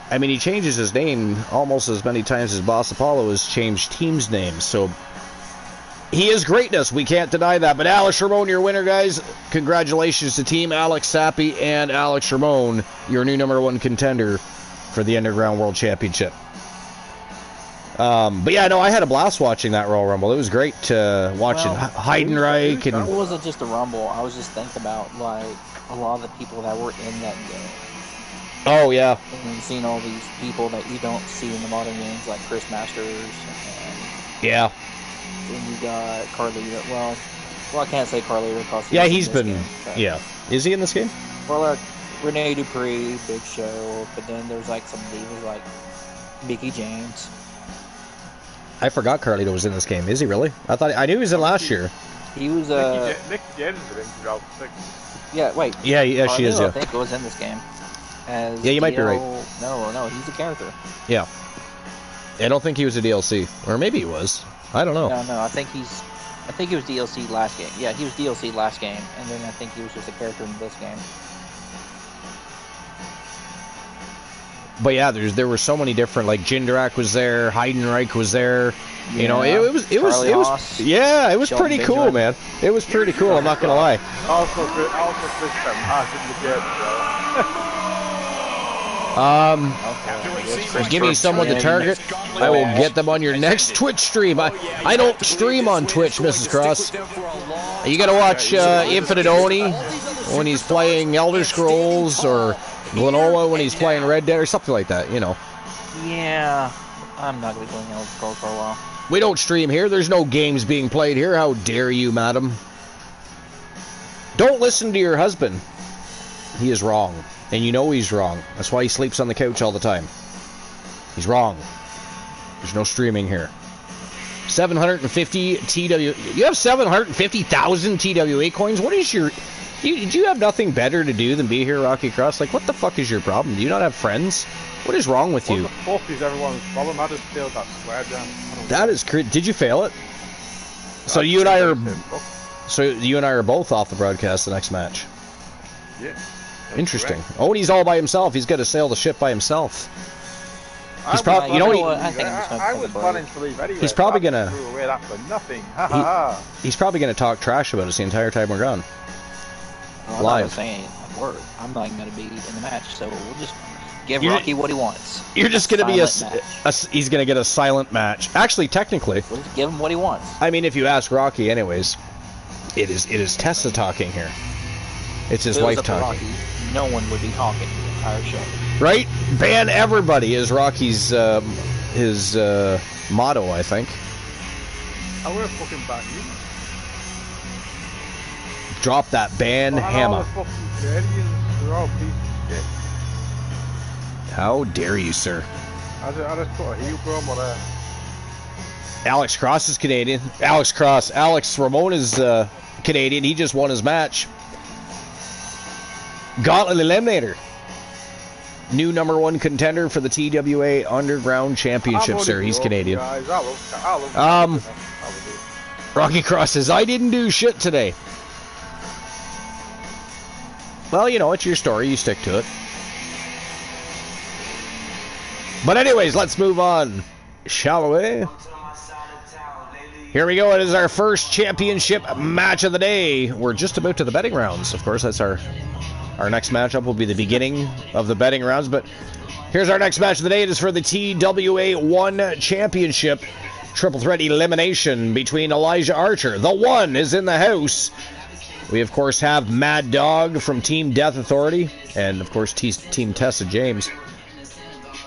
I mean, he changes his name almost as many times as Boss Apollo has changed teams' names, so he is greatness. We can't deny that. But Alex Ramon, your winner, guys. Congratulations to Team Alex Sappy and Alex Ramon, your new #1 contender for the Underground World Championship. But yeah, no, I had a blast watching that Royal Rumble. It was great watching Heidenreich and. It wasn't just a Rumble. I was just thinking about like a lot of the people that were in that game. Oh yeah. And seeing all these people that you don't see in the modern games, like Chris Masters. And yeah. And you got Carlito. Well, I can't say Carlito because yeah, he's been. Game, yeah. Is he in this game? Well, like Rene Dupree, Big Show, but then there's like some divas like Mickey James. I forgot Carlito was in this game. Is he really? I knew he was in last year. He was Mickey James was in 2006. Yeah, wait. Yeah, she is. Yeah. I think was in this game. As yeah, you might be right. No, he's a character. Yeah. I don't think he was a DLC, or maybe he was. I don't know. No, I think he was DLC last game. Yeah, he was DLC last game, and then I think he was just a character in this game. But yeah, there were so many different, like Jindrak was there, Heidenreich was there. You know, it was yeah, it was Shelton pretty cool, Benjamin. man. It was pretty cool. I'm not gonna lie. Also Chris Massive legit, Give me someone to target. I will get them on your next Twitch stream. I don't stream on Twitch, Mrs. Cross. You gotta watch Infinite Oni when he's playing Elder Scrolls, or Glenola when he's playing Red Dead, or something like that, you know. Yeah, I'm not going to be playing Elder Scrolls for a while. We don't stream here. There's no games being played here. How dare you, madam? Don't listen to your husband. He is wrong. And you know he's wrong. That's why he sleeps on the couch all the time. He's wrong. There's no streaming here. 750 TW... You have 750,000 TWA coins? What is your... Do you have nothing better to do than be here, Rocky Cross? Like, what the fuck is your problem? Do you not have friends? What is wrong with you? What the fuck is everyone's problem? I just failed that swear jam. That is... Did you fail it? So you and I are... So you and I are both off the broadcast the next match. Yeah. Interesting. Oh, and he's all by himself. He's got to sail the ship by himself. He's probably, you know, I was planning to leave anyway. He's probably gonna. Away that for nothing. He's probably gonna talk trash about us the entire time we're gone. Well, Live. I'm not saying a word. I'm not going to be in the match, so we'll just give Rocky what he wants. You're just gonna be he's gonna get a silent match. Actually, technically, we'll just give him what he wants. I mean, if you ask Rocky, anyways, it is Tessa talking here. It's his wife talking. Rocky, no one would be talking the entire show. Right? Ban everybody is Rocky's his motto, I think. I would have fucking banned you. Drop that ban hammer. How dare you, sir? I just put a heel promo there. Alex Cross is Canadian. Alex Ramon is Canadian. He just won his match. Gauntlet Eliminator. New #1 contender for the TWA Underground Championship, sir. He's Canadian. Rocky Cross says, I didn't do shit today. Well, you know, it's your story. You stick to it. But anyways, let's move on, shall we? Here we go. It is our first championship match of the day. We're just about to the betting rounds. Of course, that's our next matchup will be the beginning of the betting rounds. But here's our next match of the day. It is for the TWA 1 Championship. Triple threat elimination between Elijah Archer. The one is in the house. We, of course, have Mad Dog from Team Death Authority. And, of course, Team Tessa James.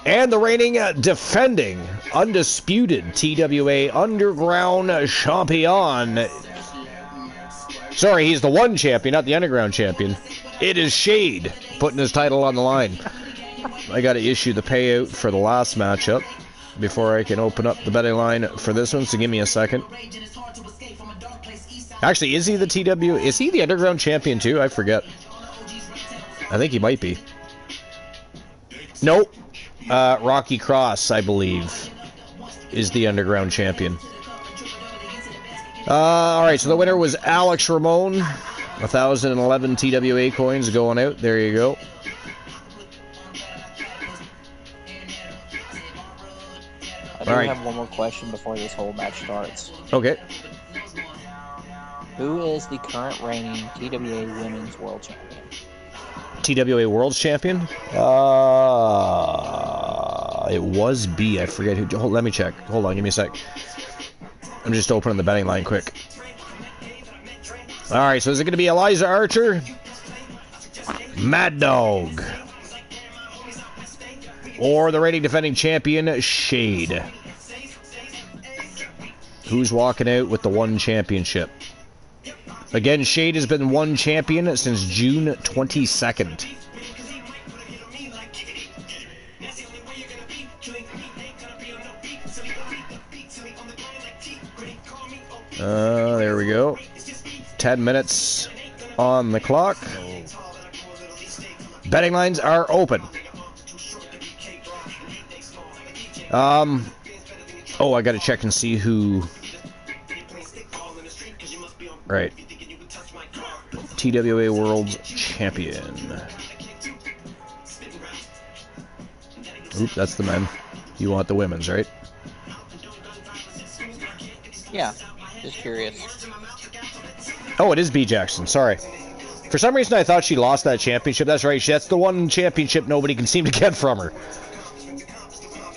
And the reigning, defending, undisputed TWA Underground champion. Sorry, he's the 1 champion, not the Underground champion. It is Shade, putting his title on the line. I got to issue the payout for the last matchup before I can open up the betting line for this one, so give me a second. Actually, is he the is he the Underground champion too? I forget. I think he might be. Nope. Rocky Cross, I believe, is the Underground champion. Alright, so the winner was Alex Ramon. 1,011 TWA coins going out. There you go. I do have one more question before this whole match starts. Okay. Who is the current reigning TWA Women's World Champion? TWA World Champion? It was B. I forget who. Let me check. Hold on, give me a sec. I'm just opening the betting line quick. Alright, so is it going to be Elijah Archer? Mad Dog? Or the reigning defending champion, Shade? Who's walking out with the 1 championship? Again, Shade has been 1 champion since June 22nd. There we go. 10 minutes on the clock. Betting lines are open. Oh, I gotta check and see who. Right. TWA World Champion. Oop, that's the men. You want the women's, right? Yeah, just curious. Oh, it is B. Jackson. Sorry. For some reason, I thought she lost that championship. That's right. That's the one championship nobody can seem to get from her.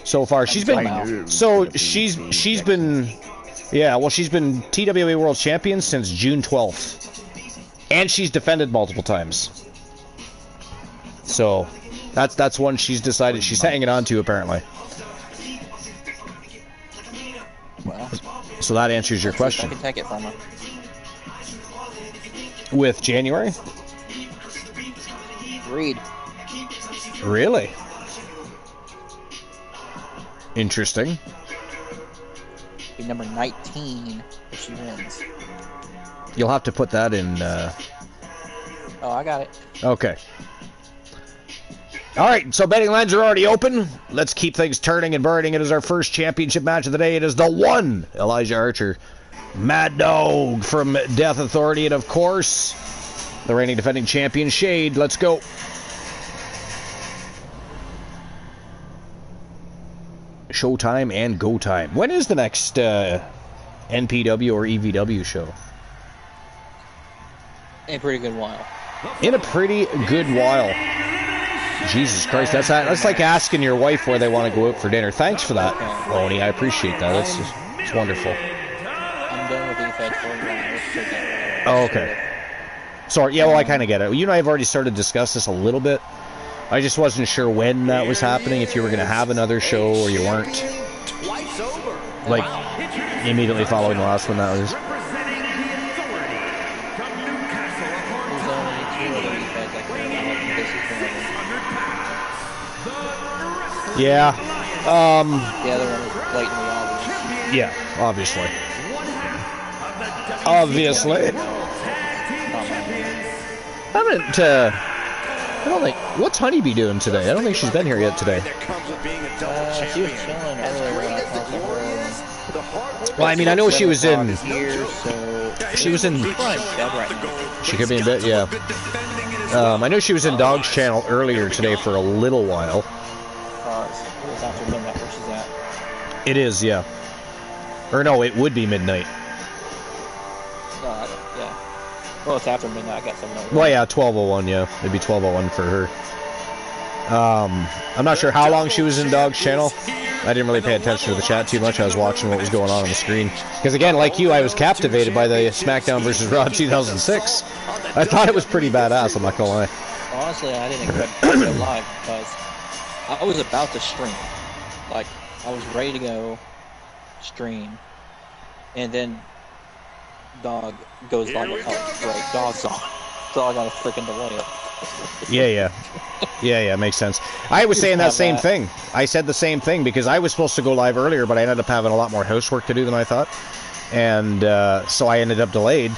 So far, she's been. So she's been. Yeah, well, she's been TWA World Champion since June 12th, and she's defended multiple times. So that's one she's decided she's hanging on to apparently. Well, so that answers your question. I can take it from her. With January? Reed. Really? Interesting. Be number 19 if she wins. You'll have to put that in. Oh, I got it. Okay. All right, so betting lines are already open. Let's keep things turning and burning. It is our first championship match of the day. It is the one Elijah Archer, Mad Dog from Death Authority, and of course, the reigning defending champion Shade. Let's go. Showtime and go time. When is the next NPW or EVW show? In a pretty good while. In a pretty good while. Jesus Christ, that's like asking your wife where they want to go out for dinner. Thanks for that, Loney. I appreciate that. It's wonderful. I'm done with defense for a while. Oh, okay. Sorry, yeah, well, I kind of get it. You and I have already started to discuss this a little bit. I just wasn't sure when that was happening, if you were going to have another show or you weren't. Like, immediately following the last one, that was. Yeah. The other one was blatantly obvious. Yeah, obviously. Obviously. I don't think. What's Honeybee doing today? I don't think she's been here yet today. She was chilling earlier when I talked to her. Well, I mean, I know she was in. She was in. She could be in bed, yeah. I know she was in Dog's channel earlier today for a little while. It was after midnight where she's at. It is, yeah. Or no, it would be midnight. Yeah. Well, it's after midnight. I got 7:01. Well, yeah, 12:01. Yeah, it'd be 12:01 for her. I'm not sure how long she was in Dog's channel. I didn't really pay attention to the chat too much. I was watching what was going on the screen. Because again, like you, I was captivated by the SmackDown vs. Raw 2006. I thought it was pretty badass. I'm not gonna lie. Honestly, I didn't expect to go live because I was about to stream. Like, I was ready to go stream, and then Dog goes live. Oh, great, Dog's on. So I got a freaking delay. Yeah, makes sense. I was saying that same thing. I said the same thing because I was supposed to go live earlier, but I ended up having a lot more housework to do than I thought, and so I ended up delayed.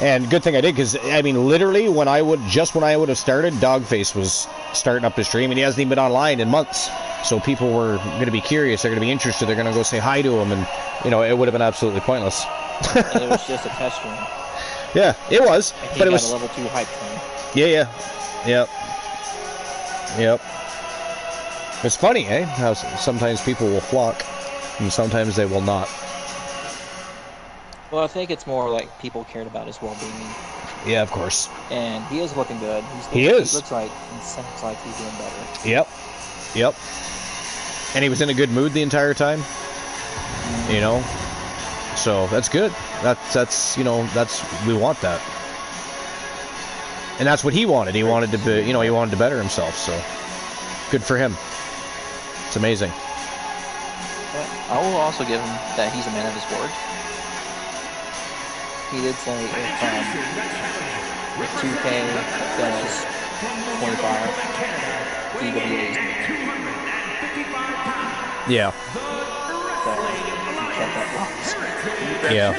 And good thing I did, because I mean, literally, when I would have started, Dogface was starting up the stream, and he hasn't even been online in months. So people were going to be curious, they're going to be interested, they're going to go say hi to him, and it would have been absolutely pointless. And it was just a test room. Yeah, it was, but it was a level 2 hype train. Yep. It's funny, eh? How sometimes people will flock, and sometimes they will not. Well, I think it's more like people cared about his well-being. Yeah, of course. And he is looking good. He is. He looks like, it sounds like he's doing better. Yep. And he was in a good mood the entire time. So that's good. That's we want that. And that's what he wanted. He wanted to be, he wanted to better himself. So good for him. It's amazing. But I will also give him that he's a man of his word. He did say if 2K does 25, EWA. Yeah. So check that box. Yeah.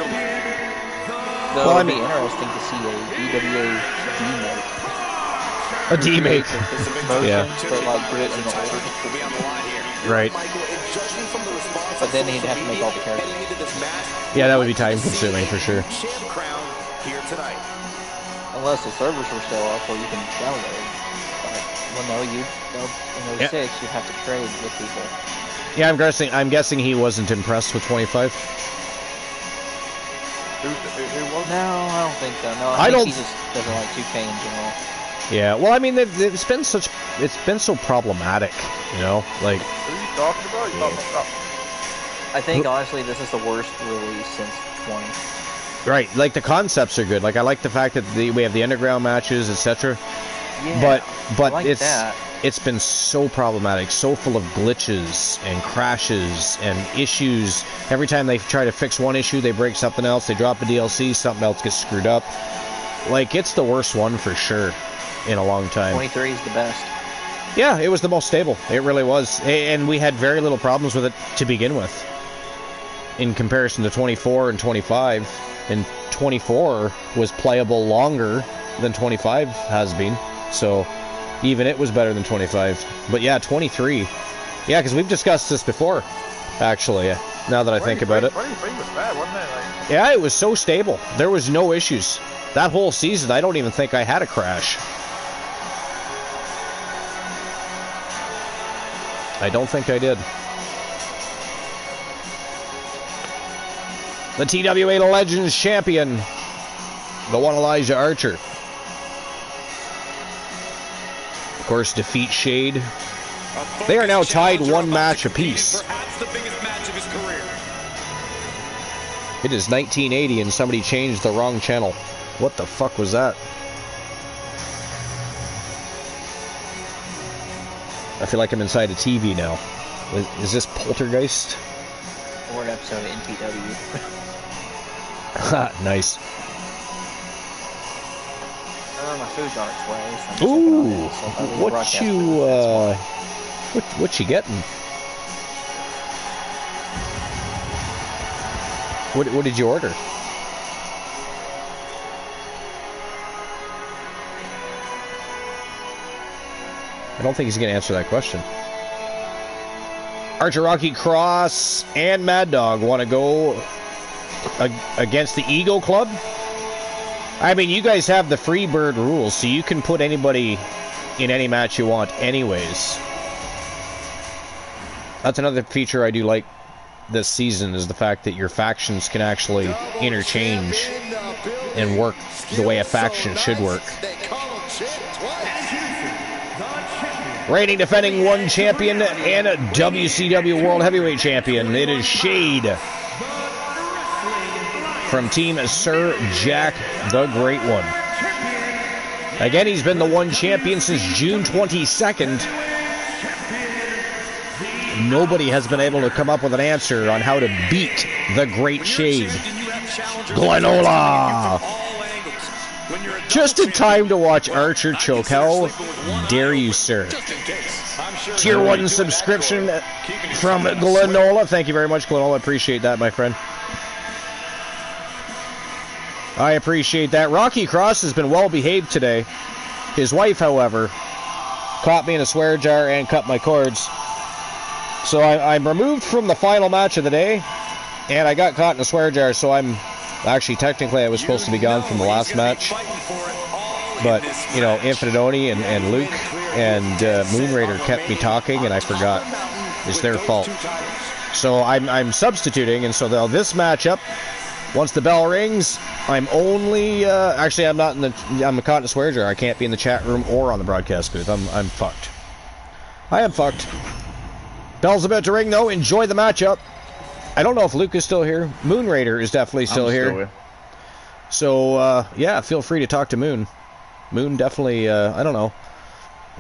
Though it'd be interesting to see a EWA D-make. A D-make. Yeah. But like Brit and the older. Right. But then he'd have to make all the characters. Yeah, that would be time consuming for sure. Unless the servers were still up where you can download. Well, no, in 06, you'd have to trade with people. Yeah, I'm guessing he wasn't impressed with 25. Who was? No, I don't think so. No, I think don't. He just doesn't like 2K in general. Yeah, well, I mean, it's been so problematic, you know, like. Who are you talking about? You talking about? I think honestly, this is the worst release since 20. Right, like the concepts are good. Like I like the fact that we have the underground matches, etc. Yeah, but like it's been so problematic, so full of glitches and crashes and issues. Every time they try to fix one issue, they break something else. They drop a DLC, something else gets screwed up. Like it's the worst one for sure in a long time. 23 is the best. Yeah, it was the most stable. It really was, and we had very little problems with it to begin with. In comparison to 24 and 25, and 24 was playable longer than 25 has been, so even it was better than 25. But yeah, 23, yeah, because we've discussed this before, actually, now that I think about it. 23 was bad, wasn't it? Like, yeah, it was so stable. There was no issues. That whole season, I don't even think I had a crash. I don't think I did. The TWA Legends Champion, the one Elijah Archer. Of course, defeat Shade. They are now tied one match apiece. It is 1980 and somebody changed the wrong channel. What the fuck was that? I feel like I'm inside a TV now. Is this Poltergeist? Or an episode of NPW. Nice. My food's on its way. So ooh, what you getting? What did you order? I don't think he's going to answer that question. Archer Rocky Cross and Mad Dog want to go against the Ego Club. I mean, you guys have the Freebird rules, so you can put anybody in any match you want anyways. That's another feature I do like this season, is the fact that your factions can actually interchange and work the way a faction should work. Reigning defending one champion and a WCW World Heavyweight Champion, it is Shade from Team Sir Jack the Great One. Again, he's been the one champion since June 22nd. Nobody has been able to come up with an answer on how to beat the Great Shade. Glenola! Just in time to watch Archer choke. How dare you, sir? Tier 1 subscription from Glenola. Thank you very much, Glenola. Appreciate that, my friend. I appreciate that. Rocky Cross has been well behaved today. His wife, however, caught me in a swear jar and cut my cords. So I'm removed from the final match of the day, and I got caught in a swear jar, so I'm... Actually, technically, I was supposed to be gone from the last match. But, you know, Infinite Oni and Luke and Moon Raider kept me talking, and I forgot. It's their fault. So I'm substituting, and so this matchup, once the bell rings, I'm only... actually, I'm not in the... I'm caught in a swear jar. I can't be in the chat room or on the broadcast booth. I'm fucked. I am fucked. Bell's about to ring, though. Enjoy the matchup. I don't know if Luke is still here. Moon Raider is definitely still here. So, yeah, feel free to talk to Moon. Moon definitely, I don't know,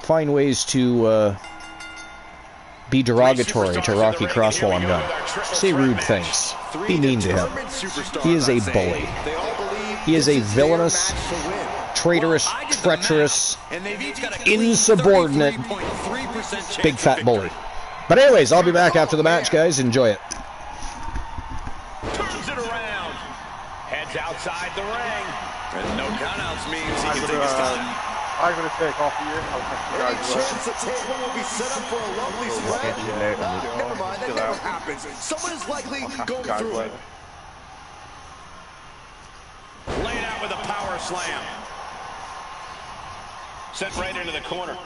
find ways to be derogatory to Rocky Cross while I'm gone. Say rude things. Be mean to him. He is a bully. He is a villainous, traitorous, treacherous, insubordinate, big fat bully. But anyways, I'll be back after the match, guys. Enjoy it. Turns it around. Heads outside the ring. And no countouts means he can take his time. I'm going to take off here. I'll catch you guys later. Chance the table will be set up for a lovely spread. Never mind, that never happens. Someone is likely going through it. Laid out with a power slam. Sent right into the corner.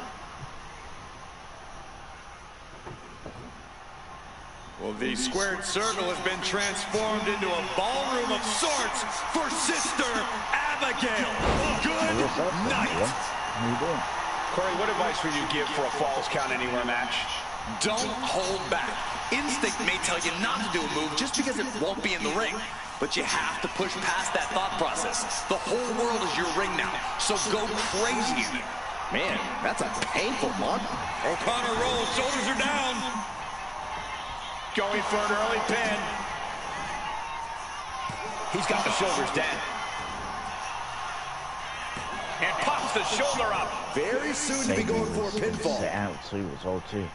The squared circle has been transformed into a ballroom of sorts for Sister Abigail. Good night. How you doing? Corey, what advice would you give for a Falls Count Anywhere match? Don't hold back. Instinct may tell you not to do a move just because it won't be in the ring. But you have to push past that thought process. The whole world is your ring now, so go crazy in it. Man, that's a painful one. O'Connor rolls, shoulders are down. Going for an early pin. He's got the shoulders down. And pops the shoulder up. Very soon to be going for a pinfall. Out too as well too.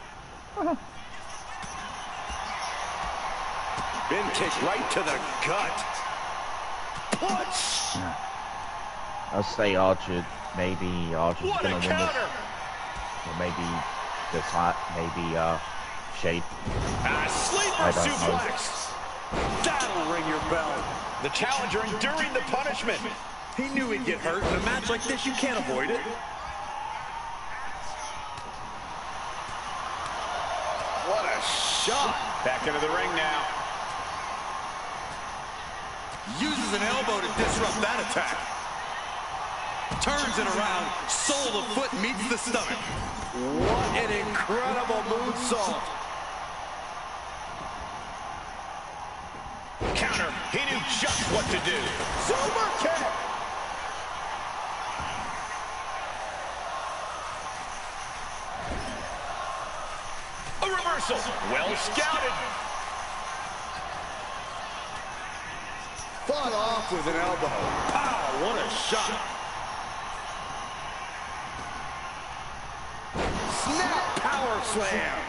Been kicked right to the gut. Punch. I'll say Archer. Maybe Archer's What gonna a win this. counter. Or maybe this hot. Maybe Shade. A sleeper suplex. That'll ring your bell. The challenger enduring the punishment. He knew he'd get hurt. In a match like this, you can't avoid it. What a shot. Back into the ring now. Uses an elbow to disrupt that attack. Turns it around. Sole of the foot meets the stomach. What an incredible moonsault. Counter. He knew just what to do. Super kick. A reversal. Well scouted. Fought off with an elbow. Pow, what a shot. Snap power slam.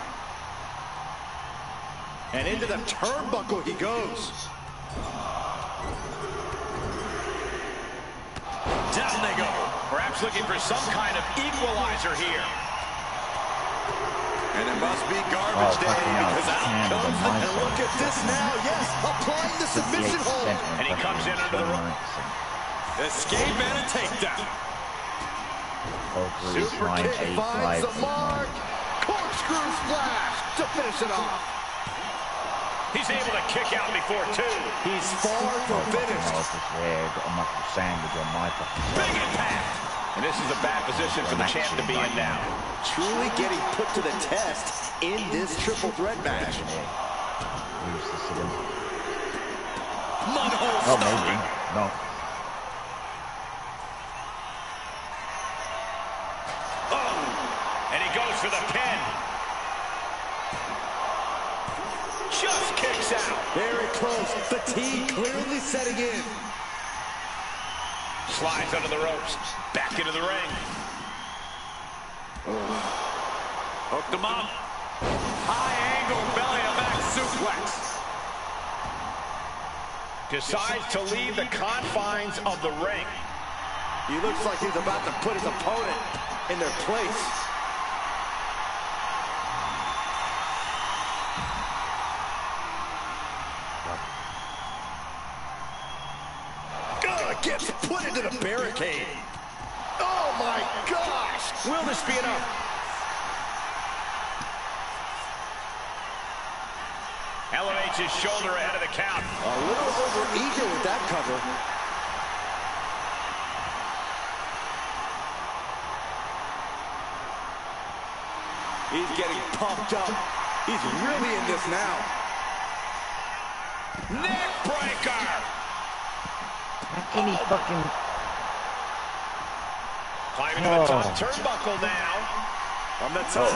And into the turnbuckle he goes. Down they go. Perhaps looking for some kind of equalizer here. And it must be garbage day because out comes the... And look at this now. Yes, applying the submission hold. And he comes in under the rope. Escape and a takedown. Super kick finds the mark. Corkscrew splash to finish it off. He's able to kick out before two. He's far from finished. Big impact. And this is a bad position for the champ to be in now. Truly getting put to the test in this triple threat match. Mudhole stomping. No. Oh, and he goes for the pin. Just kicks out. Very close. Fatigue clearly setting in. Slides under the ropes. Back into the ring. Hooked him up. High angle belly to back suplex. Decides to leave the confines of the ring. He looks like he's about to put his opponent in their place. Gets put into the barricade. Oh my gosh! Will this be enough? Elevates his shoulder ahead of the count. A little over-eager with that cover. He's getting pumped up. He's really in this now. Neck breaker! Any fucking... Climbing to the top turnbuckle now. From the top.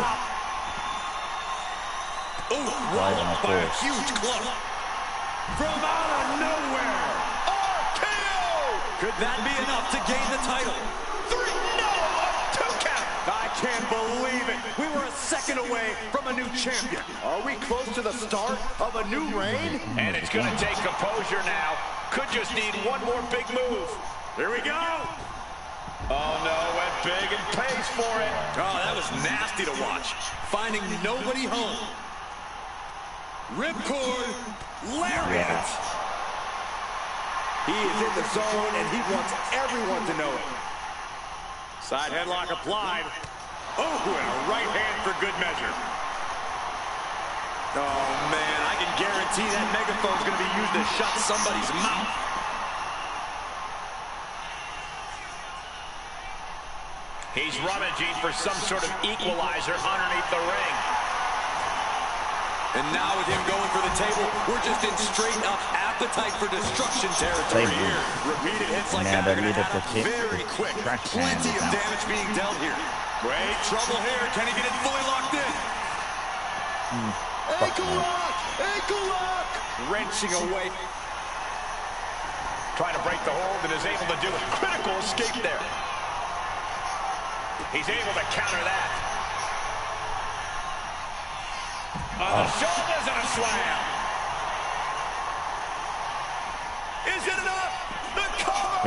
Ooh, walloped by a huge club. From out of nowhere. RKO! Could that be enough to gain the title? 3, no, a 2 count. I can't believe it. We were a second away from a new champion. Are we close to the start of a new reign? And it's going to take composure now. Could just need one more big move. Here we go. Oh, no, went big and pays for it. Oh, that was nasty to watch. Finding nobody home. Ripcord, lariat. He is in the zone, and he wants everyone to know it. Side headlock applied. Oh, and a right hand for good measure. Oh, man, I can guarantee that megaphone's going to be used to shut somebody's mouth. He's rummaging for some sort of equalizer underneath the ring. And now with him going for the table, we're just in straight up appetite for destruction territory here. Repeated hits like that are going to add up very quick. Plenty of damage being dealt here. Great trouble here. Can he get it fully locked in? Ankle lock! Ankle lock! Wrenching away. Trying to break the hold and is able to do a critical escape there. He's able to counter that. On the shoulders and a slam. Is it enough? The cover!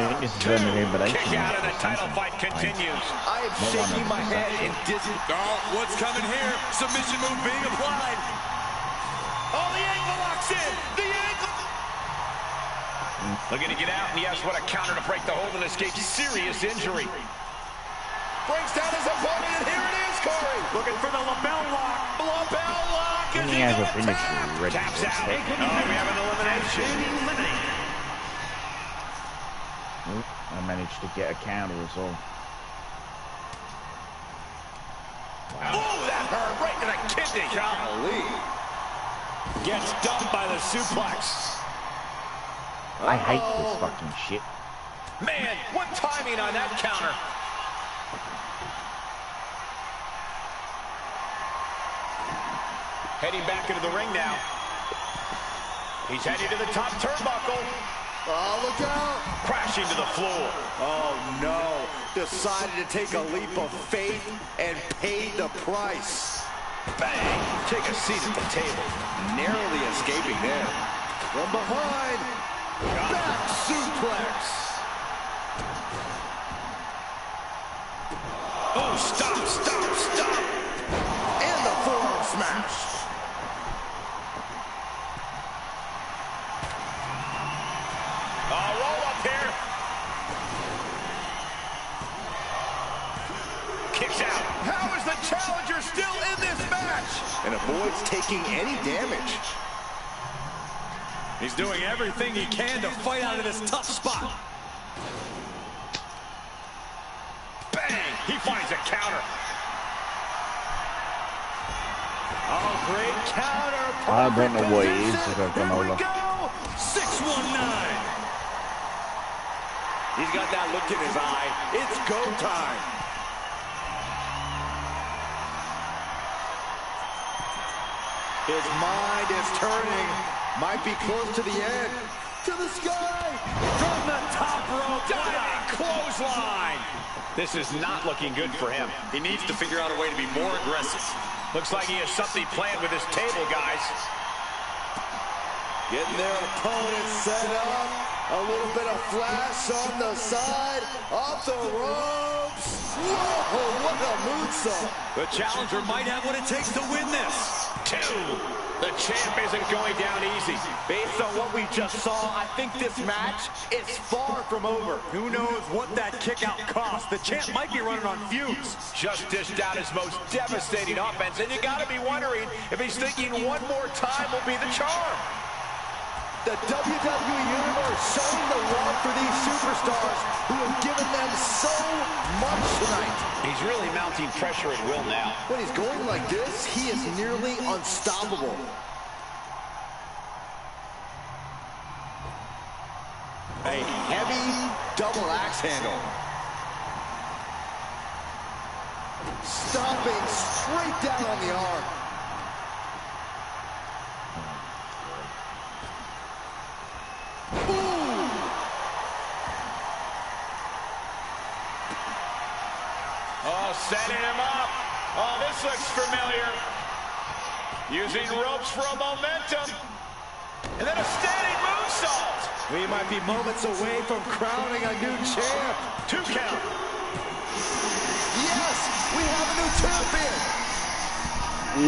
Kick out and the title fight continues. I am shaking my head in dizzy. Oh, what's coming here? Submission move being applied. Oh, the ankle locks in. The ankle. Looking to get out, and yes, what a counter to break the hold and escape serious injury. Breaks down his opponent, and here it is, Corey. Looking for the lapel lock. Lapel lock. Is he going to tap? Taps out. Oh, we have an elimination. I managed to get a counter as well. Wow. Oh, that hurt right to the kidney. Golly. Gets dumped by the suplex. I hate this fucking shit. Man, what timing on that counter. Heading back into the ring now. He's heading to the top turnbuckle. Oh, look out. Crashing to the floor. Oh, no. Decided to take a leap of faith and paid the price. Bang. Take a seat at the table. Narrowly escaping there. From behind. Back suplex. Oh, stop, stop, stop. And the forearm smash. Roll up here. Kicks out. How is the challenger still in this match? And avoids taking any damage. He's doing everything he can to fight out of this tough spot. Bang! He finds a counter. Oh, great counter. I don't know what it is if I've gone over. 619. He's got that look in his eye. It's go time. His mind is turning. Might be close to the end. To the sky. From the top rope. Diving clothesline. This is not looking good for him. He needs to figure out a way to be more aggressive. Looks like he has something planned with his table, guys. Getting their opponent set up. A little bit of flash on the side. Off the ropes. Whoa, what a moonsault. The challenger might have what it takes to win this. 2. The champ isn't going down easy. Based on what we just saw, I think this match is far from over. Who knows what that kick out cost? The champ might be running on fumes. Just dished out his most devastating offense, and you gotta be wondering if he's thinking one more time will be the charm. The WWE Universe showing the love for these superstars who have given them so much tonight. He's really mounting pressure at will now. When he's going like this, he is nearly unstoppable. A heavy double axe handle. Stomping straight down on the arm. Oh, setting him up. Oh, this looks familiar. Using ropes for a momentum. And then a standing moonsault. We might be moments away from crowning a new champ. 2 count. Yes, we have a new champion.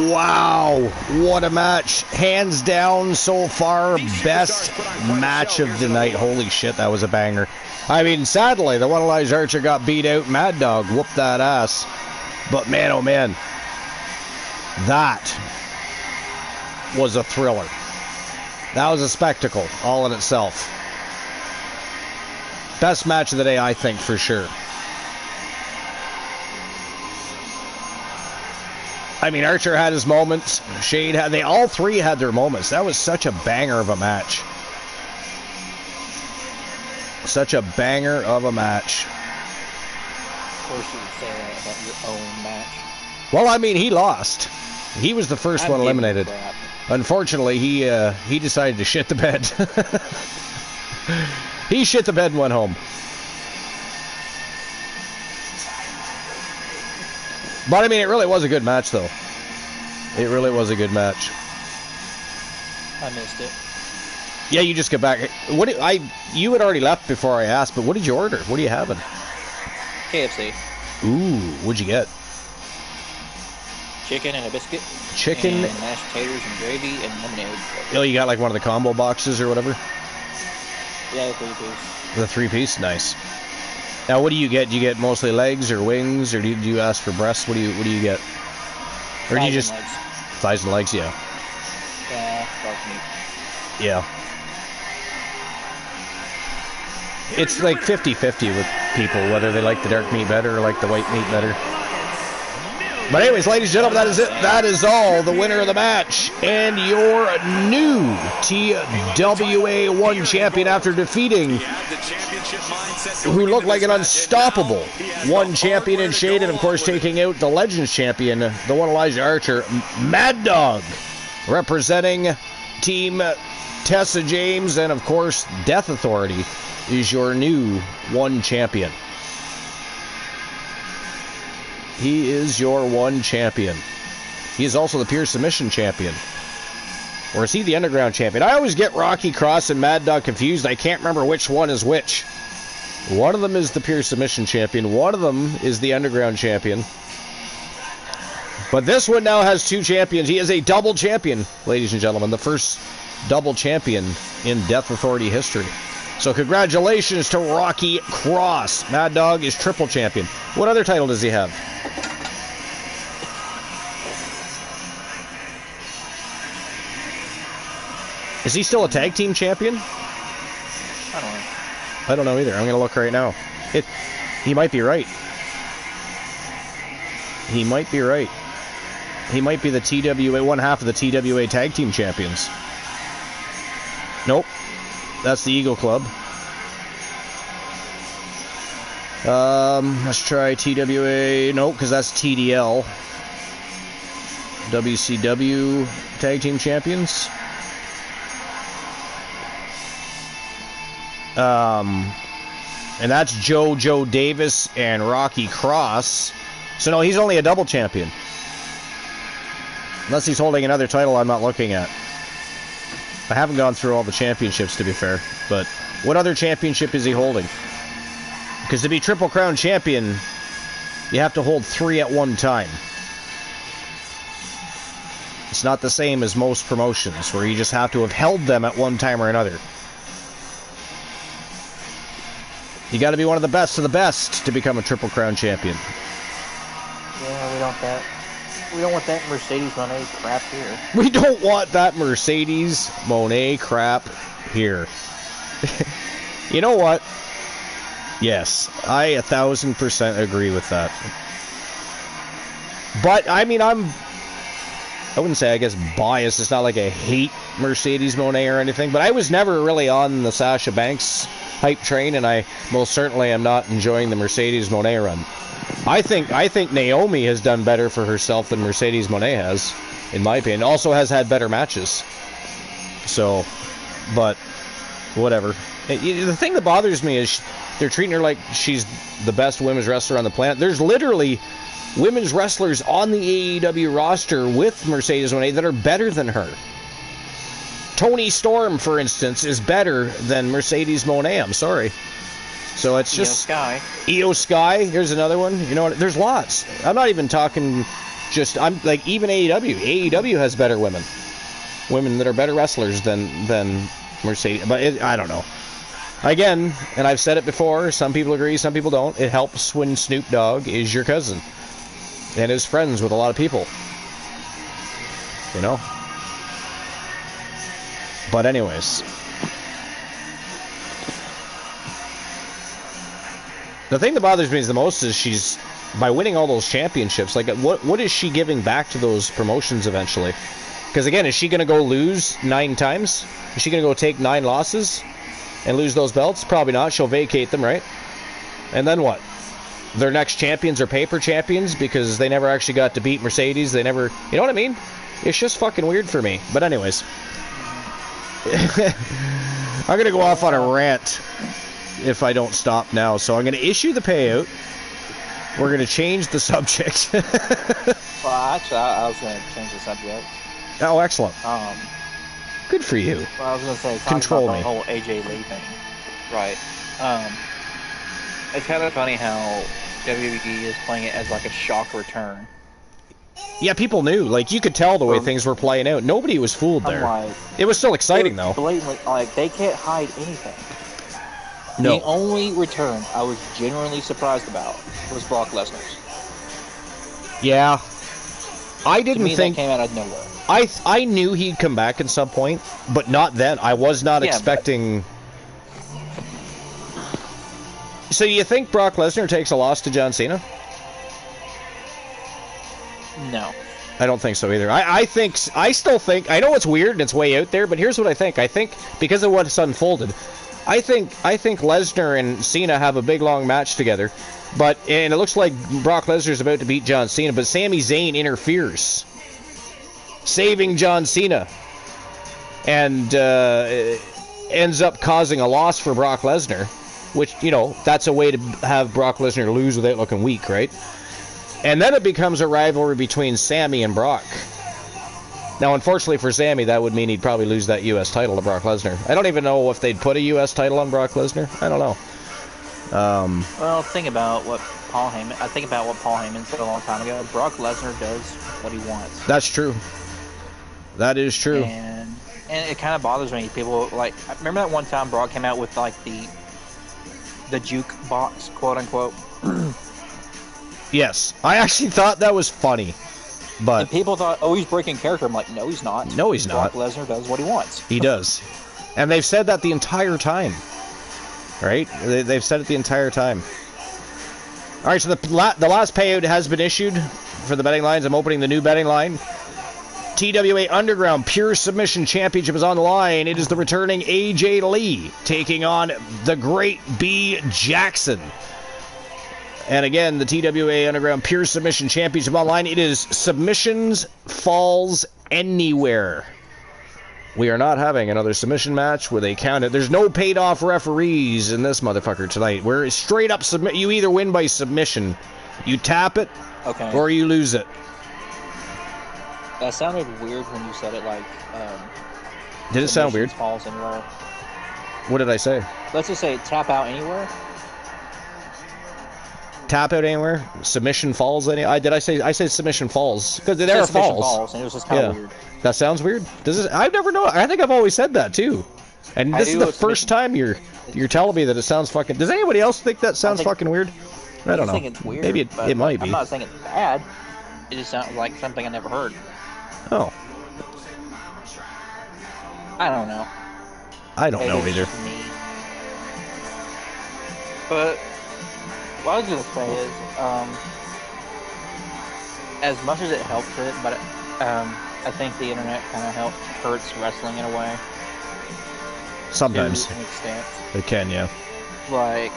Wow, what a match. Hands down so far, best match of the night. Holy shit, that was a banger. I mean, sadly, the one Elijah Archer got beat out. Mad Dog whooped that ass. But man, oh man, that was a thriller. That was a spectacle, all in itself. Best match of the day, I think, for sure. I mean, Archer had his moments. Shade had... all three had their moments. That was such a banger of a match. Such a banger of a match. Of course you would say that about your own match. Well, I mean, he lost. He was the first one eliminated. Unfortunately, he decided to shit the bed. He shit the bed and went home. But I mean, it really was a good match, though. It really was a good match. I missed it. Yeah, you just get back. You had already left before I asked, but what did you order? What are you having? KFC. Ooh, what'd you get? Chicken and a biscuit. Chicken. And mashed potatoes and gravy and lemonade. Oh, you got like one of the combo boxes or whatever? Yeah, the 3-piece. The 3-piece? Nice. Now, what do you get? Do you get mostly legs or wings, or do you ask for breasts? What do you get? Or do you just... Legs. Thighs and legs, yeah. Yeah, dark meat. Yeah. It's like 50-50 with people, whether they like the dark meat better or like the white meat better. But anyways, ladies and gentlemen, that is it. That is all. The winner of the match and your new TWA 1 champion after defeating who looked like an unstoppable 1 champion in Shade, and of course taking out the Legends champion, the one Elijah Archer, Mad Dog, representing Team Tessa James, and of course Death Authority is your new 1 champion. He is your 1 champion. He is also the pure submission champion. Or is he the underground champion? I always get Rocky Cross and Mad Dog confused. I can't remember which one is which. One of them is the pure submission champion. One of them is the underground champion. But this one now has 2 champions. He is a double champion, ladies and gentlemen. The first double champion in Death Authority history. So congratulations to Rocky Cross. Mad Dog is triple champion. What other title does he have? Is he still a tag team champion? I don't know. I don't know either. I'm going to look right now. He might be right. He might be right. He might be the TWA, one half of the TWA tag team champions. Nope. That's the Eagle Club. Let's try TWA. Nope, because that's TDL. WCW tag team champions. And that's Joe Davis and Rocky Cross. So no, he's only a double champion. Unless he's holding another title I'm not looking at. I haven't gone through all the championships, to be fair. But what other championship is he holding? Because to be Triple Crown champion, you have to hold 3 at one time. It's not the same as most promotions, where you just have to have held them at one time or another. You got to be one of the best to become a Triple Crown champion. Yeah, we don't want that Mercedes Moné crap here. We don't want that Mercedes Moné crap here. You know what? Yes, I 1000% agree with that. But, I mean, I wouldn't say, I guess, biased. It's not like I hate Mercedes Moné or anything, but I was never really on the Sasha Banks hype train, and I most certainly am not enjoying the Mercedes Moné run. I think Naomi has done better for herself than Mercedes Moné has, in my opinion. Also has had better matches. So, but, whatever. The thing that bothers me is they're treating her like she's the best women's wrestler on the planet. There's literally women's wrestlers on the AEW roster with Mercedes Moné that are better than her. Toni Storm, for instance, is better than Mercedes Moné. I'm sorry. So it's just... Io Sky. Here's another one. You know what? There's lots. I'm not even talking just... I'm like, even AEW. AEW has better women. Women that are better wrestlers than Mercedes. But I don't know. Again, and I've said it before, some people agree, some people don't. It helps when Snoop Dogg is your cousin. And is friends with a lot of people. You know? But anyways, the thing that bothers me the most is she's, by winning all those championships, like what is she giving back to those promotions eventually? Because again, is she going to go lose 9 times? Is she going to go take 9 losses and lose those belts? Probably not. She'll vacate them, right? And then what? Their next champions are paper champions because they never actually got to beat Mercedes. They never, you know what I mean? It's just fucking weird for me. But anyways, I'm going to go off on a rant if I don't stop now. So I'm going to issue the payout. We're going to change the subject. Well, actually, I was going to change the subject. Oh, excellent. Good for you. Well, I was going to say, control about me. The whole AJ Lee thing. Right. It's kind of funny how WWE is playing it as like a shock return. Yeah, people knew. Like, you could tell the way things were playing out. Nobody was fooled there. Like, it was still exciting, though. Blatantly, like, they can't hide anything. No. The only return I was genuinely surprised about was Brock Lesnar's. Yeah. I didn't think... that came out of nowhere. I knew he'd come back at some point, but not then. I was not expecting... So you think Brock Lesnar takes a loss to John Cena? No. I don't think so either. I still think... I know it's weird and it's way out there, but here's what I think. I think, because of what's unfolded, I think Lesnar and Cena have a big, long match together, and it looks like Brock Lesnar's about to beat John Cena, but Sami Zayn interferes, saving John Cena, and ends up causing a loss for Brock Lesnar, which, you know, that's a way to have Brock Lesnar lose without looking weak, right? And then it becomes a rivalry between Sami and Brock. Now, unfortunately for Sami, that would mean he'd probably lose that U.S. title to Brock Lesnar. I don't even know if they'd put a U.S. title on Brock Lesnar. I don't know. Well, think about what Paul Heyman said a long time ago. Brock Lesnar does what he wants. That's true. That is true. And it kind of bothers me. People, like, remember that one time Brock came out with, like, the juke box, quote unquote? Yes. I actually thought that was funny. But and people thought, oh, he's breaking character. I'm like, no, he's not. No, he's not. Brock Lesnar does what he wants. He does. And they've said that the entire time. Right? They've said it the entire time. All right, so the last payout has been issued for the betting lines. I'm opening the new betting line. TWA Underground Pure Submission Championship is on the line. It is the returning AJ Lee taking on the great B. Jackson. And again, the TWA Underground Pure Submission Championship online. It is Submissions Falls Anywhere. We are not having another submission match where they count it. There's no paid-off referees in this motherfucker tonight. We're straight up submit. You either win by submission, you tap it, or you lose it. That sounded weird when you said it. Like, did it sound weird? Falls Anywhere. What did I say? Let's just say tap out anywhere. Tap out anywhere? Submission falls anywhere? I said submission falls. Because there are falls. And it was just kind of weird. That sounds weird? I've never known. I think I've always said that too. And this is the first time you're telling me that it sounds fucking... Does anybody else think that sounds fucking weird? I don't know. Think it's weird, maybe it might be. I'm not saying it's bad. It just sounds like something I never heard. Oh. I don't know. I don't know either. But what I was going to say is, as much as it helps it, but I think the internet kind of hurts wrestling in a way. Sometimes. To an extent. It can, yeah. Like,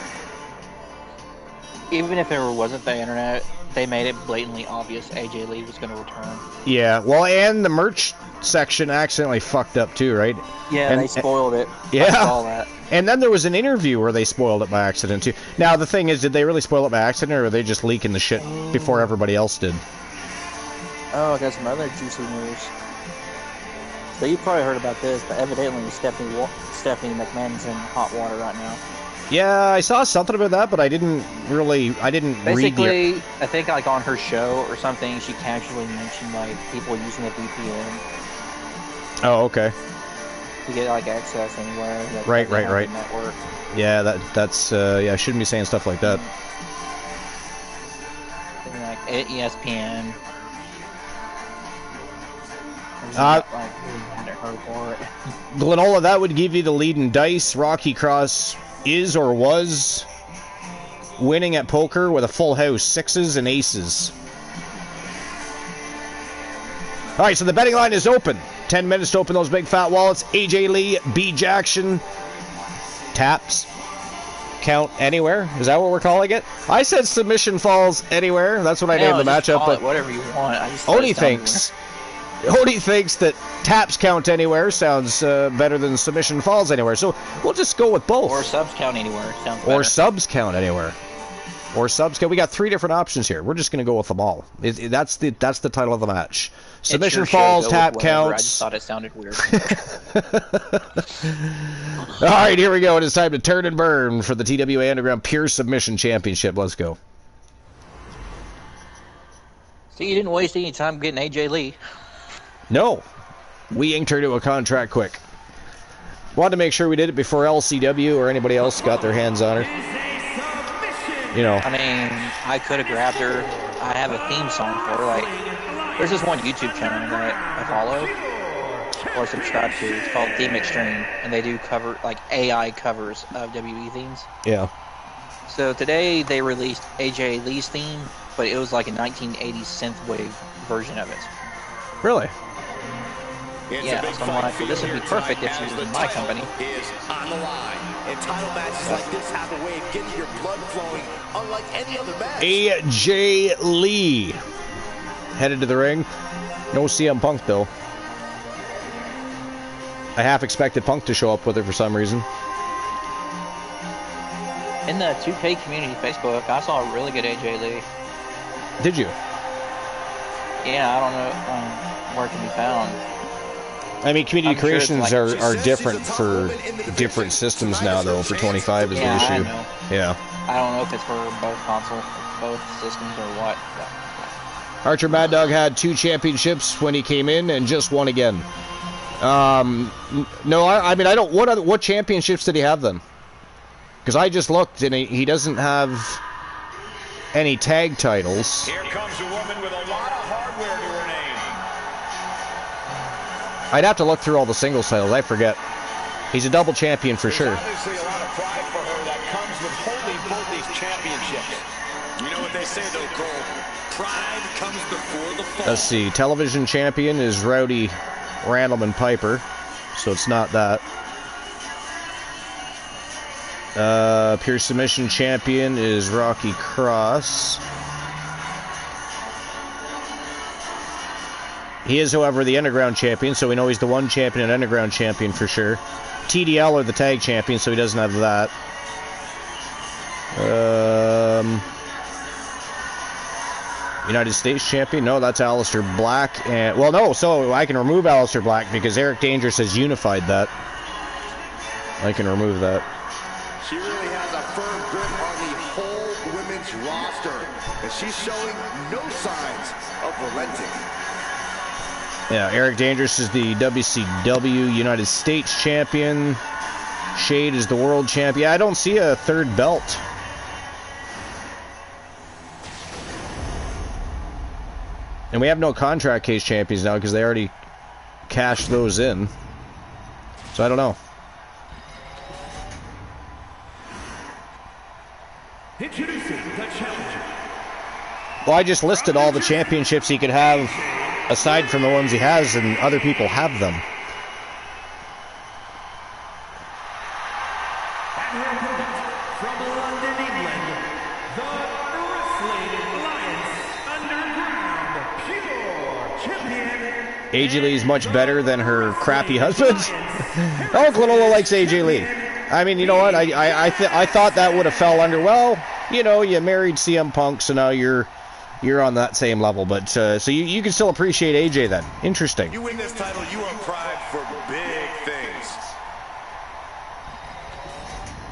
even if there wasn't the internet, they made it blatantly obvious AJ Lee was going to return. Yeah, well, and the merch section accidentally fucked up too, right? Yeah, they spoiled it. Yeah. I saw that. And then there was an interview where they spoiled it by accident too. Now, the thing is, did they really spoil it by accident, or were they just leaking the shit before everybody else did? Oh, I got some other juicy news. So you probably heard about this, but evidently Stephanie McMahon's in hot water right now. Yeah, I saw something about that, but I didn't read Basically, I think like on her show or something, she casually mentioned like people using the VPN. Oh, okay. To get like access anywhere. Right. Network. Yeah, that's I shouldn't be saying stuff like that. Like ESPN. for it. Glenola, that would give you the lead in dice. Rocky Cross is or was winning at poker with a full house, sixes and aces. All right, so the betting line is open. 10 minutes to open those big fat wallets. AJ Lee, B. Jackson, taps, count anywhere. Is that what we're calling it? I said submission falls anywhere. That's what I named the matchup. But whatever you want. Odie thinks that taps count anywhere sounds better than submission falls anywhere. So we'll just go with both. Or subs count anywhere. Sounds better. Or subs count anywhere. Or subs count. We got 3 different options here. We're just going to go with them all. That's the title of the match. Submission falls, tap counts. I just thought it sounded weird. All right, here we go. It is time to turn and burn for the TWA Underground Pure Submission Championship. Let's go. See, you didn't waste any time getting AJ Lee. No. We inked her to a contract quick. Wanted to make sure we did it before LCW or anybody else got their hands on her. You know. I mean, I could have grabbed her. I have a theme song for her. Like, there's this one YouTube channel that I follow or subscribe to. It's called Theme Extreme, and they do AI covers of WWE themes. Yeah. So today they released AJ Lee's theme, but it was like a 1980s synthwave version of it. Really? Yeah, so I'm like, well, this would be perfect if it was in my company. Is on the line. And title matches like this have a way of getting your blood flowing unlike any other match. AJ Lee headed to the ring. No CM Punk, though. I half expected Punk to show up with her for some reason. In the 2K community Facebook, I saw a really good AJ Lee. Did you? Yeah, I don't know where it can be found. I mean, community creations sure are different for different systems now, though. For 25 is the issue. I know. Yeah. I don't know if it's for both consoles, both systems, or what. Archer Mad Dog had 2 championships when he came in and just won again. No, I mean, I don't. What championships did he have then? Because I just looked and he doesn't have any tag titles. Here comes a woman with a lot of hardware to her name. I'd have to look through all the singles titles. I forget. He's a double champion for sure. Obviously a lot of pride for her that comes with holding both these championships. You know what they say though, Cole? Pride comes before the fall. Let's see. Television champion is Rowdy Randleman Piper, so it's not that. Pure submission champion is Rocky Cross. He is, however, the Underground champion, so we know he's the one champion and Underground champion for sure. TDL are the tag champion, so he doesn't have that. United States champion? No, that's Aleister Black. And well, no, so I can remove Aleister Black because Eric Dangerous has unified that. I can remove that. She really has a firm grip on the whole women's roster, and she's showing no signs of relenting. Yeah, Eric Dangerous is the WCW United States champion. Shade is the world champion. I don't see a third belt. And we have no contract case champions now because they already cashed those in. So I don't know. Introducing the challenger. Well, I just listed all the championships he could have aside from the ones he has, and other people have them. And her opponent from London, England, the Wrestling Alliance Underground Pure Champion. AJ Lee is much better than her crappy husband. Oh, Glenola likes AJ Lee. I mean, you know what? I thought that would have fell under. Well, you know, you married CM Punk, so now you're on that same level. But so you can still appreciate AJ then. Interesting. You win this title, you are primed for big things.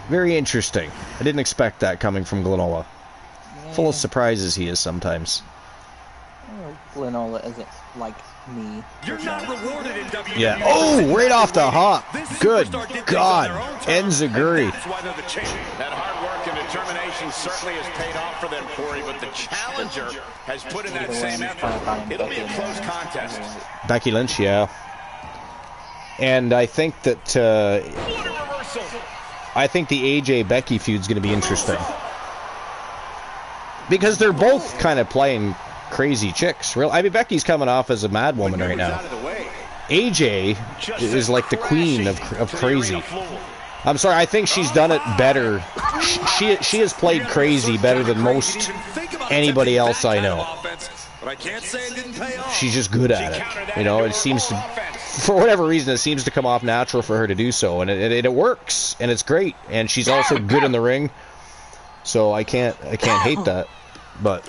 Very interesting. I didn't expect that coming from Glenola. Yeah. Full of surprises he is sometimes. Glenola isn't like me. You're not rewarded in WWE. Yeah. Oh, right off the hop. Good God. Enziguri. That's why they're the champion. That hard work and determination certainly has paid off for them, Corey, but the challenger has put in that same effort. It'll be a close contest. Becky Lynch, yeah. And I think that I think the AJ Becky feud's going to be interesting because they're both kind of playing crazy chicks. I mean, Becky's coming off as a mad woman right now. AJ is like the queen of crazy. I'm sorry, I think she's done it better. She has played crazy better than most anybody else I know. She's just good at it. You know, it seems to, for whatever reason, it seems to come off natural for her to do so, and it works, and it's great. And she's also good in the ring, so I can't hate that. But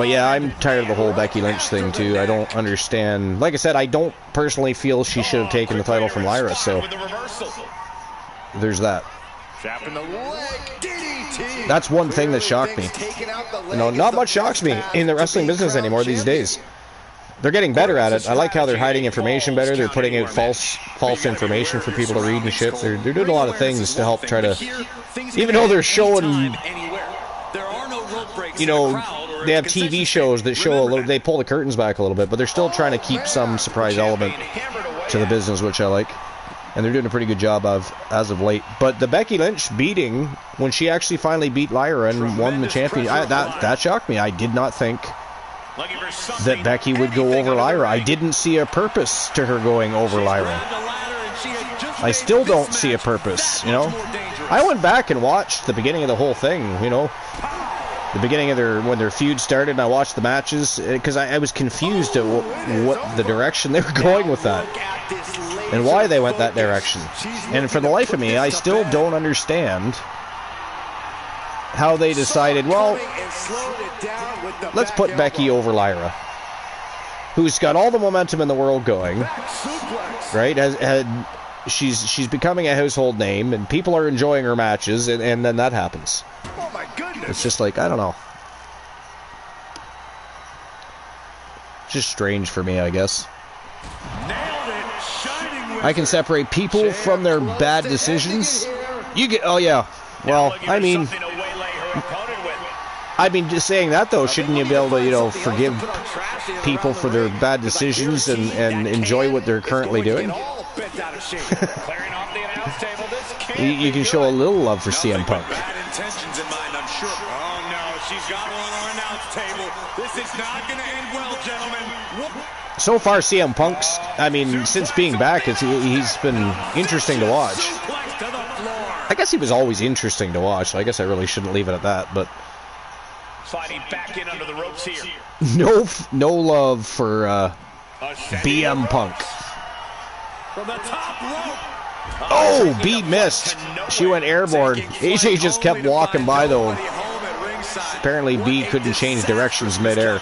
yeah, I'm tired of the whole Becky Lynch thing too. I don't understand. Like I said, I don't personally feel she should have taken the title from Lyra, so there's that. That's one thing that shocked me. You know, not much shocks me in the wrestling business anymore these days. They're getting better at it. I like how they're hiding information better. They're putting out false information for people to read and shit. They're doing a lot of things to help try to, even though they're showing, you know, they have TV shows that show a little, they pull the curtains back a little bit, but they're still trying to keep some surprise element to the business, which I like. And they're doing a pretty good job as of late. But the Becky Lynch beating, when she actually finally beat Lyra and won the championship, that shocked me. I did not think that Becky would go over Lyra. I didn't see a purpose to her going over Lyra. I still don't see a purpose, you know. I went back and watched the beginning of the whole thing, you know. The beginning of when their feud started, and I watched the matches, because I was confused at what the direction they were going with that. And why they went that direction. And for the life of me, I still don't understand how they decided, well, let's put Becky over Lyra, who's got all the momentum in the world going, right? She's becoming a household name, and people are enjoying her matches, and then that happens. It's just like, I don't know. It's just strange for me, I guess. I can separate people from their bad decisions. You get, oh yeah. Well, I mean, just saying that though, shouldn't you be able to, you know, forgive people for their bad decisions and enjoy what they're currently doing? You can show a little love for CM Punk. So far, CM Punk's, I mean, since being back, he's been interesting to watch. I guess he was always interesting to watch, so I guess I really shouldn't leave it at that, but sliding back in under the ropes here. No love for BM Punk. From the top rope. Oh, B missed. She went airborne. AJ just kept walking by, though. Apparently, B couldn't change directions midair.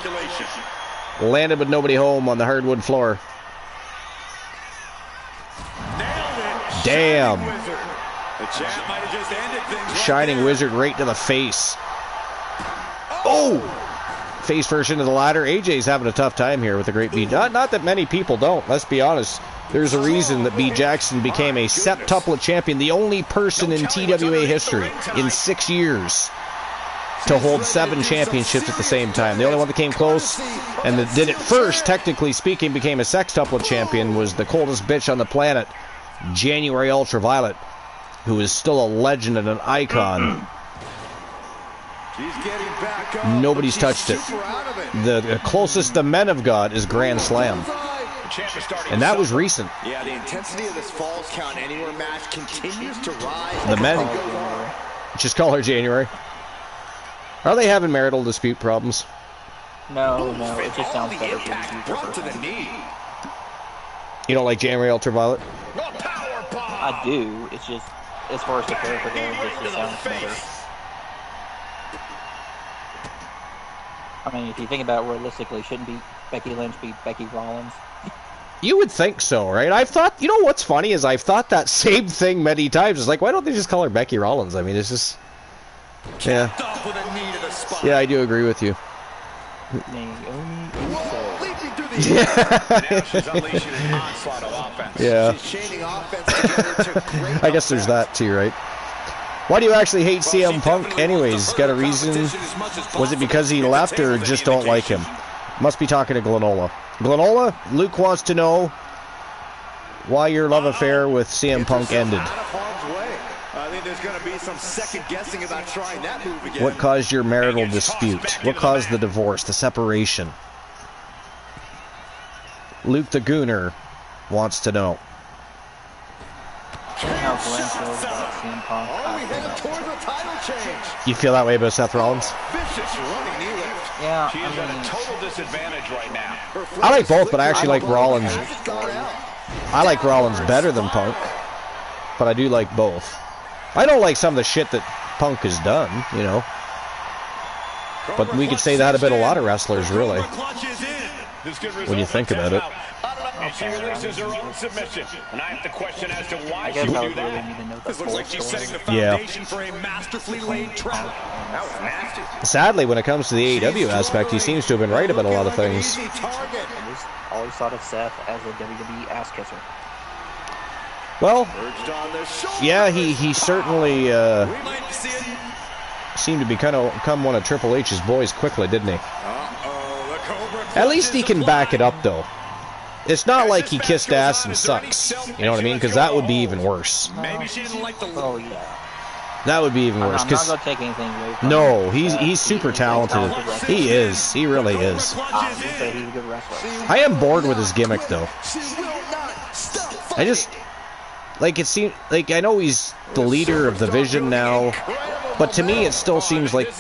Landed with nobody home on the hardwood floor. Damn. Shining Wizard right to the face. Oh! Face first into the ladder. AJ's having a tough time here with the great B. Not that many people don't, let's be honest. There's a reason that B. Jackson became a septuplet champion, the only person in TWA history in 6 years to hold 7 championships at the same time. The only one that came close and that did it first, technically speaking, became a sextuplet champion, was the coldest bitch on the planet, January Ultraviolet, who is still a legend and an icon. Nobody's touched it. The closest the men have got is Grand Slam. And that was recent. Yeah, the intensity of this Falls Count Anywhere match continues to rise. The men just call her January. Are they having marital dispute problems? No, it just sounds better to the knee. You don't like January Ultraviolet? I do. It's just, as far as the character goes, it just sounds better. I mean, if you think about it realistically, shouldn't Becky Lynch be Becky Rollins? You would think so, right? I've thought, you know what's funny is I've thought that same thing many times. It's like, why don't they just call her Becky Rollins? I mean, it's just... Yeah. Yeah, I do agree with you. Yeah. I guess there's that too, right? Why do you actually hate CM Punk anyways? Got a reason? Was it because he left or just don't like him? Must be talking to Glenola. Glenola, Luke wants to know why your love affair with CM Punk ended. I think there's going to be some second guessing about trying that move again. What caused your marital dispute? What caused the divorce, the separation? Luke the Gooner wants to know. How Glenn feels about CM Punk. You feel that way about Seth Rollins? Yeah, She is at a total disadvantage right now. I like both, but I actually like Rollins. I like Rollins better than Punk, but I do like both. I don't like some of the shit that Punk has done, you know. But we could say that about a lot of wrestlers, really, when you think about it. And she releases her own submission. And I have the question as to why I she guess I would would do really that. need to know the This looks full like she's story. setting the foundation for a masterfully laid trap. That was nasty. Sadly, when it comes to the AEW aspect, he seems to have been right about a lot of things. I just always thought of Seth as a WWE ass kisser. Well, yeah, he certainly seemed to become one of Triple H's boys quickly, didn't he? At least he can back it up, though. It's not like he kissed ass and sucks. You know what I mean? Because that would be even worse. Maybe she didn't like the Oh yeah. That would be even worse. I'm not 'Cause gonna take anything away from no, him. he's super talented. He is. He really is. I would say he's a good wrestler. I am bored with his gimmick, though. I just like it seems like I know he's the leader of the Vision now, but to me it still seems like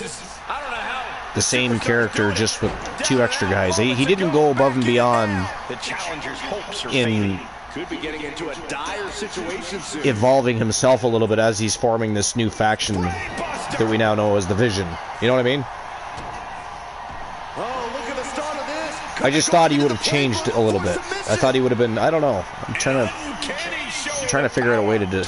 the same character, just with 2 extra guys. He didn't go above and beyond in evolving himself a little bit as he's forming this new faction that we now know as the Vision. You know what I mean? I just thought he would have changed a little bit. I thought he would have been, I don't know. I'm trying to figure out a way to do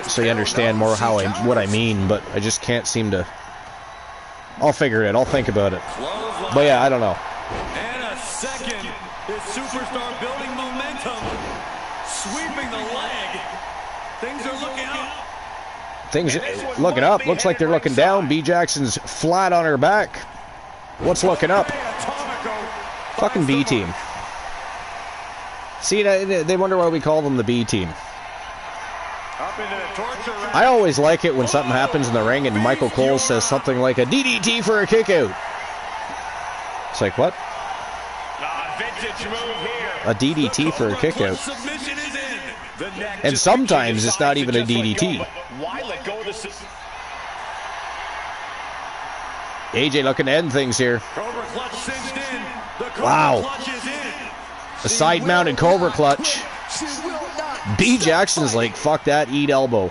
so you understand more what I mean, but I just can't seem to. I'll figure it out. I'll think about it. But yeah, I don't know. And a second. This superstar building momentum. Sweeping the leg. Things are looking up. Things looking up. Looks like they're looking down. B. Jackson's flat on her back. What's looking up? Fucking B team. See, they wonder why we call them the B team. I always like it when something happens in the ring and Michael Cole says something like a DDT for a kick out. It's like, what? A DDT for a kick out. And sometimes it's not even a DDT. AJ looking to end things here. Wow. A side-mounted Cobra Clutch. B. Jackson's like, fuck that, eat elbow.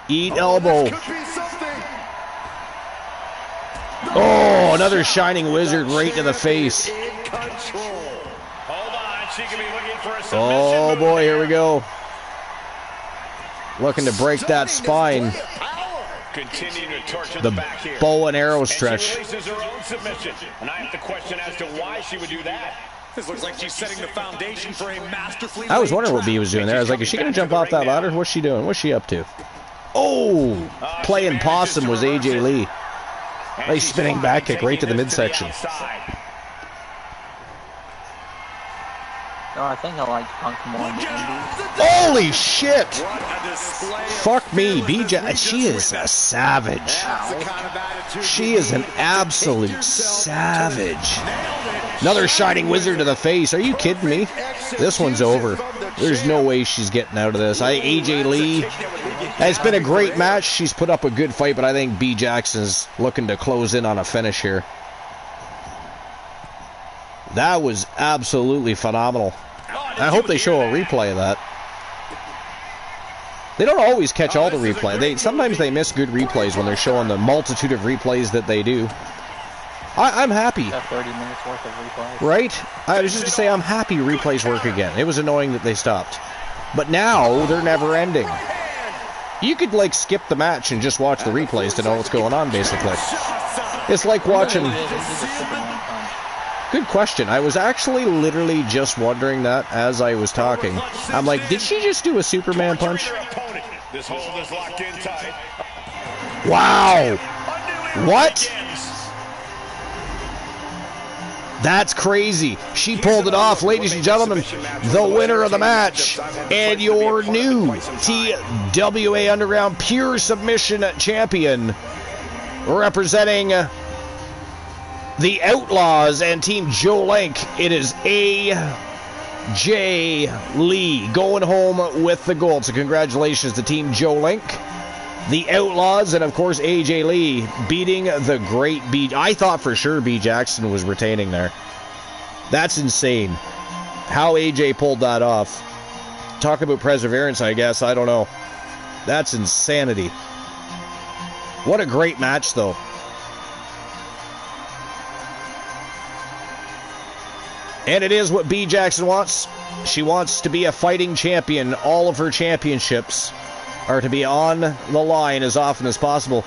Eat elbow. Oh, another Shining Wizard right to the face. Oh boy, here we go. Looking to break that spine. The bow and arrow stretch. And I have the question as to why she would do that. This looks like she's setting the foundation for a masterfully. I was wondering what B was doing there. I was like, is she going to jump off that ladder? What's she doing? What's she up to? Oh, playing possum was AJ Lee. Nice spinning back kick right to the midsection. No, I think I like Punk more in the Indies. Holy shit! Fuck me, BJ. She is a savage. She is an absolute savage. Another Shining Wizard to the face. Are you kidding me? This one's over. There's no way she's getting out of this. AJ Lee. It's been a great match. She's put up a good fight, but I think B. Jackson's looking to close in on a finish here. That was absolutely phenomenal. I hope they show a replay of that. They don't always catch all the replay. Sometimes they miss good replays when they're showing the multitude of replays that they do. I'm happy. 30 minutes worth of replays. Right? I was just going to say I'm happy replays work again. It was annoying that they stopped. But now they're never ending. You could like skip the match and just watch the replays to know what's going on, basically. It's like watching... Good question. I was actually literally just wondering that as I was talking. I'm like, did she just do a Superman punch? Wow! What? That's crazy. She pulled it off, ladies and gentlemen. The winner of the match and your new TWA Underground Pure Submission Champion, representing the Outlaws and Team Joe Link. It is AJ Lee going home with the gold. So congratulations to Team Joe Link, the Outlaws, and of course AJ Lee beating the great B. I thought for sure B. Jackson was retaining there. That's insane. How AJ pulled that off. Talk about perseverance, I guess. I don't know. That's insanity. What a great match, though. And it is what B. Jackson wants. She wants to be a fighting champion. All of her championships are to be on the line as often as possible.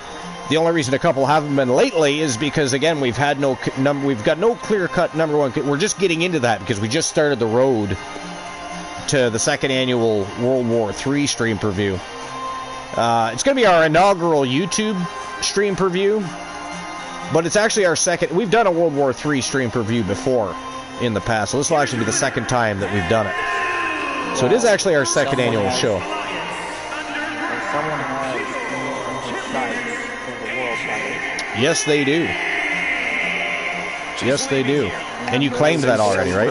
The only reason a couple haven't been lately is because, again, we've got no clear-cut number one. We're just getting into that because we just started the road to the second annual World War III stream preview. It's going to be our inaugural YouTube stream preview, but it's actually our second. We've done a World War III stream preview before in the past, so this will actually be the second time that we've done it. So it is actually our second annual show. Yes, they do. Yes, they do. And you claimed that already, right?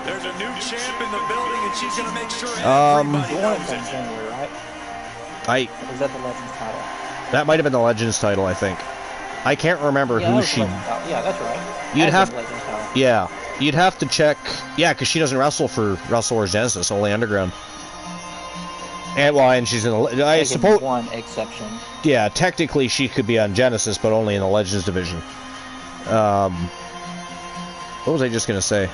There's a new champ in the building, and she's going to make sure. Is that the Legends title? That might have been the Legends title, I think. I can't remember who she. Yeah, that's right. You'd have to check. Yeah, because she doesn't wrestle for Wrestle Wars Genesis, only Underground. And she's in the. I suppose one exception. Yeah, technically she could be on Genesis, but only in the Legends division. What was I just gonna say?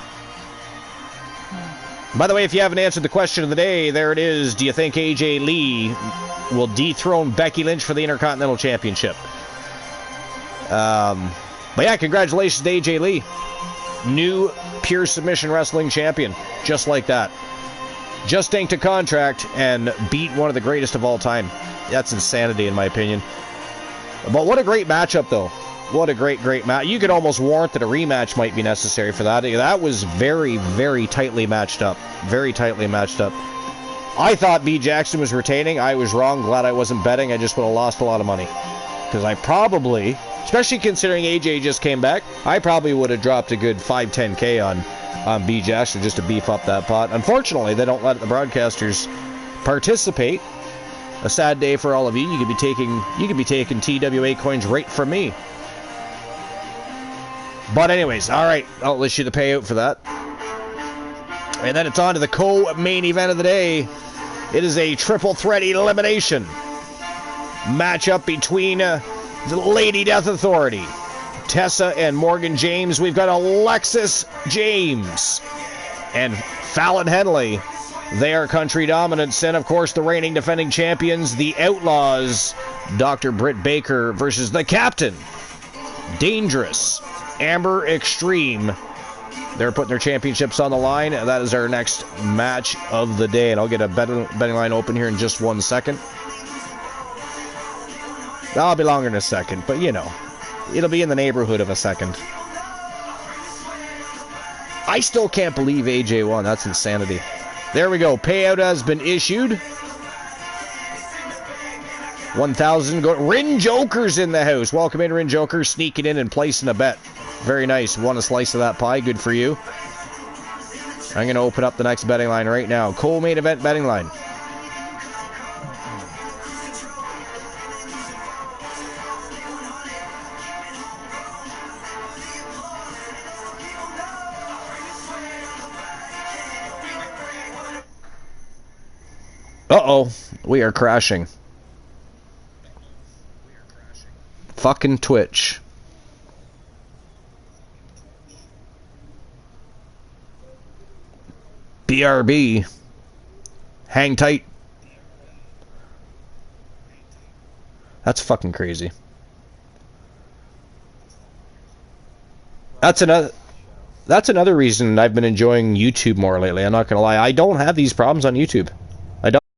By the way, if you haven't answered the question of the day, there it is. Do you think AJ Lee will dethrone Becky Lynch for the Intercontinental Championship? But yeah, congratulations to AJ Lee. New Pure Submission Wrestling Champion. Just like that. Just inked a contract and beat one of the greatest of all time. That's insanity in my opinion. But what a great matchup though. What a great match. You could almost warrant that a rematch might be necessary for that. That was very, very tightly matched up. Very tightly matched up. I thought B. Jackson was retaining. I was wrong. Glad I wasn't betting. I just would have lost a lot of money. Because I probably, especially considering AJ just came back, I probably would have dropped a good 5-10K on B. Jackson just to beef up that pot. Unfortunately, they don't let the broadcasters participate. A sad day for all of you. You could be taking TWA coins right from me. But anyways, all right, I'll list you the payout for that. And then it's on to the co-main event of the day. It is a triple threat elimination matchup between the Lady Death Authority, Tessa and Morgan James. We've got Alexis James and Fallon Henley. They are country dominants. And, of course, the reigning defending champions, the Outlaws, Dr. Britt Baker versus the Captain, Dangerous, Amber Extreme. They're putting their championships on the line. That is our next match of the day. And I'll get a betting line open here in just 1 second. That'll be longer than a second, but, you know, it'll be in the neighborhood of a second. I still can't believe AJ won. That's insanity. There we go. Payout has been issued. 1,000. Rin Joker's in the house. Welcome in, Rin Joker. Sneaking in and placing a bet. Very nice. Want a slice of that pie? Good for you. I'm going to open up the next betting line right now. Co-main event betting line. Uh-oh. We are crashing. Fucking Twitch. BRB. Hang tight. That's fucking crazy. That's another reason I've been enjoying YouTube more lately. I'm not gonna lie. I don't have these problems on YouTube.